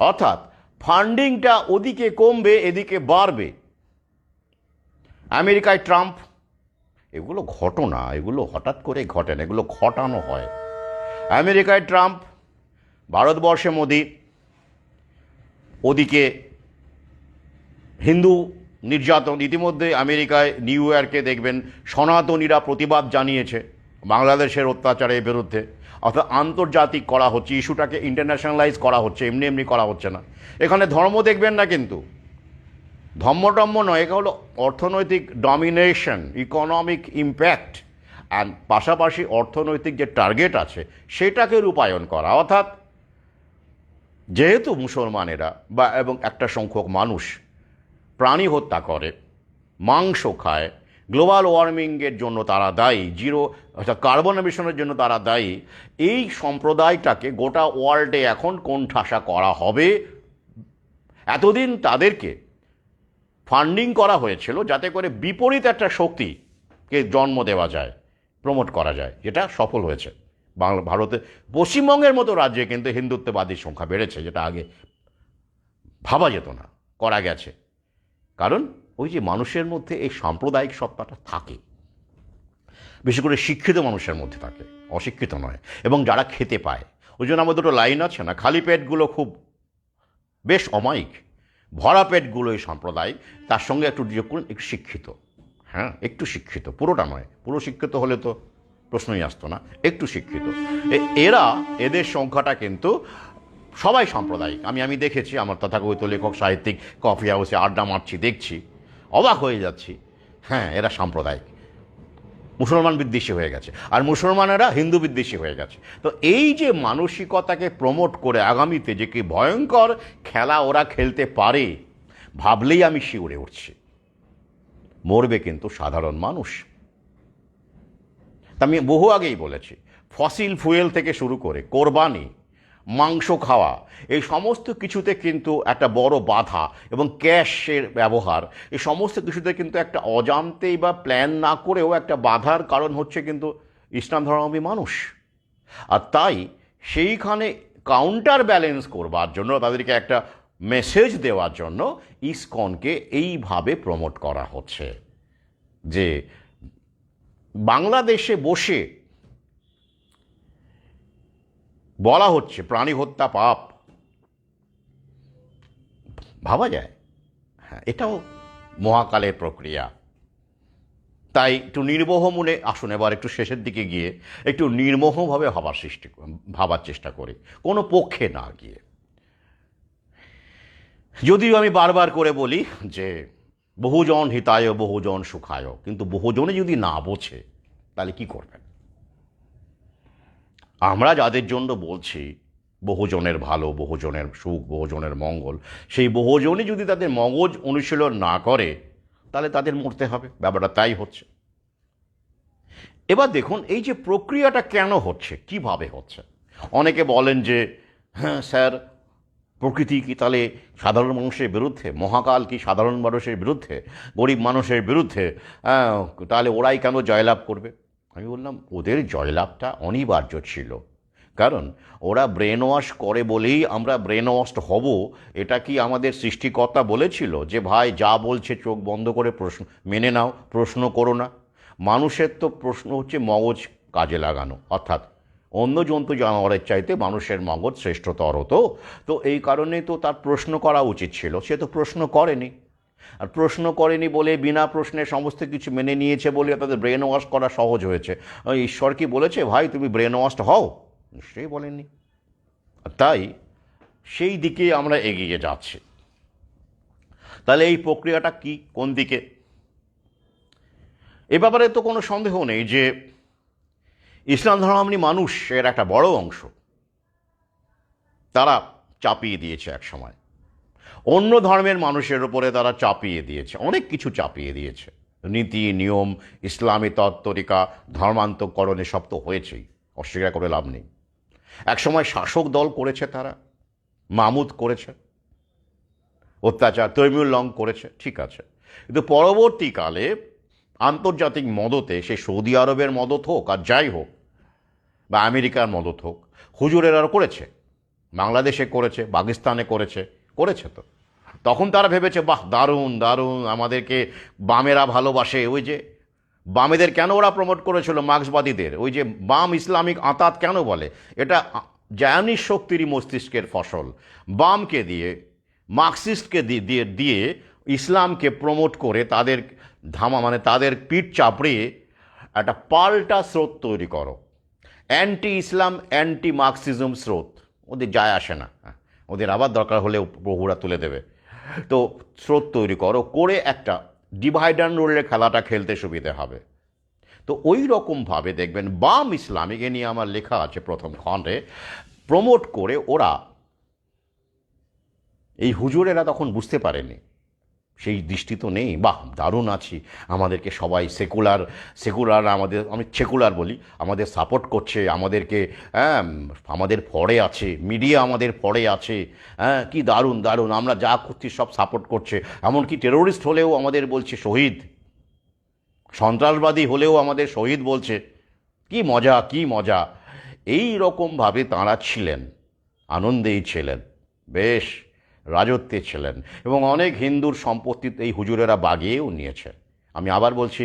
[SPEAKER 1] অর্থাৎ ফান্ডিংটা ওদিকে কমবে, এদিকে বাড়বে। আমেরিকায় ট্রাম্প, এগুলো ঘটনা, এগুলো হঠাৎ করে ঘটে না, এগুলো ঘটানো হয়। আমেরিকায় ট্রাম্প, ভারতবর্ষে মোদি, ওদিকে হিন্দু নির্যাতন। ইতিমধ্যে আমেরিকায় নিউ ইয়র্কে দেখবেন সনাতনীরা প্রতিবাদ জানিয়েছে বাংলাদেশের অত্যাচারের বিরুদ্ধে। অর্থাৎ আন্তর্জাতিক করা হচ্ছে, ইস্যুটাকে ইন্টারন্যাশনালাইজ করা হচ্ছে, এমনি এমনি করা হচ্ছে না। এখানে ধর্ম দেখবেন না, কিন্তু ধর্মটম্য নয়, এটা হলো অর্থনৈতিক ডমিনেশন, ইকোনমিক ইম্প্যাক্ট, অ্যান্ড পাশাপাশি অর্থনৈতিক যে টার্গেট আছে সেটাকে রূপায়ণ করা। অর্থাৎ যেহেতু মুসলমানেরা এবং একটা সংখ্যক মানুষ প্রাণী হত্যা করে, মাংস খায়, গ্লোবাল ওয়ার্মিংয়ের জন্য তারা দায়ী, অর্থাৎ কার্বন এমিশনের জন্য তারা দায়ী, এই সম্প্রদায়টাকে গোটা ওয়ার্ল্ডে এখন কোণঠাসা করা হবে। এতদিন তাদেরকে ফান্ডিং করা হয়েছিল যাতে করে বিপরীত একটা শক্তিকে জন্ম দেওয়া যায়, প্রমোট করা যায়, যেটা সফল হয়েছে। ভারতে পশ্চিমবঙ্গের মতো রাজ্যে কিন্তু হিন্দুত্ববাদীর সংখ্যা বেড়েছে, যেটা আগে ভাবা যেত না, করা গেছে। কারণ ওই যে মানুষের মধ্যে এই সাম্প্রদায়িক সত্তাটা থাকে, বিশেষ করে শিক্ষিত মানুষের মধ্যে থাকে, অশিক্ষিত নয়, এবং যারা খেতে পায়। ওই জন্য আমাদের দুটো লাইন আছে না, খালি পেটগুলো খুব বেশ অমায়িক, ভরা পেটগুলোই সাম্প্রদায়িক, তার সঙ্গে একটু যোগ করুন একটু শিক্ষিত। হ্যাঁ, একটু শিক্ষিত, পুরোটা নয়, পুরো শিক্ষিত হলে তো প্রশ্নই আসতো না, একটু শিক্ষিত। এদের সংখ্যাটা কিন্তু সবাই সাম্প্রদায়িক। আমি দেখেছি, আমার তথাকথিত লেখক সাহিত্যিক কফি হাউসে আড্ডা মারছি, দেখছি, অবাক হয়ে যাচ্ছি। হ্যাঁ, এরা সাম্প্রদায়িক, মুসলমান বিদ্বেষী হয়ে গেছে, আর মুসলমানেরা হিন্দু বিদ্বেষী হয়ে গেছে। তো এই যে মানসিকতাকে প্রমোট করে আগামীতে যে কি ভয়ঙ্কর খেলা ওরা খেলতে পারে, ভাবলেই আমি শিউরে উঠছি। মরবে কিন্তু সাধারণ মানুষ। তা আমি বহু আগেই বলেছি, ফসিল ফুয়েল থেকে শুরু করে কোরবানি, মাংস খাওয়া, এই সমস্ত কিছুতে কিন্তু একটা বড় বাধা, এবং ক্যাশের ব্যবহার, এই সমস্ত কিছুতে কিন্তু একটা অজান্তেই বা প্ল্যান না করেও একটা বাধার কারণ হচ্ছে কিন্তু ইসলাম ধর্মাবলম্বী মানুষ। আর তাই সেইখানে কাউন্টার ব্যালেন্স করবার জন্য, তাদেরকে একটা মেসেজ দেওয়ার জন্য ইসকনকে এইভাবে প্রমোট করা হচ্ছে যে বাংলাদেশে বসে বলা হচ্ছে প্রাণী হত্যা পাপ। ভাবা যায়? হ্যাঁ, এটাও মহাকালের প্রক্রিয়া। তাই একটু নির্মোহ মনে আসুন, এবার একটু শেষের দিকে গিয়ে একটু নির্মোহভাবে ভাবার চেষ্টা করি, কোনো পক্ষে না গিয়ে। যদিও আমি বারবার করে বলি যে বহুজন হিতায় বহুজন সুখায়, কিন্তু বহুজনে যদি না বোঝে তাহলে কি করবেন? আমরা যাদের জন্য বলছি বহুজনের ভালো, বহুজনের সুখ, বহুজনের মঙ্গল, সেই বহুজনই যদি তাদের মগজ অনুশীলন না করে তাহলে তাদের মরতে হবে। ব্যাপারটা তাই হচ্ছে। এবার দেখুন এই যে প্রক্রিয়াটা কেন হচ্ছে, কিভাবে হচ্ছে। অনেকে বলেন যে হ্যাঁ স্যার, প্রকৃতি কি তাহলে সাধারণ মানুষের বিরুদ্ধে, মহাকাল কি সাধারণ মানুষের বিরুদ্ধে, গরিব মানুষের বিরুদ্ধে, তাহলে ওরাই কেন জয়লাভ করবে? আমি বললাম ওদের জয়লাভটা অনিবার্য ছিল, কারণ ওরা ব্রেন ওয়াশ করে বলেই আমরা ব্রেন ওয়াশড হব। এটা কি আমাদের সৃষ্টিকর্তা বলেছিল যে ভাই যা বলছে চোখ বন্ধ করে প্রশ্ন মেনে নাও, প্রশ্ন করো না? মানুষের তো প্রশ্ন হচ্ছে মগজ কাজে লাগানো, অর্থাৎ অন্য জন্তু জানোয়ারের চাইতে মানুষের মগজ শ্রেষ্ঠতর হতো। তো এই কারণে তো তার প্রশ্ন করা উচিত ছিল, সে তো প্রশ্ন করেনি। আর প্রশ্ন করেনি বলে, বিনা প্রশ্নে সমস্ত কিছু মেনে নিয়েছে বলে তাদের ব্রেন ওয়াশ করা সহজ হয়েছে। ঈশ্বর কি বলেছে ভাই তুমি ব্রেন ওয়াশড হও? নিশ্চয়ই বলেননি। তাই সেই দিকে আমরা এগিয়ে যাচ্ছি। তাহলে এই প্রক্রিয়াটা কি, কোন দিকে? এ ব্যাপারে তো কোনো সন্দেহ নেই যে ইসলাম ধর্মাবলম্বী মানুষের একটা বড় অংশ তারা চাপিয়ে দিয়েছে এক সময়, অন্য ধর্মের মানুষের উপরে তারা চাপিয়ে দিয়েছে, অনেক কিছু চাপিয়ে দিয়েছে, নীতি নিয়ম, ইসলামী তত্ত্বরিকা, ধর্মান্তকরণ, এসব তো হয়েছেই, অস্বীকার করে লাভ নেই। একসময় শাসক দল করেছে, তারা মামুদ করেছে অত্যাচার, তৈমুর লং করেছে, ঠিক আছে, কিন্তু পরবর্তীকালে আন্তর্জাতিক মদতে, সে সৌদি আরবের মদত হোক আর যাই হোক, বা আমেরিকার মদত হোক, হুজুরেরাও করেছে, বাংলাদেশে করেছে, পাকিস্তানে করেছে তো। তখন তারা ভেবেছে বাহ দারুণ দারুণ, আমাদেরকে বামেরা ভালোবাসে, ওই যে বামেদের কেন ওরা প্রমোট করেছিল, মার্ক্সবাদীদের? ওই যে বাম ইসলামিক আঁতাত কেন বলে? এটা জায়নিস শক্তিরই মস্তিষ্কের ফসল। বামকে দিয়ে, মার্ক্সিস্টকে দিয়ে দিয়ে ইসলামকে প্রমোট করে তাদের মানে তাদের পিঠ চাপড়িয়ে একটা পাল্টা স্রোত তৈরি করো, অ্যান্টি ইসলাম অ্যান্টি মার্ক্সিজম স্রোত। ওদের যায় আসে না, ওদের আবার দরকার হলে প্রভুরা তুলে দেবে। তো স্রোত তৈরি করো, করে একটা ডিভাইড অ্যান্ড রুলের খেলাটা খেলতে সুবিধে হবে। তো ওই রকমভাবে দেখবেন বাম ইসলামিক, এ নিয়ে আমার লেখা আছে প্রথম খণ্ডে, প্রমোট করে ওরা, এই হুজুরেরা তখন বুঝতে পারেনি, সেই দৃষ্টি তো নেই, বাহ দারুণ আছি, আমাদেরকে সবাই সেকুলার আমাদের, আমি সেকুলার বলি, আমাদের সাপোর্ট করছে, আমাদেরকে, হ্যাঁ আমাদের ফড়ে আছে, মিডিয়া আমাদের ফড়ে আছে, হ্যাঁ কি দারুণ দারুণ, আমরা যা করছি সব সাপোর্ট করছে, এমনকি টেরোরিস্ট হলেও আমাদের বলছে শহীদ, সন্ত্রাসবাদী হলেও আমাদের শহীদ বলছে, কি মজা কি মজা। এই রকমভাবে তাঁরা ছিলেন, আনন্দেই ছিলেন, বেশ রাজত্বে ছিলেন, এবং অনেক হিন্দুর সম্পত্তি এই হুজুরেরা বাগিয়েও নিয়েছে। আমি আবার বলছি,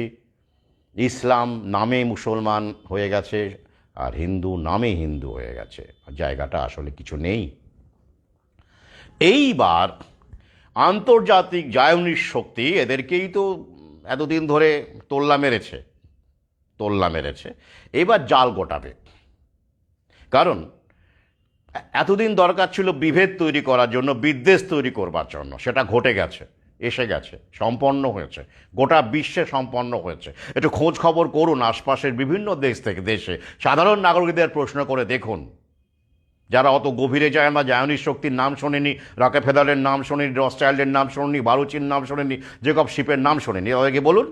[SPEAKER 1] ইসলাম নামে মুসলমান হয়ে গেছে আর হিন্দু নামে হিন্দু হয়ে গেছে, জায়গাটা আসলে কিছু নেই। এইবার আন্তর্জাতিক জায়নিস শক্তি এদেরকেই তো এতদিন ধরে তোল্লা মেরেছে, এবার জাল গোটাবে। কারণ এতদিন দরকার ছিল বিভেদ তৈরি করার জন্য, বিদ্বেষ তৈরি করবার জন্য, সেটা ঘটে গেছে, এসে গেছে, সম্পন্ন হয়েছে, গোটা বিশ্বে সম্পন্ন হয়েছে। একটু খোঁজ খবর করুন আশপাশের বিভিন্ন দেশে সাধারণ নাগরিকদের প্রশ্ন করে দেখুন, যারা অত গভীরে যায় না, জায়নিস শক্তির নাম শোনেনি, রকেফেলারের নাম শোনেনি, রথস্টাইল্ডের নাম শোনেনি, বারুচির নাম শোনেনি, জেকব শিপের নাম শোনেনি, তাদেরকে বলুন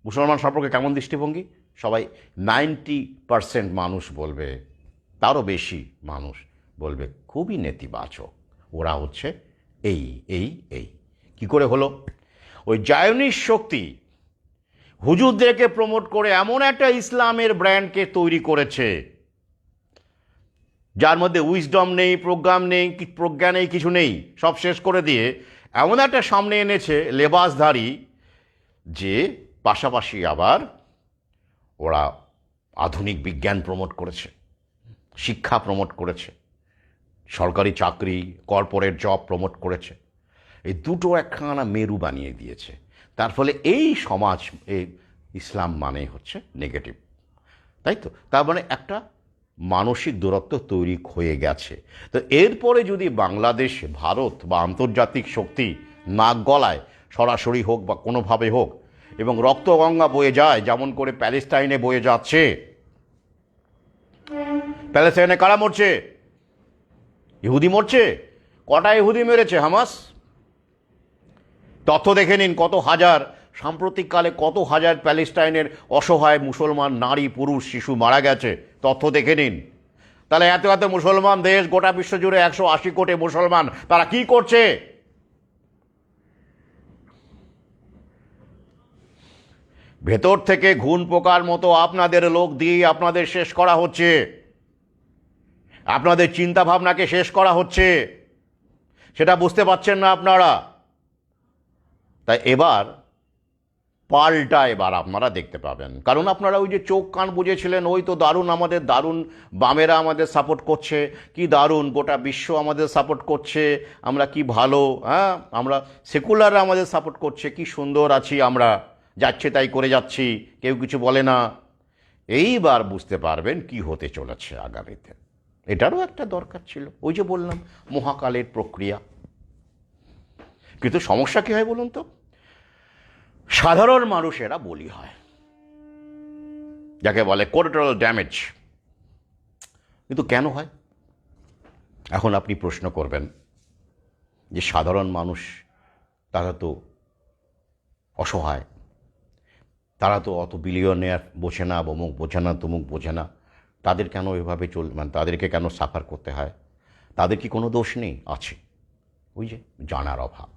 [SPEAKER 1] মুসলমান সম্পর্কে কেমন দৃষ্টিভঙ্গি। সবাই 90% মানুষ বলবে, তারও বেশি মানুষ বলবে খুবই নেতিবাচক। ওরা হচ্ছে এই এই এই কি করে হলো? ওই জায়নিস শক্তি হুজুরদেরকে প্রমোট করে এমন একটা ইসলামের ব্র্যান্ডকে তৈরি করেছে, যার মধ্যে উইজডম নেই, প্রজ্ঞা নেই, কিছু নেই, সব শেষ করে দিয়ে এমন একটা সামনে এনেছে লেবাসধারী, যে পাশাপাশি আবার ওরা আধুনিক বিজ্ঞান প্রমোট করেছে, শিক্ষা প্রমোট করেছে, সরকারি চাকরি, কর্পোরেট জব প্রমোট করেছে। এই দুটো একখানা মেরু বানিয়ে দিয়েছে। তার ফলে এই সমাজ, এই ইসলাম মানে হচ্ছে নেগেটিভ, তাই তো? তার মানে একটা মানসিক দূরত্ব তৈরি হয়ে গেছে। তো এরপরে যদি বাংলাদেশ, ভারত বা আন্তর্জাতিক শক্তি নাক গলায়, সরাসরি হোক বা কোনোভাবে হোক, এবং রক্তগঙ্গা বয়ে যায় যেমন করে প্যালেস্টাইনে বয়ে যাচ্ছে। প্যালেস্টাইনে কারা মরছে? ইহুদি মরছে। কটা ইহুদি মেরেছে হামাস? তথ্য দেখে নিন, কত হাজার, সাম্প্রতিককালে কত হাজার প্যালেস্টাইনের অসহায় মুসলমান নারী, পুরুষ, শিশু মারা গেছে, তথ্য দেখে নিন। তাহলে এত এত মুসলমান দেশ, গোটা বিশ্ব জুড়ে 180 কোটি মুসলমান, তারা কি করছে? ভেতর থেকে ঘুণ পোকার মতো আপনাদের লোক দিয়ে আপনাদের শেষ করা হচ্ছে, আপনাদের চিন্তা ভাবনাকে শেষ করা হচ্ছে, সেটা বুঝতে পারছেন না আপনারা। তাই এবার পাল্টা এবার আপনারা দেখতে পাবেন, কারণ আপনারা ওই যে চোখ কান বুঝেছিলেন, ওই তো দারুণ, আমাদের দারুণ, বামেরা আমাদের সাপোর্ট করছে, কি দারুণ, গোটা বিশ্ব আমাদের সাপোর্ট করছে, আমরা কি ভালো, হ্যাঁ আমরা সেকুলাররা আমাদের সাপোর্ট করছে, কি সুন্দর আছি আমরা, যাচ্ছে তাই করে যাচ্ছি, কেউ কিছু বলে না। এইবার বুঝতে পারবেন কি হতে চলেছে আগামীতে। এটারও একটা দরকার ছিল, ওই যে বললাম মহাকালের প্রক্রিয়া। কিন্তু সমস্যা কী হয় বলুন তো? সাধারণ মানুষেরা বলি হয়, যাকে বলে কোলাটারাল ড্যামেজ। কিন্তু কেন হয়? এখন আপনি প্রশ্ন করবেন যে সাধারণ মানুষ, তারা তো অসহায়, তারা তো অত বিলিয়নিয়ার বোঝে না, অমুক বোঝে না, তমুক বোঝে না, তাদের কেন এভাবে মানে তাদেরকে কেন সাফার করতে হয়? তাদের কি কোনো দোষ নেই? আছে। ওই যে জানার অভাব,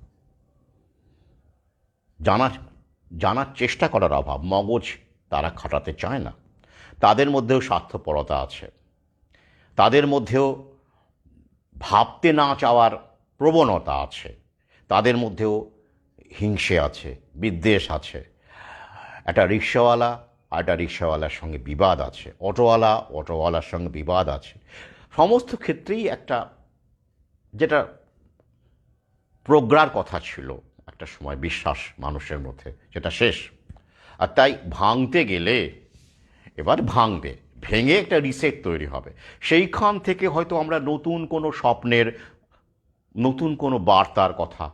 [SPEAKER 1] জানার চেষ্টা করার অভাব, মগজ তারা খাটাতে চায় না। তাদের মধ্যেও স্বার্থপরতা আছে, তাদের মধ্যেও ভাবতে না চাওয়ার প্রবণতা আছে, তাদের মধ্যেও হিংসে আছে, বিদ্বেষ আছে, একটা রিক্সাওয়ালা আর একটা রিক্সাওয়ালার সঙ্গে বিবাদ আছে, অটোওয়ালার সঙ্গে বিবাদ আছে। সমস্ত ক্ষেত্রেই একটা যেটা প্রজ্ঞার কথা ছিল একটা সময়, বিশ্বাস মানুষের মধ্যে, যেটা শেষ। আর তাই ভাঙতে গেলে এবার ভাঙবে, ভেঙে একটা রিসেট তৈরি হবে। সেইখান থেকে হয়তো আমরা নতুন কোনো স্বপ্নের, নতুন কোনো বার্তার কথা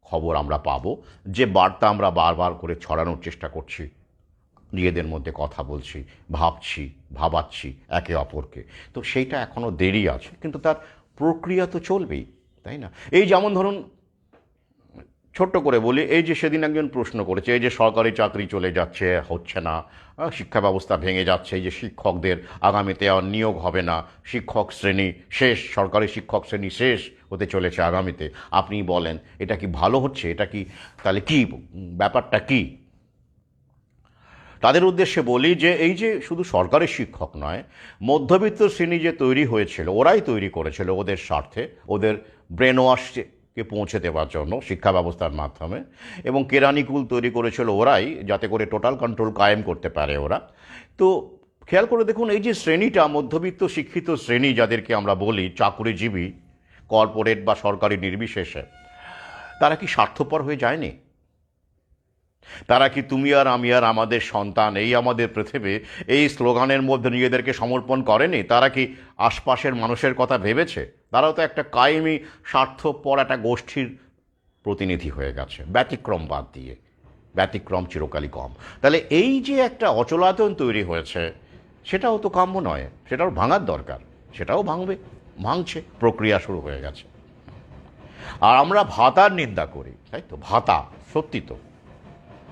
[SPEAKER 1] খবর আমরা পাবো, যে বার্তা আমরা বারবার করে ছড়ানোর চেষ্টা করছি, নিজেদের মধ্যে কথা বলছি, ভাবাচ্ছি একে অপরকে। তো সেইটা এখনও দেরি আছে, কিন্তু তার প্রক্রিয়া তো চলবেই, তাই না? এই যেমন ধরুন, ছোট্ট করে বলি, এই যে সেদিন একজন প্রশ্ন করেছে, এই যে সরকারি চাকরি চলে যাচ্ছে, হচ্ছে না, শিক্ষা ব্যবস্থা ভেঙে যাচ্ছে, এই যে শিক্ষকদের আগামীতে আর নিয়োগ হবে না, শিক্ষক শ্রেণী শেষ, সরকারি শিক্ষক শ্রেণী শেষ হতে চলেছে আগামীতে, আপনি বলেন এটা কি ভালো হচ্ছে? এটা কি তাহলে কি ব্যাপারটা কি? তাদের উদ্দেশ্যে বলি যে এই যে শুধু সরকারি শিক্ষক নয়, মধ্যবিত্ত শ্রেণী যে তৈরি হয়েছিল, ওরাই তৈরি করেছিল ওদের স্বার্থে, ওদের ব্রেন ওয়াশকে পৌঁছে দেওয়ার জন্য শিক্ষা ব্যবস্থার মাধ্যমে, এবং কেরানিকুল তৈরি করেছিল ওরাই, যাতে করে টোটাল কন্ট্রোল কায়েম করতে পারে ওরা। তো খেয়াল করে দেখুন, এই যে শ্রেণীটা, মধ্যবিত্ত শিক্ষিত শ্রেণী যাদেরকে আমরা বলি, চাকুরিজীবী, কর্পোরেট বা সরকারি নির্বিশেষে, তারা কি স্বার্থপর হয়ে যায়নি? তারা কি তুমি আর আমি আর আমাদের সন্তান, এই আমাদের পৃথিবী, এই স্লোগানের মধ্যে নিজেদেরকে সমর্পণ করেনি? তারা কি আশপাশের মানুষের কথা ভেবেছে? তারাও তো একটা কায়েমি স্বার্থপর একটা গোষ্ঠীর প্রতিনিধি হয়ে গেছে, ব্যতিক্রম বাদ দিয়ে। ব্যতিক্রম চিরকালই কম। তাহলে এই যে একটা অচলায়তন তৈরি হয়েছে, সেটাও তো কাম্য নয়, সেটাও ভাঙার দরকার। সেটাও ভাঙছে, প্রক্রিয়া শুরু হয়ে গেছে। আর আমরা ভাতার নিন্দা করি, তাই তো? ভাতা, সত্যি তো,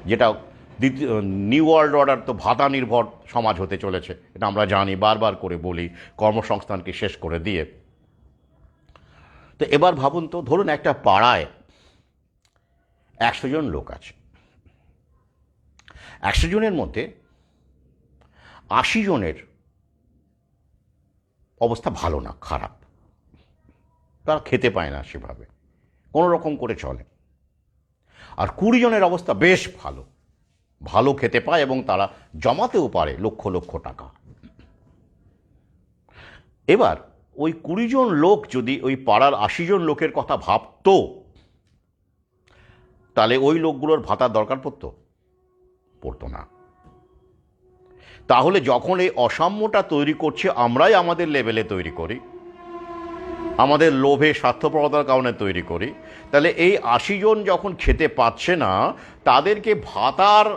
[SPEAKER 1] যেটা দ্বিতীয় নিউ ওয়ার্ল্ড অর্ডার তো ভাতা নির্ভর সমাজ হতে চলেছে, এটা আমরা জানি, বারবার করে বলি, কর্মসংস্থানকে শেষ করে দিয়ে। তো এবার ভাবুন তো, ধরুন একটা পাড়ায় 100 জন লোক আছে, 100 জনের মধ্যে 80 জনের অবস্থা ভালো না, খারাপ, তারা খেতে পায় না সেভাবে, কোনো রকম করে চলে। আর 20 জনের অবস্থা বেশ ভালো, ভালো খেতে পায় এবং তারা জমাতেও পারে লক্ষ লক্ষ টাকা। এবার ওই 20 জন লোক যদি ওই পাড়ার 80 জন লোকের কথা ভাবতো, তাহলে ওই লোকগুলোর ভাতার দরকার পড়তো না। তাহলে যখন এই অসাম্যটা তৈরি করছে, আমরাই আমাদের লেভেলে তৈরি করি, আমাদের লোভে স্বার্থপরতার কারণে তৈরি করি, তাহলে এই 80 জন যখন খেতে পাচ্ছে না, তাদেরকে ভাতার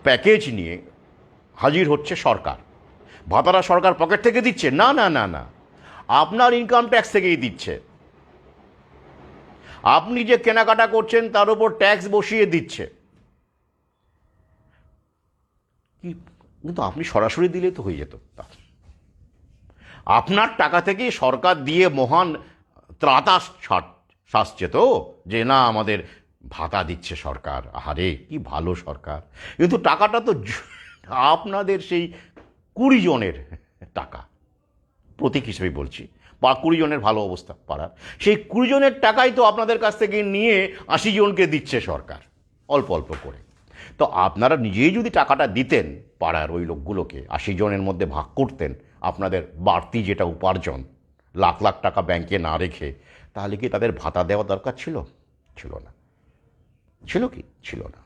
[SPEAKER 1] প্যাকেজ নিয়ে হাজির হচ্ছে সরকার। ভাতাটা সরকার পকেট থেকে দিচ্ছে না, না না না, আপনার ইনকাম ট্যাক্স থেকেই দিচ্ছে। আপনি যে কেনাকাটা করছেন তার উপর ট্যাক্স বসিয়ে দিচ্ছে। কি, কিন্তু আপনি সরাসরি দিলেই তো হয়ে যেত। আপনার টাকা থেকেই সরকার দিয়ে মহান ত্রাতা সাজছে তো, যে না আমাদের ভাতা দিচ্ছে সরকার, আরে কি ভালো সরকার। কিন্তু টাকাটা তো আপনাদের সেই 20 জনের টাকা, প্রতীক হিসেবে বলছি, বা 20 জনের ভালো অবস্থা পাড়ার, সেই 20 জনের টাকাই তো আপনাদের কাছ থেকে নিয়ে 80 জনকে দিচ্ছে সরকার, অল্প অল্প করে। তো আপনারা নিজেই যদি টাকাটা দিতেন পাড়ার ওই লোকগুলোকে, 80 জনের মধ্যে ভাগ করতেন আপনাদের বাড়তি যেটা উপার্জন, লাখ লাখ টাকা ব্যাংকে না রেখে, তাহলে কি তাদের ভাতা দেওয়া দরকার ছিল? ছিল না। ছিল কি? ছিল না।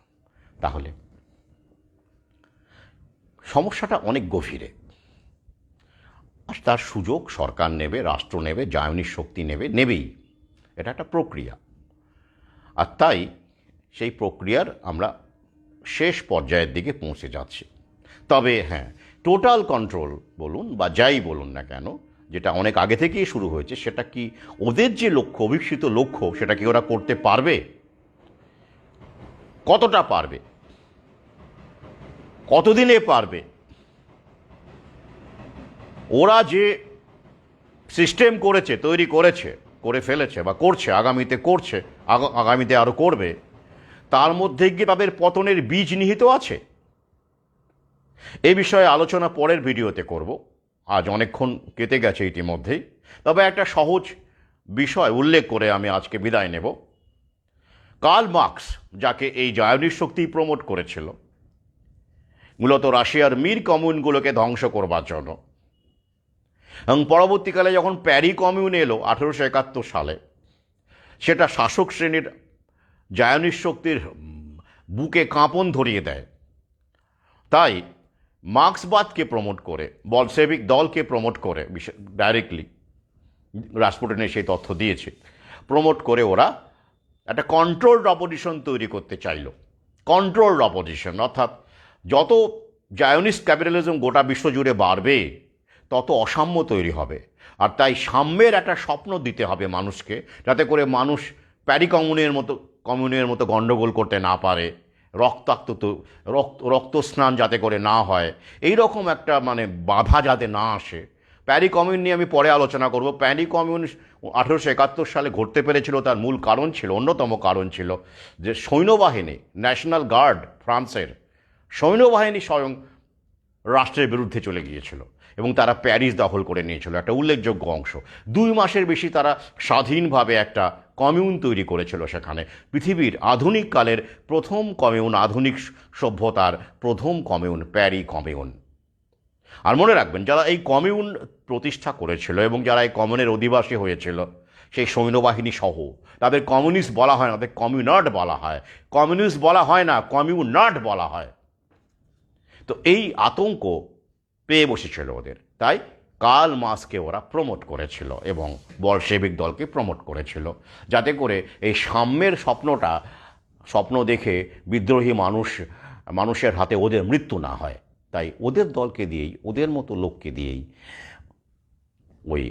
[SPEAKER 1] তাহলে সমস্যাটা অনেক গভীরে। আর তার সুযোগ সরকার নেবে, রাষ্ট্র নেবে, জায়নিক শক্তি নেবেই। এটা একটা প্রক্রিয়া। আর তাই সেই প্রক্রিয়ার আমরা শেষ পর্যায়ের দিকে পৌঁছে যাচ্ছি। তবে হ্যাঁ, টোটাল কন্ট্রোল বলুন বা যাই বলুন না কেন, যেটা অনেক আগে থেকেই শুরু হয়েছে, সেটা কি ওদের যে লক্ষ্য, অভীপ্সিত লক্ষ্য, সেটা কি ওরা করতে পারবে? কতটা পারবে? কতদিনে পারবে? ওরা যে সিস্টেম করেছে, তৈরি করেছে, করে ফেলেছে বা করছে, আগামীতে করছে, আগামীতে আরও করবে, তার মধ্যে গিয়ে তাদের পতনের বীজ নিহিত আছে। এই বিষয়ে আলোচনা পরের ভিডিওতে করব, আজ অনেকক্ষণ কেটে গেছে ইতিমধ্যেই। তবে একটা সহজ বিষয় উল্লেখ করে আমি আজকে বিদায় নেব। কার্ল মার্কস যাকে এই জায়নিস্ট শক্তি প্রমোট করেছিল মূলত রাশিয়ার মির কমিউনগুলোকে ধ্বংস করবার জন্য, এবং পরবর্তীকালে যখন প্যারি কমিউন এলো 1871 সালে, সেটা শাসক শ্রেণীর জায়নিস্ট শক্তির বুকে কাঁপন ধরিয়ে দেয়। তাই মার্ক্সবাদকে প্রমোট করে, বলশেভিক দলকে প্রমোট করে, ডাইরেক্টলি রাসপুটিনের সেই তথ্য দিয়েছে, প্রমোট করে ওরা একটা কন্ট্রোলড অপোজিশন তৈরি করতে চাইল। কন্ট্রোলড অপোজিশন অর্থাৎ যত জায়নিস্ট ক্যাপিটালিজম গোটা বিশ্ব জুড়ে বাড়বে তত অসাম্য তৈরি হবে, আর তাই সাম্যের একটা স্বপ্ন দিতে হবে মানুষকে, যাতে করে মানুষ প্যারি কমিউনের মতো গণ্ডগোল করতে না পারে, রক্ত স্নান যাতে করে না হয়, এই রকম একটা মানে বাধা যাতে না আসে। প্যারি কমিউন নিয়ে আমি পরে আলোচনা করব। প্যারি কমিউন 1871 সালে ঘটতে পেরেছিল, তার মূল কারণ ছিল, অন্যতম কারণ ছিল যে সৈন্যবাহিনী, ন্যাশনাল গার্ড ফ্রান্সের সৈন্যবাহিনী স্বয়ং রাষ্ট্রের বিরুদ্ধে চলে গিয়েছিল এবং তারা প্যারিস দখল করে নিয়েছিল, একটা উল্লেখযোগ্য অংশ। 2 মাসের বেশি তারা স্বাধীনভাবে একটা কমিউন তৈরি করেছিল সেখানে। পৃথিবীর আধুনিক কালের প্রথম কমিউন, আধুনিক সভ্যতার প্রথম কমিউন, প্যারি কমিউন। আর মনে রাখবেন, যারা এই কমিউন প্রতিষ্ঠা করেছিল এবং যারা এই কমিউনের অধিবাসী হয়েছিল, সেই সৈন্যবাহিনী সহ, তাদের কমিউনিস্ট বলা হয় না, তাদের কমিউনার্ড বলা হয়। কমিউনিস্ট বলা হয় না, কমিউনার্ড বলা হয়। তো এই আতঙ্ক পেয়ে বসেছিল ওদের, তাই কার্ল মার্ক্সকে ওরা প্রমোট করেছিল এবং বলশেভিক দলকে প্রমোট করেছিল, যাতে করে এই সাম্যের স্বপ্ন দেখে বিদ্রোহী মানুষের হাতে ওদের মৃত্যু না হয়। তাই ওদের দলকে দিয়েই, ওদের মতো লোককে দিয়েই ওই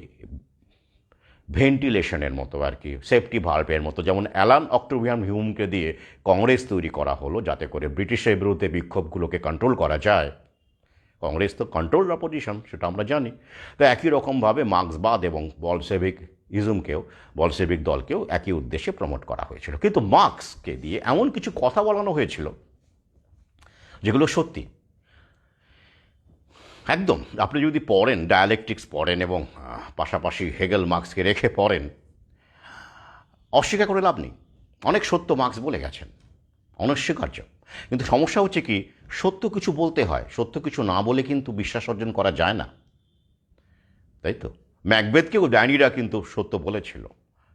[SPEAKER 1] ভেন্টিলেশনের মতো আর কি, সেফটি ভাল্বের মতো, যেমন অ্যালান অক্টোভিয়ান হিউমকে দিয়ে কংগ্রেস তৈরি করা হলো যাতে করে ব্রিটিশের বিরুদ্ধে বিক্ষোভগুলোকে কন্ট্রোল করা যায়। কংগ্রেস তো কন্ট্রোল অপোজিশন, সেটা আমরা জানি। তো একই রকমভাবে মার্ক্সবাদ এবং বলশেভিক দলকেও একই উদ্দেশ্যে প্রমোট করা হয়েছিল। কিন্তু মার্ক্সকে দিয়ে এমন কিছু কথা বলানো হয়েছিল যেগুলো সত্যি একদম, আপনি যদি পড়েন, ডায়ালেকটিক্স পড়েন এবং পাশাপাশি হেগেল মার্ক্সকে রেখে পড়েন, অস্বীকার করে লাভ নেই। অনেক সত্য মার্ক্স বলে গেছেন, অনস্বীকার্য। কিন্তু সমস্যা হচ্ছে কি, সত্য কিছু বলতে হয়, সত্য কিছু না বলে কিন্তু বিশ্বাস অর্জন করা যায় না, তাই তো? ম্যাকবেথকেও ডাইনিরা কিন্তু সত্য বলেছিল,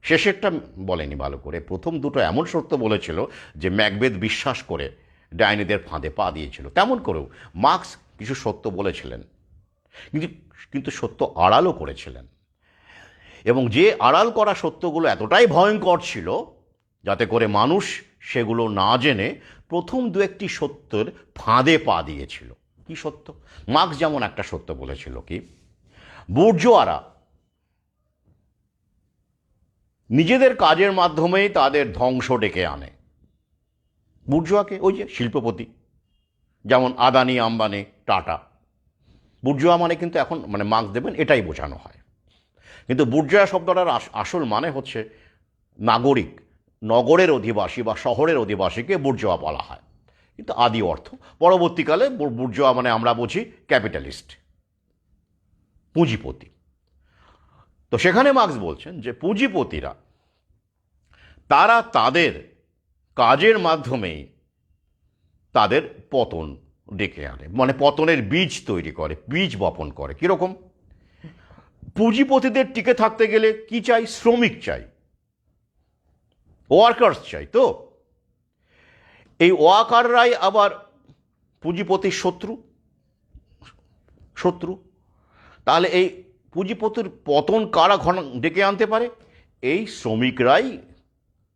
[SPEAKER 1] শেষেরটা বলেনি ভালো করে। প্রথম দুটো এমন সত্য বলেছিল যে ম্যাকবেথ বিশ্বাস করে ডাইনিদের ফাঁদে পা দিয়েছিল। তেমন করেও মার্ক্স কিছু সত্য বলেছিলেন, কিন্তু সত্য আড়ালও করেছিলেন, এবং যে আড়াল করা সত্যগুলো এতটাই ভয়ঙ্কর ছিল যাতে করে মানুষ সেগুলো না জেনে প্রথম 2-1টি সত্যের ফাঁদে পা দিয়েছিল। কি সত্য? মার্ক্স যেমন একটা সত্য বলেছিল, কি, বুর্জোয়ারা নিজেদের কাজের মাধ্যমেই তাদের ধ্বংস ডেকে আনে। বুর্জোয়াকে, ওই যে শিল্পপতি, যেমন আদানি, আম্বানি, টাটা, বুর্জোয়া মানে কিন্তু এখন মানে মার্ক্স দেবেন এটাই বোঝানো হয়। কিন্তু বুর্জোয়া শব্দটার আসল মানে হচ্ছে নাগরিক, নগরের অধিবাসী বা শহরের অধিবাসীকে বুর্জোয়া বলা হয়, কিন্তু আদি অর্থ। পরবর্তীকালে বুর্জোয়া মানে আমরা বুঝি ক্যাপিটালিস্ট, পুঁজিপতি। তো সেখানে মার্ক্স বলছেন যে পুঁজিপতিরা তারা তাদের কাজের মাধ্যমেই তাদের পতন ডেকে আনে, মানে পতনের বীজ তৈরি করে, বীজ বপন করে। কীরকম? পুঁজিপতিদের টিকে থাকতে গেলে কি চাই? শ্রমিক চাই, ওয়ার্কার্স চাই। তো এই ওয়ার্কাররাই আবার পুঁজিপতির শত্রু। তাহলে এই পুঁজিপতির পতন কারা ডেকে আনতে পারে? এই শ্রমিকরাই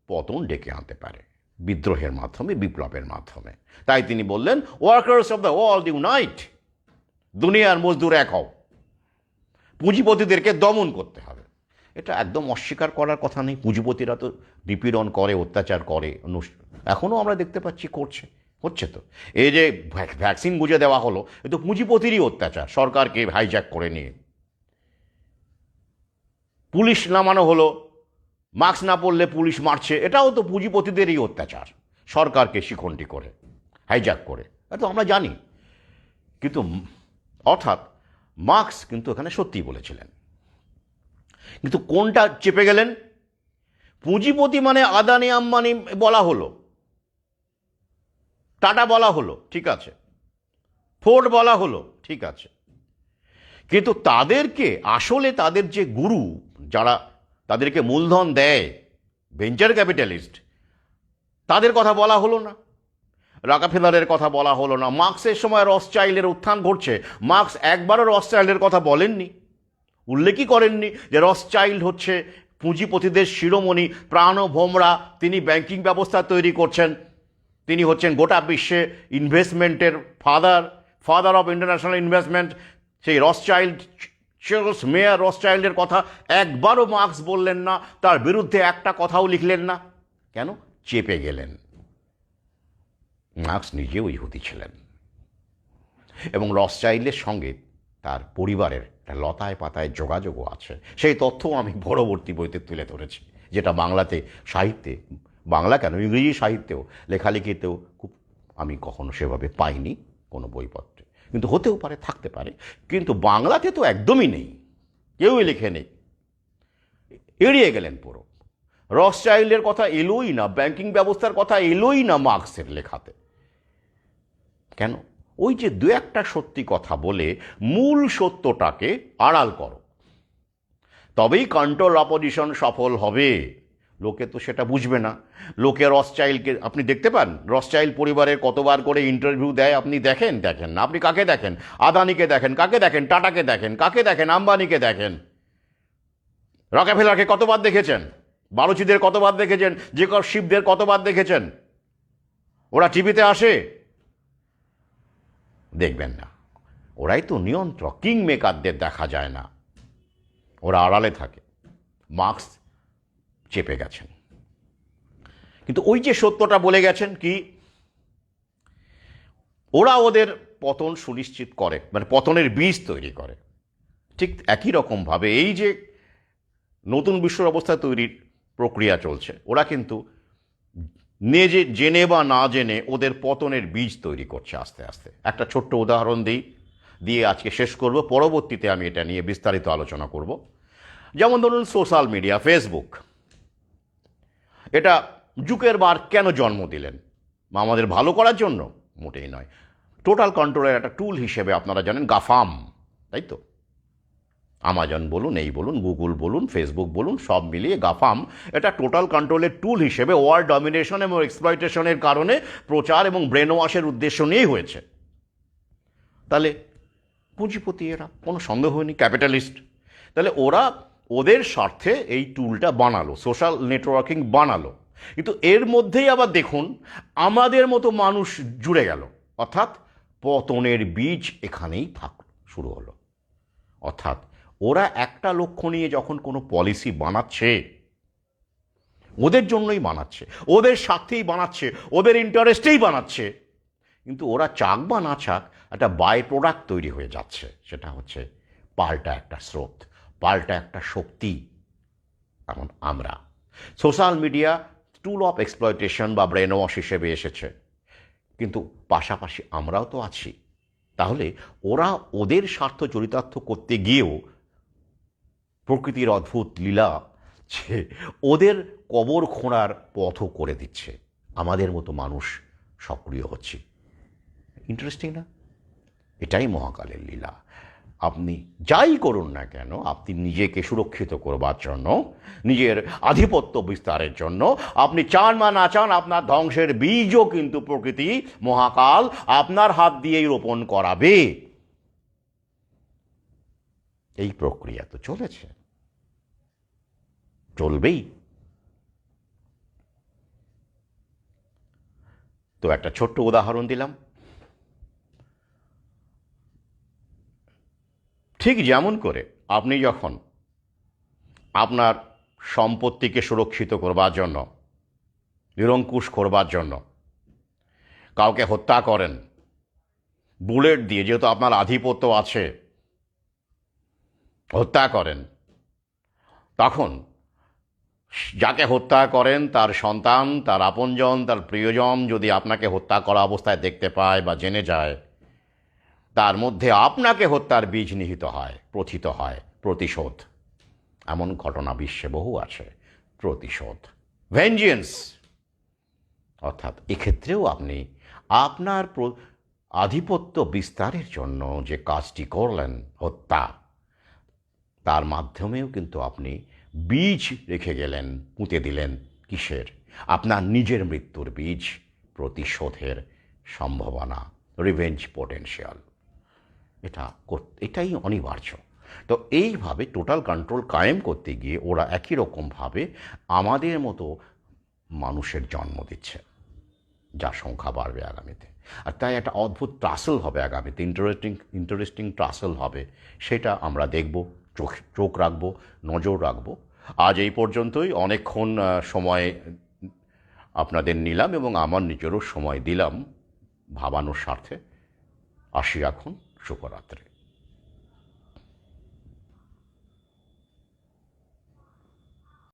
[SPEAKER 1] পতন ডেকে আনতে পারে বিদ্রোহের মাধ্যমে, বিপ্লবের মাধ্যমে। তাই তিনি বললেন, workers of the world unite, দুনিয়ার মজদুর এক হও, পুঁজিপতিদেরকে দমন করতে হবে। এটা একদম অস্বীকার করার কথা নেই। পুঁজিপতিরা তো নিপীড়ন করে, অত্যাচার করে, এখনও আমরা দেখতে পাচ্ছি হচ্ছে তো। এই যে ভ্যাকসিন বুঝে দেওয়া হলো, এ তো পুঁজিপতিরই অত্যাচার, সরকারকে হাইজ্যাক করে নিয়ে। পুলিশ নামানো হলো, মাস্ক না পরলে পুলিশ মারছে, এটাও তো পুঁজিপতিদেরই অত্যাচার, সরকারকে শিখণ্ডী করে, হাইজ্যাক করে, এটা তো আমরা জানি। কিন্তু অর্থাৎ মার্ক্স কিন্তু এখানে সত্যিই বলেছিলেন। কিন্তু কোনটা চেপে গেলেন? পুঁজিপতি মানে আদানি আম্বানি বলা হলো, টাটা বলা হলো, ঠিক আছে, ফোর্ড বলা হলো, ঠিক আছে, কিন্তু তাদেরকে আসলে তাদের যে গুরু, যারা তাদেরকে মূলধন দেয়, ভেঞ্চার ক্যাপিটালিস্ট, তাদের কথা বলা হলো না, রাকাফেলারের কথা বলা হলো না। মার্কসের সময় রসচাইল্ডের উত্থান ঘটছে, মার্কস একবারও রসচাইল্ডের কথা বলেননি, উল্লেখই করেননি যে রসচাইল্ড হচ্ছে পুঁজিপতিদের শিরোমণি, প্রাণভোমরা, তিনি ব্যাংকিং ব্যবস্থা তৈরি করছেন, তিনি হচ্ছেন গোটা বিশ্বে ইনভেস্টমেন্টের ফাদার অফ ইন্টারন্যাশনাল ইনভেস্টমেন্ট। সেই রসচাইল্ড, চার্লস মেয়ার রসচাইল্ডের কথা একবারও মার্কস বললেন না, তার বিরুদ্ধে একটা কথাও লিখলেন না। কেন? চেপে গেলেন। মার্কস নিজেও ইহুদি ছিলেন এবং রসচাইল্ডের সঙ্গে তার পরিবারের একটা লতায় পাতায় যোগাযোগও আছে। সেই তথ্যও আমি পরবর্তী বইতে তুলে ধরেছি, যেটা বাংলাতে সাহিত্যে, বাংলা কেন ইংরেজি সাহিত্যেও, লেখালেখিতেও খুব আমি কখনো সেভাবে পাইনি কোনো বইপত্রে, কিন্তু হতেও পারে, থাকতে পারে, কিন্তু বাংলাতে তো একদমই নেই, কেউই লিখে নেই, এড়িয়ে গেলেন পুরো। রসচাইল্ডের কথা এলোই না, ব্যাংকিং ব্যবস্থার কথা এলোই না মার্কসের লেখাতে। কেন? ওই যে দু একটা সত্যি কথা বলে মূল সত্যটাকে আড়াল করো, তবেই কন্ট্রোল অপোজিশন সফল হবে। লোকে তো সেটা বুঝবে না। লোকে রসচাইল্ডকে আপনি দেখতে পান, রসচাইল্ড পরিবারের কতবার করে ইন্টারভিউ দেয়, আপনি দেখেন না? আপনি কাকে দেখেন? আদানিকে দেখেন, কাকে দেখেন? টাটাকে দেখেন, কাকে দেখেন? আম্বানিকে দেখেন। রকেফেলারকে কতবার দেখেছেন? বালুচিদের কতবার দেখেছেন? জেকব শিবদের কতবার দেখেছেন? ওরা টিভিতে আসে? দেখবেন না। ওরাই তো নিয়ন্ত্রক, কিং মেকারদের দেখা যায় না, ওরা আড়ালে থাকে। মার্কস চেপে গেছেন, কিন্তু ওই যে সত্যটা বলে গেছেন কি, ওরা ওদের পতন সুনিশ্চিত করে, মানে পতনের বীজ তৈরি করে। ঠিক একই রকমভাবে এই যে নতুন বিশ্ব অবস্থা তৈরির প্রক্রিয়া চলছে, ওরা কিন্তু জেনে বা না জেনে ওদের পতনের বীজ তৈরি করছে আস্তে আস্তে। একটা ছোট্ট উদাহরণ দিয়ে আজকে শেষ করব, পরবর্তীতে আমি এটা নিয়ে বিস্তারিত আলোচনা করব। যেমন ধরুন সোশ্যাল মিডিয়া, ফেসবুক, এটা জুকারবার্গ কেন জন্ম দিলেন? আমাদের ভালো করার জন্য? মোটেই নয়। টোটাল কন্ট্রোলের একটা টুল হিসেবে আপনারা জানেন গাফাম, তাই তো? আমাজন বলুন, এই বলুন, গুগল বলুন, ফেসবুক বলুন, সব মিলিয়ে গাফাম এটা টোটাল কন্ট্রোলের টুল হিসেবে ওয়ার্ল্ড ডমিনেশন এবং এক্সপ্লয়টেশনের কারণে প্রচার এবং ব্রেন ওয়াশের উদ্দেশ্য নিয়েই হয়েছে। তাহলে পুঁজিপতি এরা, কোনো সন্দেহ নেই, ক্যাপিটালিস্ট। তাহলে ওরা ওদের স্বার্থে এই টুলটা বানালো, সোশ্যাল নেটওয়ার্কিং বানালো, কিন্তু এর মধ্যেই আবার দেখুন আমাদের মতো মানুষ জুড়ে গেল, অর্থাৎ পতনের বীজ এখানেই শুরু হলো। অর্থাৎ ওরা একটা লক্ষ্য নিয়ে যখন কোনো পলিসি বানাচ্ছে, ওদের জন্যই বানাচ্ছে, ওদের স্বার্থেই বানাচ্ছে, ওদের ইন্টারেস্টেই বানাচ্ছে, কিন্তু ওরা চাক বা না চাক একটা বাই প্রোডাক্ট তৈরি হয়ে যাচ্ছে, সেটা হচ্ছে পাল্টা একটা স্রোত, পাল্টা একটা শক্তি। এখন আমরা social media tool of exploitation বা ব্রেন ওয়াশ হিসেবে এসেছে, কিন্তু পাশাপাশি আমরাও তো আছি। তাহলে ওরা ওদের স্বার্থ চরিতার্থ করতে গিয়েও প্রকৃতির অদ্ভুত লীলা যে ওদের কবর খোঁড়ার পথও করে দিচ্ছে, আমাদের মতো মানুষ সক্রিয় হচ্ছে। ইন্টারেস্টিং না? এটাই মহাকালের লীলা। আপনি যাই করুন না কেন, আপনি নিজেকে সুরক্ষিত করবার জন্য, নিজের আধিপত্য বিস্তারের জন্য, আপনি চান বা না চান, আপনার ধ্বংসের বীজও কিন্তু প্রকৃতি, মহাকাল আপনার হাত দিয়েই রোপণ করাবে। এই প্রক্রিয়া তো চলেছে, চলবেই। তো একটা ছোট্ট উদাহরণ দিলাম। ঠিক যেমন করে আপনি যখন আপনার সম্পত্তিকে সুরক্ষিত করবার জন্য, নিরঙ্কুশ করবার জন্য কাউকে হত্যা করেন বুলেট দিয়ে, যেহেতু আপনার আধিপত্য আছে, হত্যা করেন, তখন যাকে হত্যা করেন তার সন্তান, তার আপনজন, তার প্রিয়জন যদি আপনাকে হত্যা করা অবস্থায় দেখতে পায় বা জেনে যায়, তার মধ্যে আপনাকে হত্যার বীজ নিহিত হয়, প্রথিত হয় প্রতিশোধ। এমন ঘটনা বিশ্বে বহু আছে। প্রতিশোধ, ভেঞ্জিয়েন্স। অর্থাৎ এক্ষেত্রেও আপনি আপনার আধিপত্য বিস্তারের জন্য যে কাজটি করলেন, হত্যা, তার মাধ্যমেও কিন্তু আপনি বীজ রেখে গেলেন, পুঁতে দিলেন কিসের? আপনার নিজের মৃত্যুর বীজ, প্রতিশোধের সম্ভাবনা, রিভেঞ্জ পোটেনশিয়াল। এটাই অনিবার্য। তো এইভাবে টোটাল কন্ট্রোল কায়েম করতে গিয়ে ওরা একই রকমভাবে আমাদের মতো মানুষের জন্ম দিচ্ছে, যার সংখ্যা বাড়বে আগামীতে। আর তাই একটা অদ্ভুত ট্রাসেল হবে আগামীতে, ইন্টারেস্টিং ট্রাসেল হবে। সেটা আমরা দেখব, চোখ রাখবো, নজর রাখবো। আজ এই পর্যন্তই। অনেকক্ষণ সময় আপনাদের নিলাম এবং আমার নিজেরও সময় দিলাম ভাবানোর স্বার্থে। আসি এখন, শুভরাত্রি।